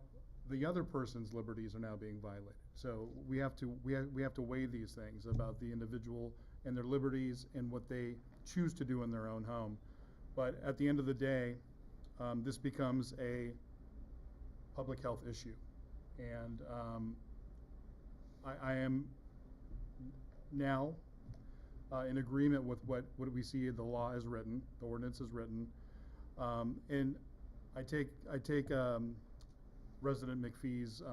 the other person's liberties are now being violated. So we have to weigh these things about the individual and their liberties and what they choose to do in their own home. But at the end of the day, this becomes a public health issue. And I am now in agreement with what we see the law is written, the ordinance is written. And I take Resident McPhee's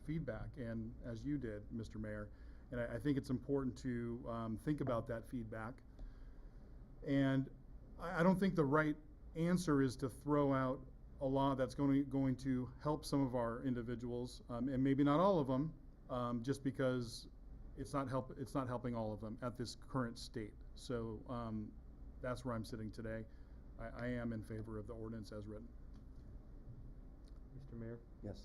feedback, and as you did, Mr. Mayor, And I think it's important to think about that feedback. And I don't think the right answer is to throw out a law that's going to help some of our individuals, and maybe not all of them, just because it's not helping all of them at this current state. So that's where I'm sitting today. I am in favor of the ordinance as written. Mr. Mayor? Yes.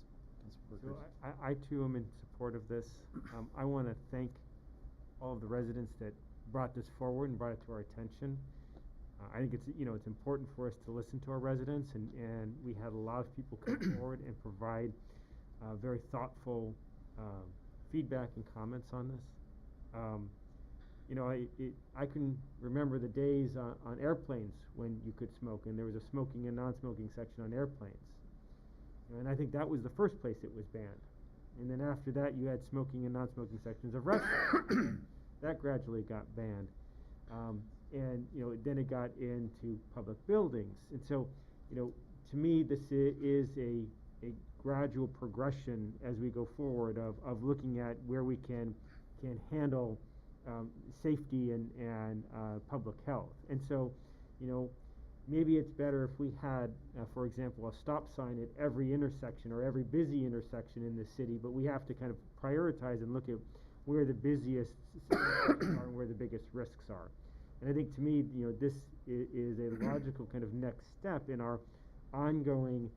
So I too am in support of this. I want to thank all of the residents that brought this forward and brought it to our attention. I think it's important for us to listen to our residents, and we had a lot of people come forward and provide very thoughtful feedback and comments on this. I can remember the days on airplanes when you could smoke, and there was a smoking and non-smoking section on airplanes. And I think that was the first place it was banned. And then after that, you had smoking and non-smoking sections of restaurants. That gradually got banned. And then it got into public buildings. And so, to me, this is a gradual progression as we go forward of looking at where we can handle safety and public health. And so, maybe it's better if we had, for example, a stop sign at every intersection or every busy intersection in the city, but we have to kind of prioritize and look at where the busiest are and where the biggest risks are. And I think, to me, this is a logical kind of next step in our ongoing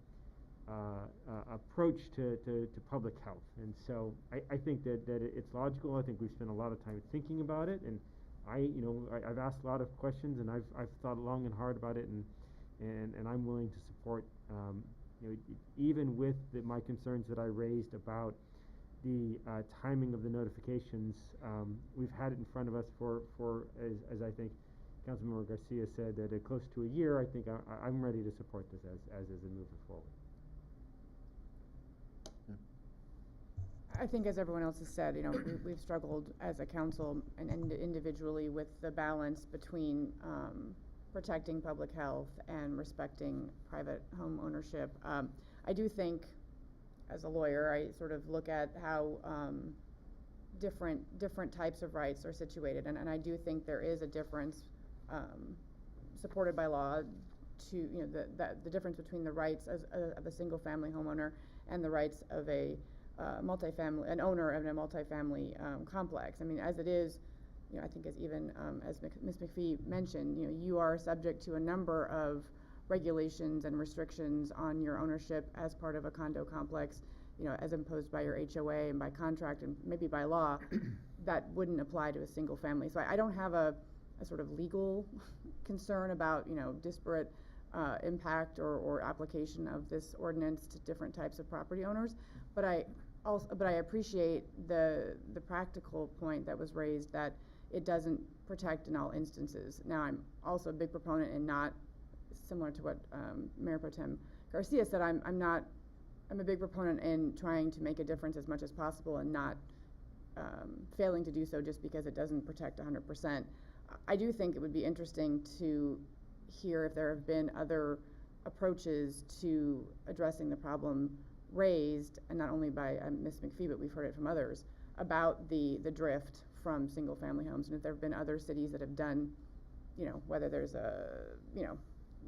approach to public health. And so I think that it's logical. I think we've spent a lot of time thinking about it, and I've asked a lot of questions, and I've thought long and hard about it, and I'm willing to support, even with my concerns that I raised about the timing of the notifications. We've had it in front of us for as I think Councilmember Garcia said, that close to a year. I think I'm ready to support this as is and move it forward. I think, as everyone else has said, we've struggled as a council and individually with the balance between protecting public health and respecting private home ownership. I do think, as a lawyer, I sort of look at how different types of rights are situated, and I do think there is a difference supported by law to the difference between the rights of a single-family homeowner and the rights of an owner of a multifamily complex. I mean, as it is, I think as even as Ms. McPhee mentioned, you are subject to a number of regulations and restrictions on your ownership as part of a condo complex, as imposed by your HOA and by contract and maybe by law, that wouldn't apply to a single family. So I don't have a sort of legal concern about, disparate impact or application of this ordinance to different types of property owners. But I appreciate the practical point that was raised, that it doesn't protect in all instances. Now, I'm also a big proponent, and not similar to what Mayor Pro Tem Garcia said, I'm a big proponent in trying to make a difference as much as possible and not failing to do so just because it doesn't protect 100%. I do think it would be interesting to hear if there have been other approaches to addressing the problem raised, and not only by Ms. McPhee, but we've heard it from others, about the drift from single-family homes, and if there have been other cities that have done, whether there's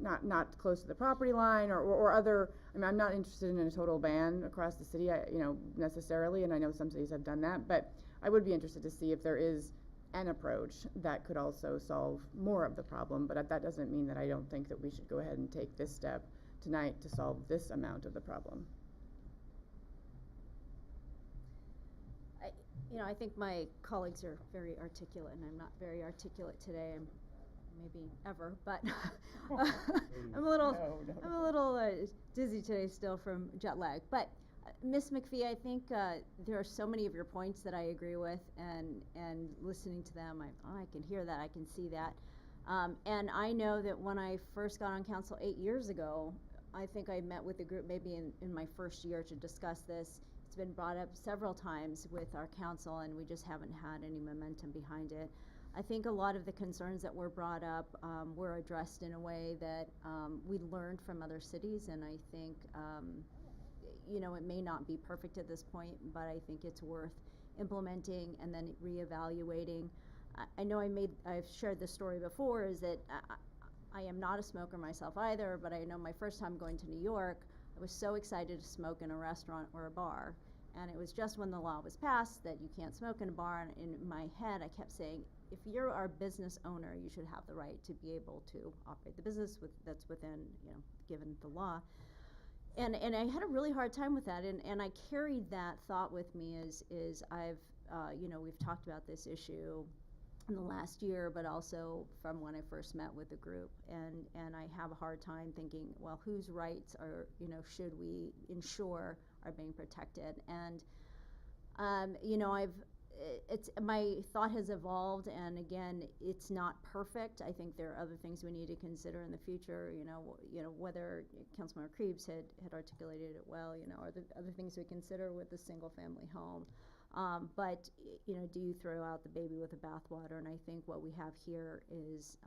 not close to the property line or other. I mean, I'm not interested in a total ban across the city, necessarily, and I know some cities have done that, but I would be interested to see if there is an approach that could also solve more of the problem. But that doesn't mean that I don't think that we should go ahead and take this step tonight to solve this amount of the problem. I think my colleagues are very articulate, and I'm not very articulate today. I'm maybe ever, but I'm a little dizzy today still from jet lag. But Ms. McPhee, I think there are so many of your points that I agree with, and listening to them, I can hear that, I can see that. And I know that when I first got on council 8 years ago, I think I met with the group maybe in my first year to discuss this. It's been brought up several times with our council, and we just haven't had any momentum behind it. I think a lot of the concerns that were brought up were addressed in a way that we learned from other cities, and I think it may not be perfect at this point, but I think it's worth implementing and then reevaluating. I know I've shared this story before, is that I am not a smoker myself either, but I know my first time going to New York, I was so excited to smoke in a restaurant or a bar. And it was just when the law was passed that you can't smoke in a bar, and in my head I kept saying, if you're our business owner, you should have the right to be able to operate the business that's within, given the law. And I had a really hard time with that, and I carried that thought with me as I've, we've talked about this issue in the last year, but also from when I first met with the group, and I have a hard time thinking, well, whose rights are, should we ensure are being protected? And, my thought has evolved, and again, it's not perfect. I think there are other things we need to consider in the future, whether Councilmember Krebs had articulated it well, are there other things we consider with the single family home? But do you throw out the baby with the bathwater? And I think what we have here is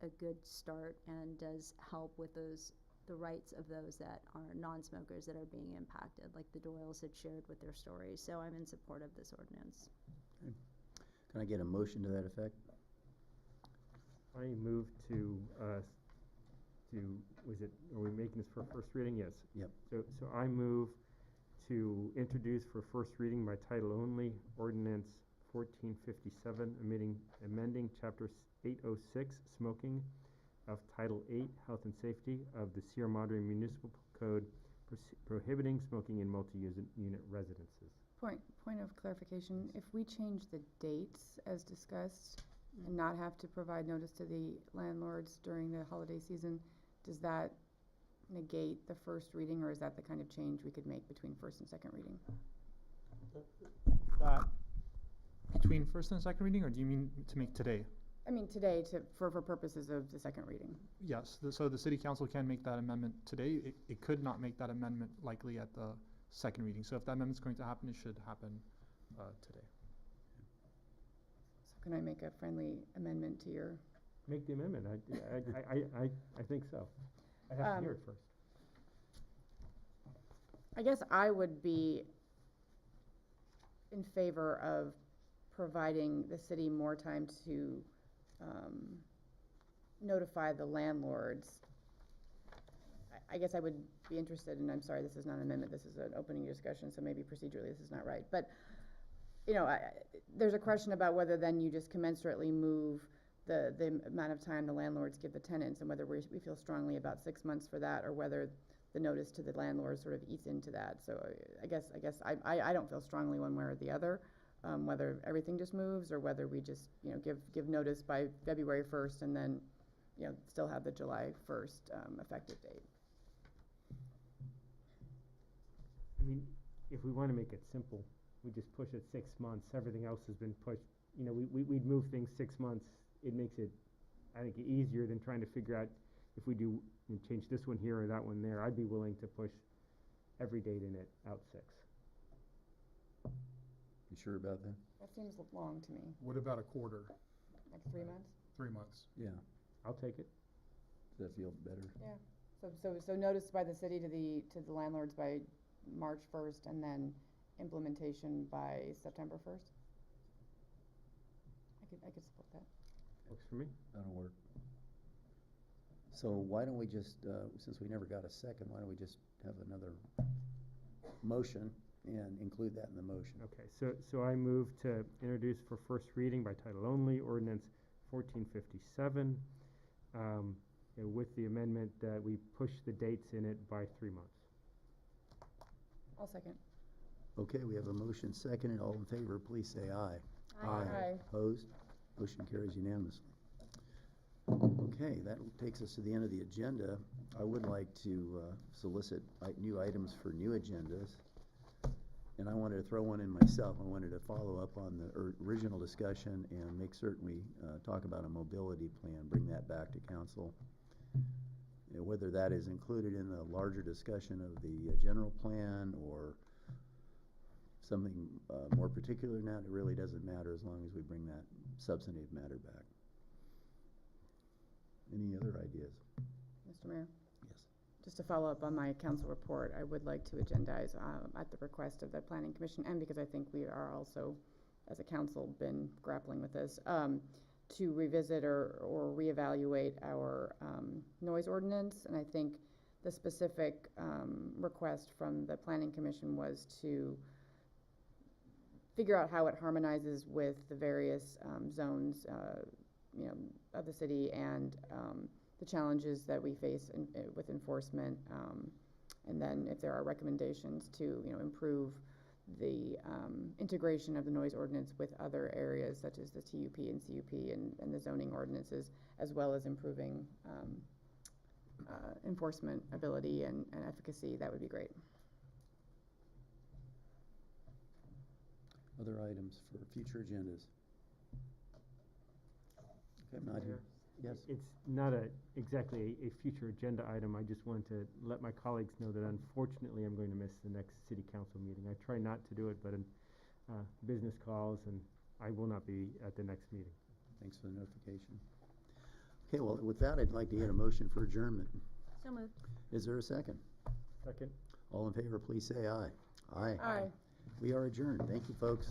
a good start and does help with the rights of those that are non-smokers that are being impacted, like the Doyles had shared with their stories. So I'm in support of this ordinance. Okay. Can I get a motion to that effect? I move are we making this for first reading? Yes. Yep. So I move to introduce for first reading by title only Ordinance 1457, amending Chapter 806, Smoking, of Title 8, Health and Safety of the Sierra Madre Municipal Code, prohibiting smoking in multi-unit residences. Point of clarification, if we change the dates as discussed and not have to provide notice to the landlords during the holiday season, does that negate the first reading, or is that the kind of change we could make between first and second reading? Between first and second reading, or do you mean to make today? I mean today, for purposes of the second reading. Yes, so the city council can make that amendment today. It could not make that amendment likely at the second reading. So if that amendment's going to happen, it should happen today. So can I make a friendly amendment to your? Make the amendment. I think so. I have to hear it first. I guess I would be in favor of providing the city more time to notify the landlords. I guess I would be interested, and I'm sorry, this is not an amendment, this is an opening discussion, so maybe procedurally this is not right. But, there's a question about whether then you just commensurately move the amount of time the landlords give the tenants, and whether we feel strongly about 6 months for that, or whether the notice to the landlord sort of eats into that. So I guess I don't feel strongly one way or the other, whether everything just moves or whether we just give notice by February 1st and then still have the July 1st effective date. I mean, if we want to make it simple, we just push it 6 months. Everything else has been pushed. We'd move things 6 months. It makes it, I think, easier than trying to figure out if we do change this one here or that one there. I'd be willing to push every date in it out 6. You sure about that? That seems long to me. What about a quarter? Like 3 months? 3 months. Yeah. I'll take it. Does that feel better? Yeah. So notice by the city to the landlords by March 1st, and then implementation by September 1st. I could support that. Works for me. That'll work. So why don't we just, since we never got a second, why don't we just have another motion and include that in the motion? Okay, so I move to introduce for first reading by title only Ordinance 1457, with the amendment that we push the dates in it by 3 months. I'll second. Okay, we have a motion seconded. All in favor, please say aye. Aye. Opposed? Motion carries unanimously. Okay, that takes us to the end of the agenda. I would like to solicit new items for new agendas. And I wanted to throw one in myself. I wanted to follow up on the original discussion and make certain we talk about a mobility plan, bring that back to council. Whether that is included in the larger discussion of the general plan or something more particular than that, it really doesn't matter as long as we bring that substantive matter back. Any other ideas? Mr. Mayor? Yes. Just to follow up on my council report, I would like to agendize, at the request of the Planning Commission, and because I think we are also, as a council, been grappling with this, to revisit or reevaluate our noise ordinance. And I think the specific request from the Planning Commission was to figure out how it harmonizes with the various zones, of the city, and the challenges that we face with enforcement, and then if there are recommendations to improve the integration of the noise ordinance with other areas such as the TUP and CUP and the zoning ordinances, as well as improving enforcement ability and efficacy, that would be great. Other items for future agendas? Okay, not here. Yes? It's not exactly a future agenda item. I just wanted to let my colleagues know that unfortunately I'm going to miss the next city council meeting. I try not to do it, but business calls, and I will not be at the next meeting. Thanks for the notification. Okay, well, with that, I'd like to get a motion for adjournment. So moved. Is there a second? Second. All in favor, please say aye. Aye. Aye. We are adjourned. Thank you, folks.